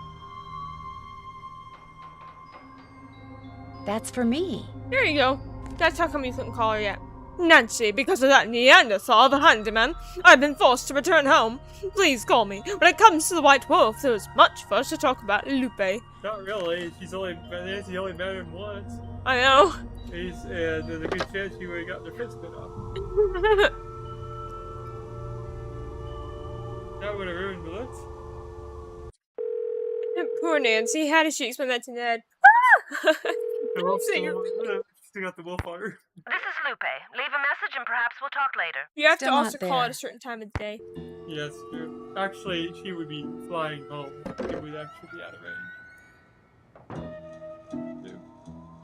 That's for me. There you go. That's how come you couldn't call her yet. Nancy, because of that Neanderthal behind him, man, I've been forced to return home. Please call me. When it comes to the White Wolf, there is much for us to talk about, Lupe. Not really. Nancy only met him once. I know. There's a good chance she would have gotten her fist cut off. That would have ruined the looks. Poor Nancy. How did she explain that to Ned? The wolf still got the wolf on her. This is Lupe. Leave a message and perhaps we'll talk later. You have Still to also not call there. at a certain time of the day. Yes, true. Actually, she would be flying home. It would actually be out of range. Too,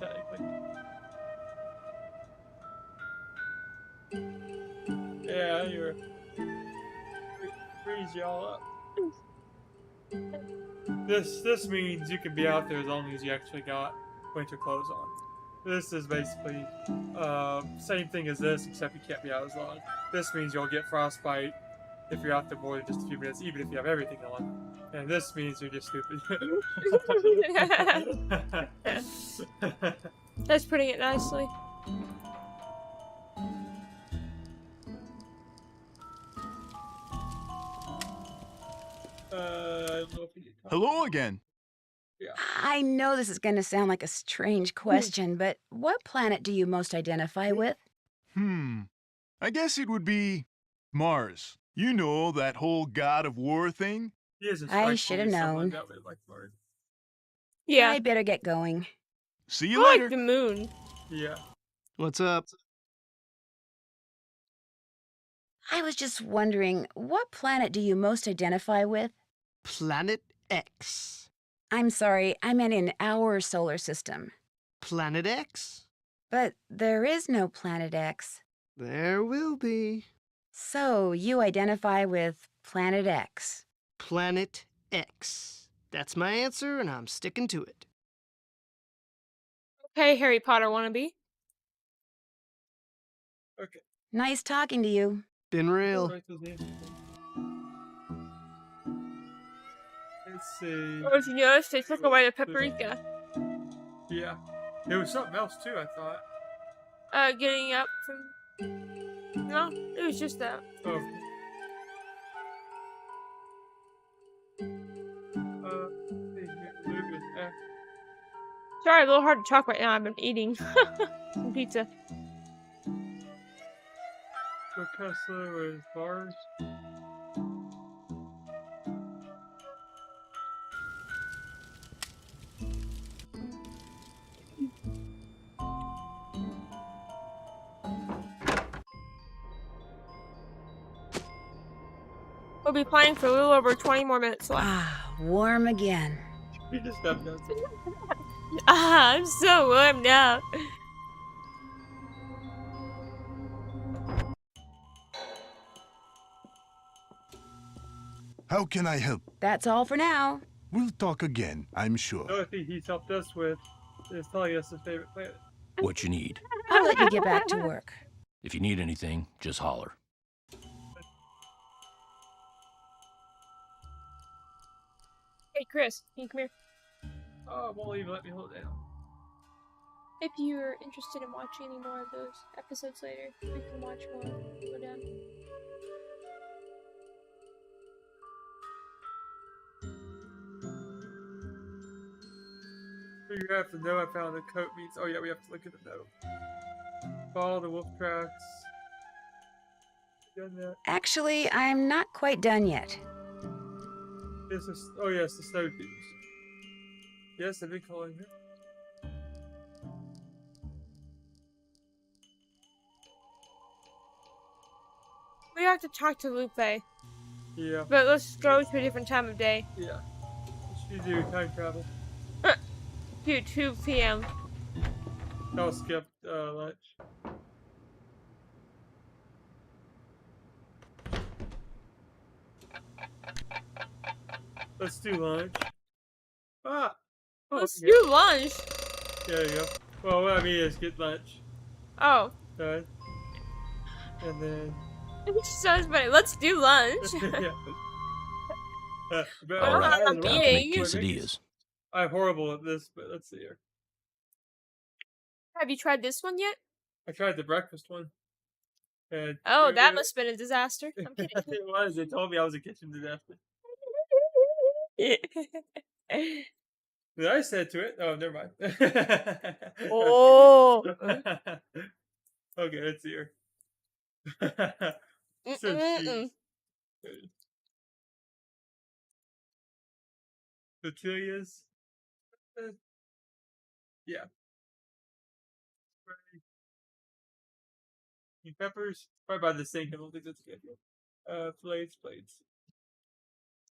technically. Yeah, you're freeze y'all up. This means you can be out there as long as you actually got winter clothes on. This is basically same thing as this, except you can't be out as long. This means you'll get frostbite if you're out there more than just a few minutes, even if you have everything on. And this means you're just stupid. That's putting it nicely. I don't know if you can talk. Hello again. Yeah. I know this is going to sound like a strange question, but what planet do you most identify with? I guess it would be Mars. You know, that whole god of war thing? He doesn't I strike should me have as someone known. that would like Mars. Yeah. I better get going. See you I later. like the moon. Yeah. What's up? I was just wondering, what planet do you most identify with? Planet X. I'm sorry, I meant in our solar system. Planet X? But there is no Planet X. There will be. So you identify with Planet X. Planet X. That's my answer, and I'm sticking to it. Okay, Harry Potter wannabe. Okay. Nice talking to you. Been real. Write those names. Let's see. Or if you notice, they took away the paprika. Yeah. There was something else too, I thought. Getting up from... No, it was just that. Oh. Sorry, a little hard to talk right now. I've been eating some pizza. So Tesla was Mars. We'll be playing for a little over 20 more minutes left. Ah, warm again. We just have nothing. I'm so warm now. How can I help? That's all for now. We'll talk again, I'm sure. The only thing he's helped us with is telling us his favorite planet. What you need. I'll let you get back to work. If you need anything, just holler. Hey, Chris, can you come here? Oh, it won't even let me hold it down. If you're interested in watching any more of those episodes later, we can watch more. Go down. You have to know I found the coat means. Oh yeah, we have to look at the note. Follow the wolf tracks. Done that. Actually, I'm not quite done yet. This is. Oh yes, the snow thieves. Yes, I've been calling her. We have to talk to Lupe, Yeah. but let's go to a different time of day. Yeah. She do time travel. Do 2 p.m. I'll skip lunch. Let's do lunch. Ah! Oh, Let's okay. do lunch. There you go. Well, what I mean is get lunch. Oh. Right? And then... Sounds funny. Let's do lunch. yeah. But All right, I'm time to make eating. quesadillas. I'm horrible at this, but let's see here. Have you tried this one yet? I tried the breakfast one. And Oh, that must have been a disaster. I'm kidding. it was. They told me I was a kitchen disaster. Did I say to it? Oh, never mind. Oh. Okay, let's see her. So Mm-mm-mm. Tortillas. Yeah. Peppers. Probably by the sink. I don't think that's good. Plates.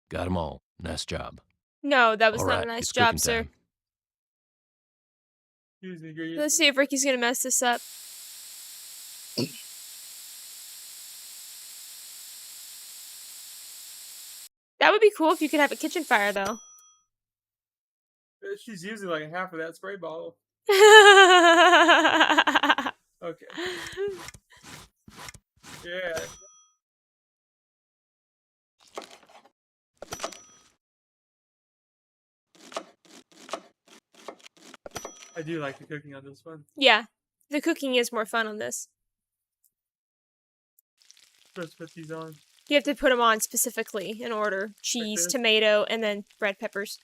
Got 'em all. Nice job. No, that was All not a right, nice it's job, cooking sir. time. Use the ingredients. Let's see if Ricky's gonna mess this up. That would be cool if you could have a kitchen fire, though. She's using like half of that spray bottle. Okay. Yeah. I do like the cooking on this one. Yeah, the cooking is more fun on this. Let's put these on. You have to put them on specifically in order. Cheese, tomato, and then red peppers.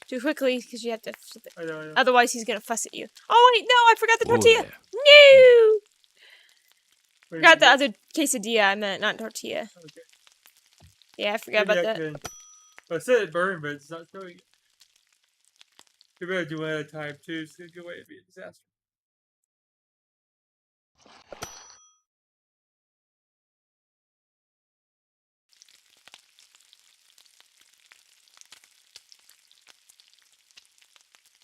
Do it quickly, because you have to flip it. I know. Otherwise, he's gonna fuss at you. Oh, wait, no, I forgot the Whoa tortilla. there. No! Wait, Forgot the other quesadilla. I meant not tortilla. Okay. Yeah, I forgot Maybe about I that. could. I said it burned, but it's not showing it. You better do one at a time, too. It's a good way to be a disaster.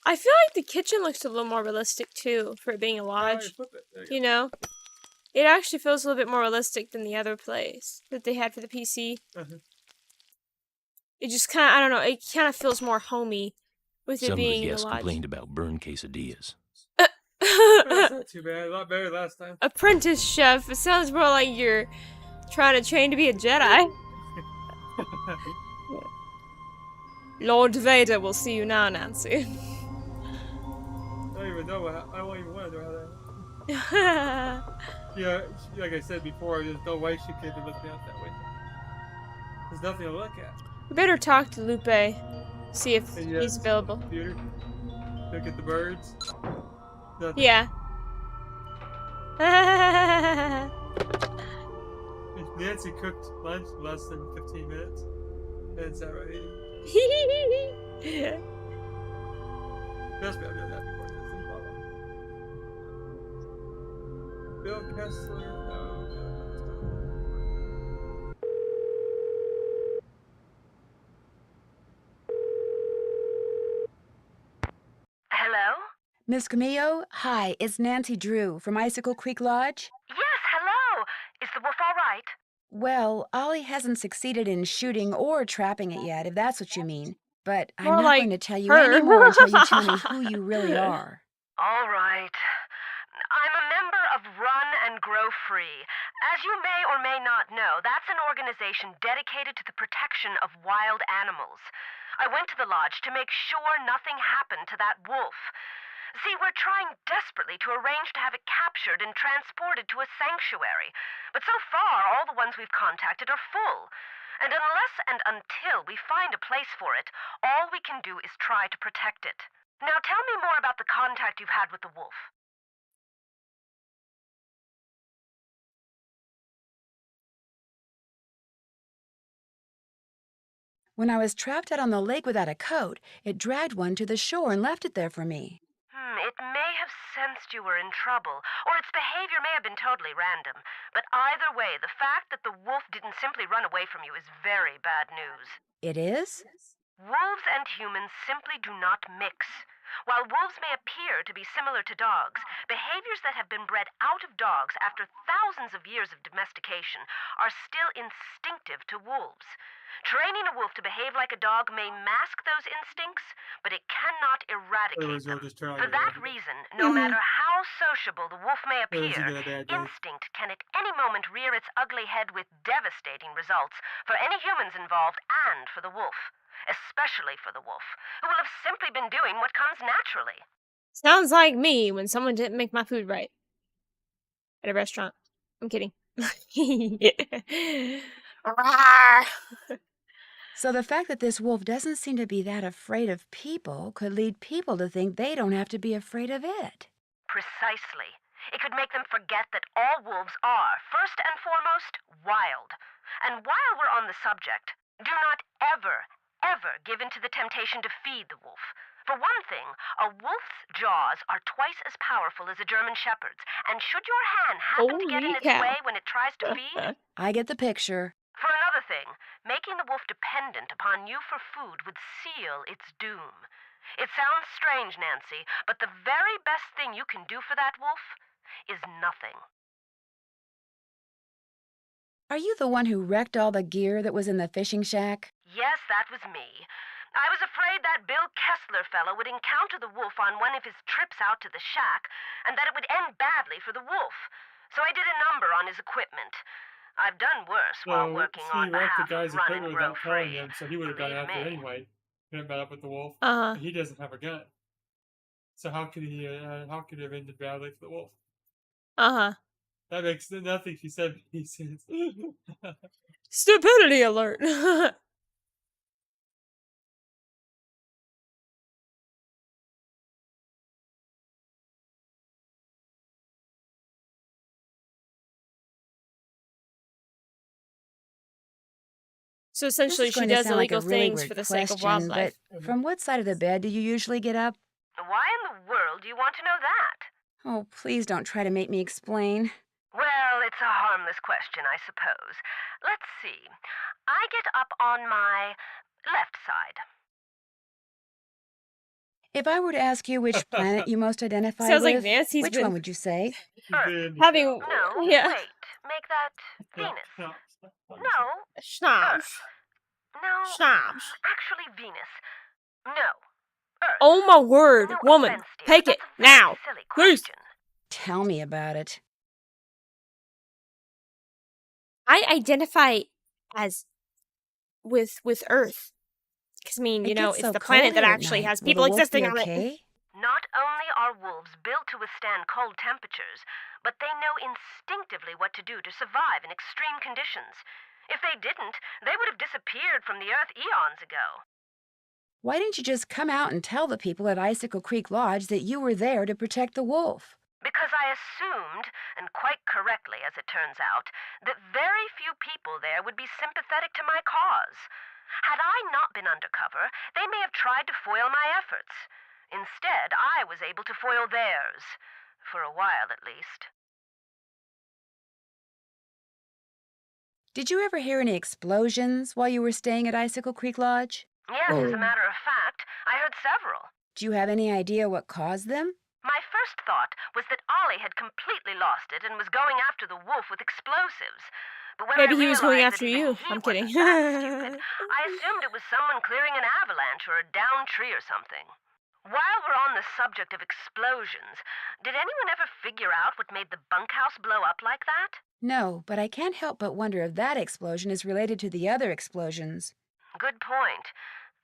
I feel like the kitchen looks a little more realistic, too, for it being a lodge. Flip it. There You know? It actually feels a little bit more realistic than the other place that they had for the PC. It just kind of, I don't know, it kind of feels more homey with it Some of being the in the guests lodge. complained about burned quesadillas. That's not too bad. A lot better last time. Apprentice chef. It sounds more like you're trying to train to be a Jedi. Lord Vader will see you now, Nancy. I don't even know. I don't even want to know how that. Yeah, like I said before, there's no way she could have looked out that way. There's nothing to look at. We better talk to Lupe. See if And he's available. Computer. Look at the birds. Nothing. Yeah. Nancy cooked lunch in less than 15 minutes. That's all right. Trust me, I've done that before. Bill Kessler. No. Hello? Miss Camillo, hi, it's Nancy Drew from Icicle Creek Lodge. Yes, hello. Is the wolf all right? Well, Ollie hasn't succeeded in shooting or trapping it yet, if that's what you mean. But I'm More not like going to tell you her. any more until you tell me who you really are. All right. I'm a member of Run and Grow Free. As you may or may not know, that's an organization dedicated to the protection of wild animals. I went to the lodge to make sure nothing happened to that wolf. See, we're trying desperately to arrange to have it captured and transported to a sanctuary. But so far, all the ones we've contacted are full. And unless and until we find a place for it, all we can do is try to protect it. Now tell me more about the contact you've had with the wolf. When I was trapped out on the lake without a coat, it dragged one to the shore and left it there for me. It may have sensed you were in trouble, or its behavior may have been totally random. But either way, the fact that the wolf didn't simply run away from you is very bad news. It is? Wolves and humans simply do not mix. While wolves may appear to be similar to dogs, behaviors that have been bred out of dogs after thousands of years of domestication are still instinctive to wolves. Training a wolf to behave like a dog may mask those instincts, but it cannot eradicate them. For that reason, no matter how sociable the wolf may appear, instinct can at any moment rear its ugly head with devastating results for any humans involved and for the wolf. Especially for the wolf, who will have simply been doing what comes naturally. Sounds like me when someone didn't make my food right. At a restaurant. I'm kidding. Rawr. So the fact that this wolf doesn't seem to be that afraid of people could lead people to think they don't have to be afraid of it. Precisely. It could make them forget that all wolves are, first and foremost, wild. And while we're on the subject, do not ever, ever give in to the temptation to feed the wolf. For one thing, a wolf's jaws are twice as powerful as a German shepherd's, and should your hand happen to get in Holy its cow. way when it tries to feed, I get the picture. for another thing, making the wolf dependent upon you for food would seal its doom. It sounds strange, Nancy, but the very best thing you can do for that wolf is nothing. Are you the one who wrecked all the gear that was in the fishing shack? Yes, that was me. I was afraid that Bill Kessler fellow would encounter the wolf on one of his trips out to the shack, and that it would end badly for the wolf. So I did a number on his equipment. I've done worse while working he on wrecked the behalf guy's of Run and equipment Grow without telling Free. him, so he would have gone Believe after it me. anyway. Couldn't met up with the wolf. Uh-huh. He doesn't have a gun. So how could he have ended badly for the wolf? Uh-huh. That makes nothing she said any sense. Stupidity alert. So This essentially is she going to does sound like a illegal really things weird for the sake of question, but wildlife. from what side of the bed do you usually get up? Why in the world do you want to know that? Oh, please don't try to make me explain. Well, it's a harmless question, I suppose. Let's see. I get up on my left side. If I were to ask you which planet you most identify Sounds like with, Nancy's which been one would you say? having No, yeah. wait. Make that Venus. No, Schnapps. no. Schnapps. Actually, Venus. No. Earth. Oh my word, No woman. offense, dear, Take but it that's a very now. silly Please. question. Tell me about it. I identify as with Earth. Because I mean, It you know, gets it's so the cold planet that here at actually night. has Will the people wolf existing be on it. okay? Not only are wolves built to withstand cold temperatures, but they know instinctively what to do to survive in extreme conditions. If they didn't, they would have disappeared from the Earth eons ago. Why didn't you just come out and tell the people at Icicle Creek Lodge that you were there to protect the wolf? Because I assumed, and quite correctly as it turns out, that very few people there would be sympathetic to my cause. Had I not been undercover, they may have tried to foil my efforts. Instead, I was able to foil theirs. For a while, at least. Did you ever hear any explosions while you were staying at Icicle Creek Lodge? Yes, as a matter of fact, I heard several. Do you have any idea what caused them? My first thought was that Ollie had completely lost it and was going after the wolf with explosives. But when Maybe I he was going realized after that even you. he I'm kidding. wasn't that stupid, I assumed it was someone clearing an avalanche or a downed tree or something. While we're on the subject of explosions, did anyone ever figure out what made the bunkhouse blow up like that? No, but I can't help but wonder if that explosion is related to the other explosions. Good point.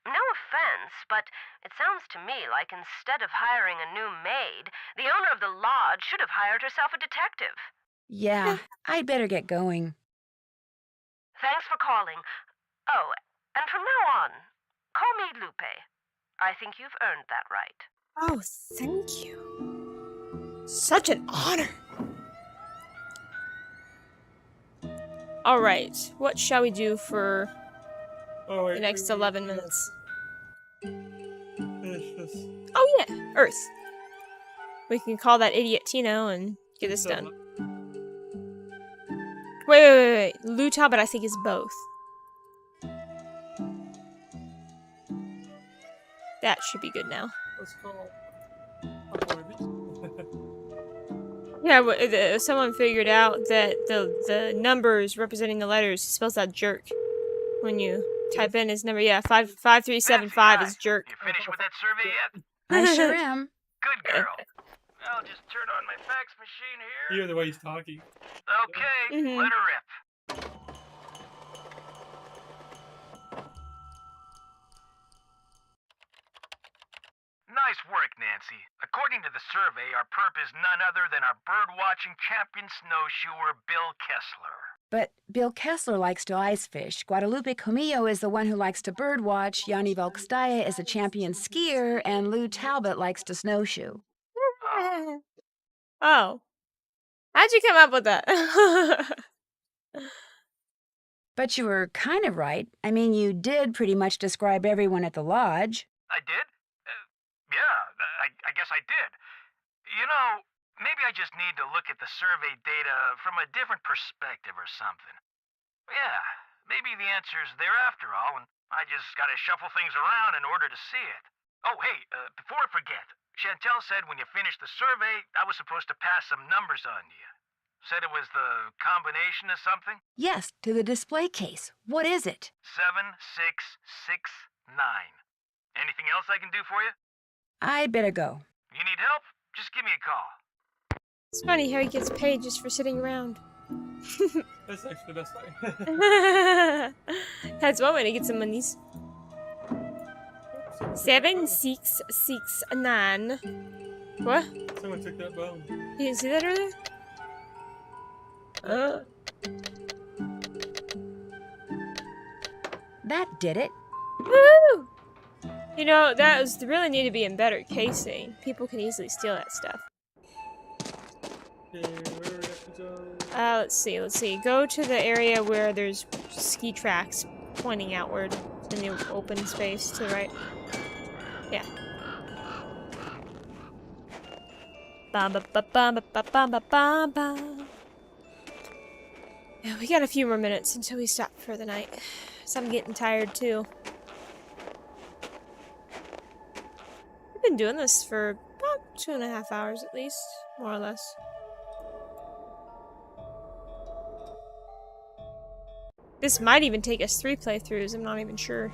No offense, but it sounds to me like instead of hiring a new maid, the owner of the lodge should have hired herself a detective. Yeah, I'd better get going. Thanks for calling. Oh, and from now on, call me Lupe. I think you've earned that right. Oh, thank you. Such an honor. Alright, what shall we do for the next 11 minutes? Finish this. Oh yeah, Earth. We can call that idiot Tino and get this done. Wait. Luta, but I think it's both. That should be good now. Let's call. Yeah, someone figured out that the numbers representing the letters spells out jerk when you type in his number. Yeah, 5375 is jerk. You finished with that survey yet? I sure am. Good girl. I'll just turn on my fax machine here. You hear the way he's talking. Okay, let her rip. Nice work, Nancy. Nancy. According to the survey, our perp is none other than our bird-watching champion snowshoer, Bill Kessler. But Bill Kessler likes to ice fish. Guadalupe Comillo is the one who likes to birdwatch. Yanni Volkstaya is a champion skier, and Lou Talbot likes to snowshoe. Oh. How'd you come up with that? But you were kind of right. I mean, you did pretty much describe everyone at the lodge. I did? Yeah, I guess I did. You know, maybe I just need to look at the survey data from a different perspective or something. Yeah, maybe the answer's there after all, and I just gotta shuffle things around in order to see it. Oh, hey, before I forget, Chantel said when you finished the survey, I was supposed to pass some numbers on to you. Said it was the combination of something? Yes, to the display case. What is it? 7669. Anything else I can do for you? I'd better go. You need help? Just give me a call. It's funny how he gets paid just for sitting around. That's actually the best way. That's one way to get some monies. 7669. What? Someone took that bone. You didn't see that earlier? That did it. Woo! You know, that was really need to be in better casing. People can easily steal that stuff. Let's see. Go to the area where there's ski tracks pointing outward in the open space to the right. Yeah. Yeah, we got a few more minutes until we stop for the night. So I'm getting tired too. We've been doing this for about 2.5 hours at least, more or less. This might even take us 3 playthroughs, I'm not even sure.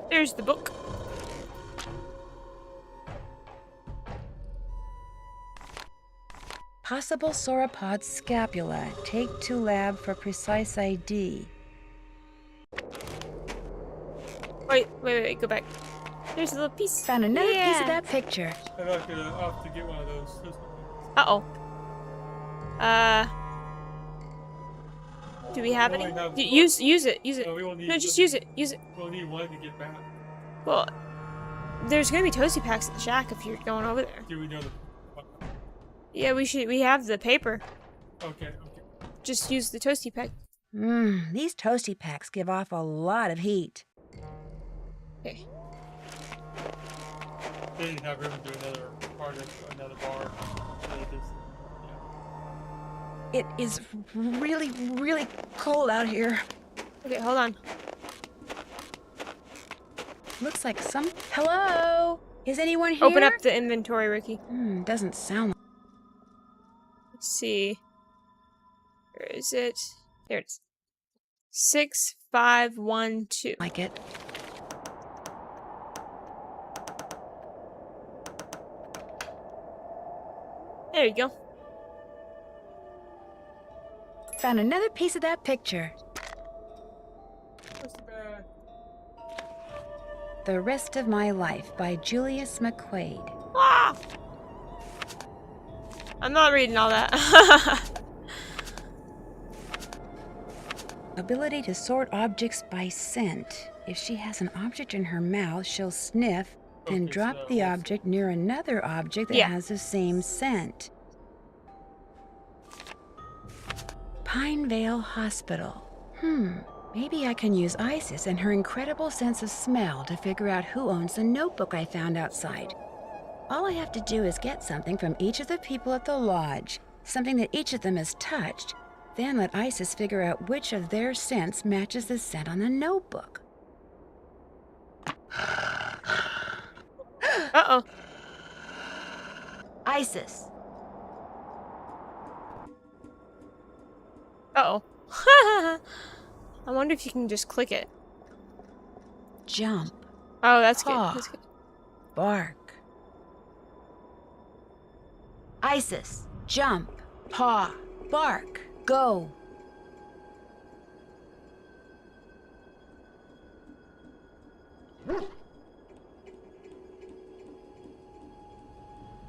There's the book. Possible sauropod scapula. Take to lab for precise ID. Wait, go back. There's a little piece. Found another piece of that picture. I'll have to get one of those. Uh-oh. Do we have any? Use it. No, we won't need No, just use it. We'll need one to get back. Well, there's gonna be toasty packs at the shack if you're going over there. Do we know the... Yeah, we have the paper. Okay. Just use the toasty pack. These toasty packs give off a lot of heat. Okay. They didn't have room to do another bar. So they just, It is really, really cold out here. Okay, hold on. Looks like some... Hello? Is anyone here? Open up the inventory, Ricky. Doesn't sound like... Let's see. Where is it? Here it is. 6512. Like it. There you go. Found another piece of that picture. The Rest of My Life by Julius McQuaid. Ah! I'm not reading all that. Ability to sort objects by scent. If she has an object in her mouth, she'll sniff, then drop the object near another object that has the same scent. Pinevale Hospital. Maybe I can use Isis and her incredible sense of smell to figure out who owns the notebook I found outside. All I have to do is get something from each of the people at the lodge, something that each of them has touched, then let Isis figure out which of their scents matches the scent on the notebook. Uh-oh. Isis. Uh-oh. I wonder if you can just click it. Jump. Oh, that's good. Paw. That's good. Bark. Isis. Jump. Paw. Bark. Go.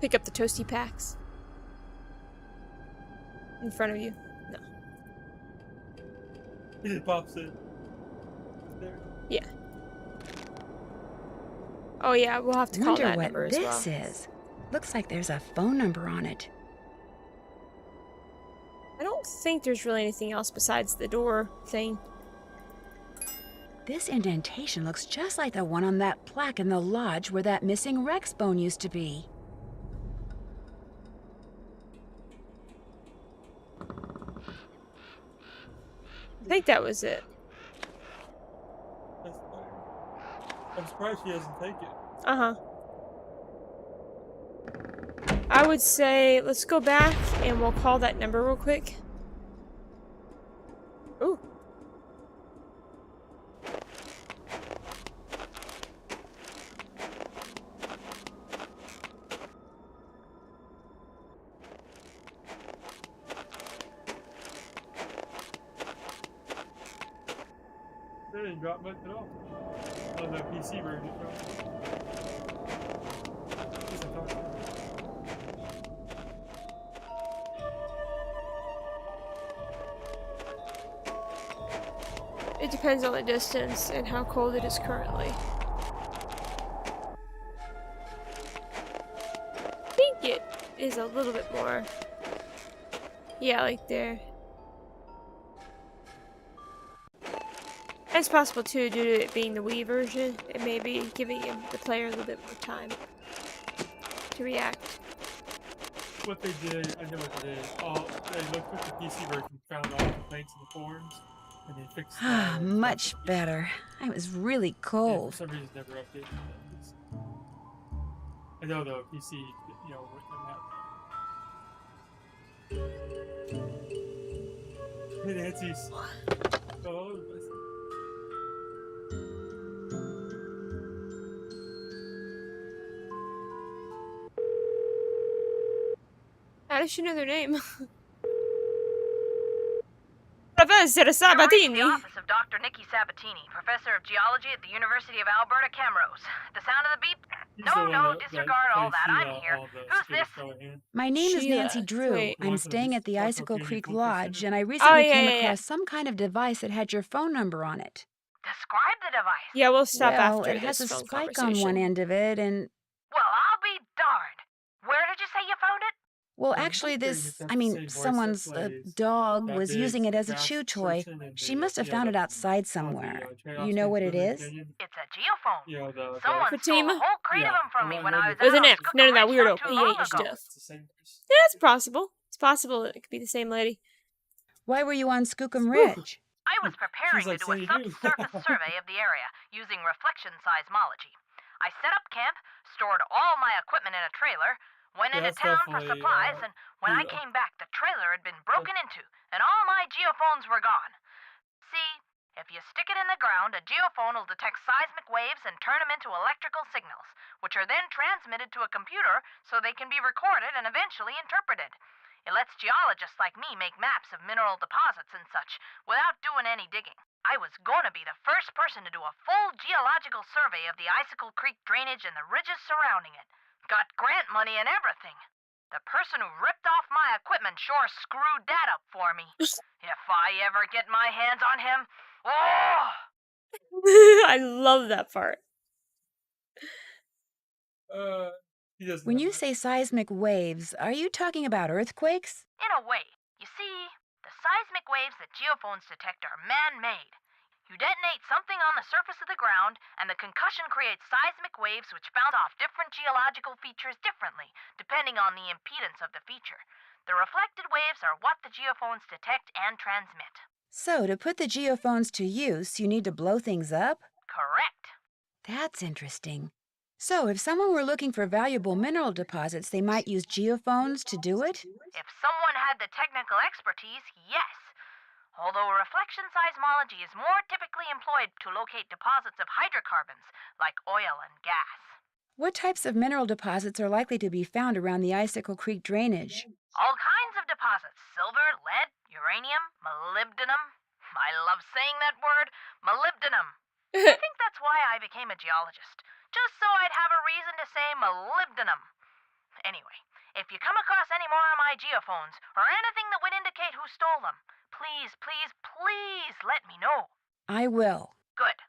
Pick up the toasty packs. In front of you. No. He just pops in. There. Yeah. Oh yeah, we'll have to call Wonder that what number as well. this is. Looks like there's a phone number on it. I don't think there's really anything else besides the door thing. This indentation looks just like the one on that plaque in the lodge where that missing Rex bone used to be. I think that was it. That's fine. I'm surprised she doesn't take it. Uh-huh. I would say let's go back and we'll call that number real quick. Ooh. They didn't drop much at all. On the PC version. It depends on the distance and how cold it is currently. I think it is a little bit more. Yeah, like there. It's possible too, due to it being the Wii version, it may be giving the player a little bit more time to react. What they did, I know what they did. They looked at the PC version, found all the complaints in the forums, and they fixed that. Much better. I was really Yeah, cold. for some reason, never updated that. I know the PC, you know, what that. Nancy's. Oh, How does she know their name? Professor You're reaching Sabatini! the office of Dr. Nikki Sabatini, professor of geology at the University of Alberta, Camrose. The sound of the beep? No, disregard all that. I'm here. Who's this? My name is Sheila. Nancy Drew. Wait. I'm staying at the Icicle Creek Lodge, and I Oh, recently yeah, came yeah, yeah. across some kind of device that had your phone number on it. Describe the device. Yeah, we'll stop Well, after it has this a phone spike on one conversation. end of it, and Well, I'll be darned. Where did you say you found it? well, I'm actually, wondering if that's the same voice that someone's plays dog that was big using it as a grass chew toy. person and She the, must have you know, found the- it outside on the, somewhere. trade-off You know what it Thanksgiving is? Canyon. It's a geophone. You know, Someone stole a Fatima? whole crate of Yeah, them from the me one when I that was is- With out an on F, Skookum none of that Ridge weirdo not too long PH ago. stuff. It's the same person. Yeah, it's possible. It's possible it could be the same lady. Why were you on Skookum Whew. Ridge? I was preparing like to do a Sandy Drew. subsurface survey of the area using reflection seismology. I set up camp, stored all my equipment in a trailer, went Yeah, into that's town for definitely, supplies, and when I yeah. came back, the trailer had been broken into, and all my geophones were gone. See, if you stick it in the ground, a geophone will detect seismic waves and turn them into electrical signals, which are then transmitted to a computer so they can be recorded and eventually interpreted. It lets geologists like me make maps of mineral deposits and such without doing any digging. I was going to be the first person to do a full geological survey of the Icicle Creek drainage and the ridges surrounding it. Got grant money and everything. The person who ripped off my equipment sure screwed that up for me. If I ever get my hands on him, oh! I love that part. He doesn't When have you that. say seismic waves, are you talking about earthquakes? In a way. You see, the seismic waves that geophones detect are man-made. You detonate something on the surface of the ground, and the concussion creates seismic waves which bounce off different geological features differently, depending on the impedance of the feature. The reflected waves are what the geophones detect and transmit. So, to put the geophones to use, you need to blow things up? Correct. That's interesting. So, if someone were looking for valuable mineral deposits, they might use geophones to do it? If someone had the technical expertise, yes. although reflection seismology is more typically employed to locate deposits of hydrocarbons like oil and gas. What types of mineral deposits are likely to be found around the Icicle Creek drainage? All kinds of deposits: silver, lead, uranium, molybdenum. I love saying that word, molybdenum. I think that's why I became a geologist, just so I'd have a reason to say molybdenum. Anyway, if you come across any more of my geophones, or anything that would indicate who stole them, please, please, please let me know. I will. Good.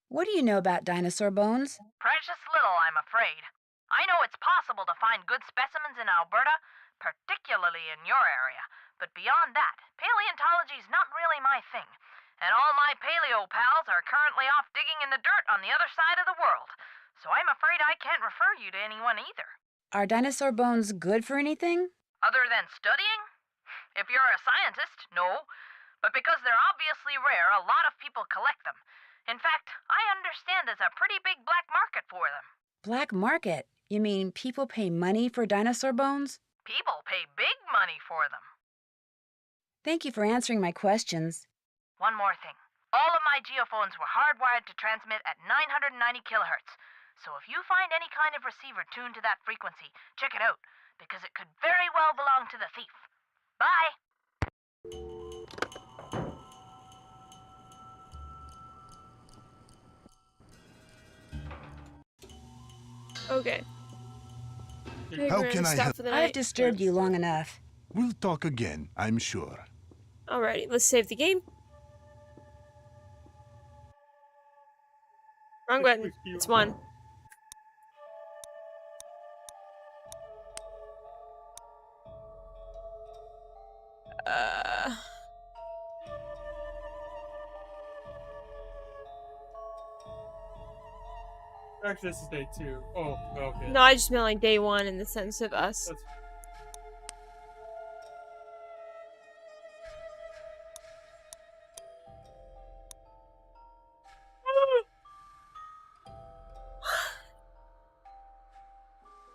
What do you know about dinosaur bones? Precious little, I'm afraid. I know it's possible to find good specimens in Alberta, particularly in your area, but beyond that, paleontology's not really my thing. And all my paleo pals are currently off digging in the dirt on the other side of the world, so I'm afraid I can't refer you to anyone either. Are dinosaur bones good for anything? Other than studying? If you're a scientist, no. But because they're obviously rare, a lot of people collect them. In fact, I understand there's a pretty big black market for them. Black market? You mean people pay money for dinosaur bones? People pay big money for them. Thank you for answering my questions. One more thing. All of my geophones were hardwired to transmit at 990 kilohertz. So if you find any kind of receiver tuned to that frequency, check it out, because it could very well belong to the thief. Bye! Okay. Maybe How we're can gonna I stop help? for the I've night. disturbed you long enough. We'll talk again, I'm sure. Alrighty, let's save the game. Wrong button. It's 1. Actually, this is day 2. Oh, okay. No, I just meant like day 1 in the sense of us. That's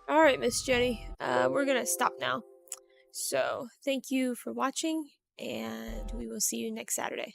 Alright, Miss Jenny. We're gonna stop now. So, thank you for watching, and we will see you next Saturday.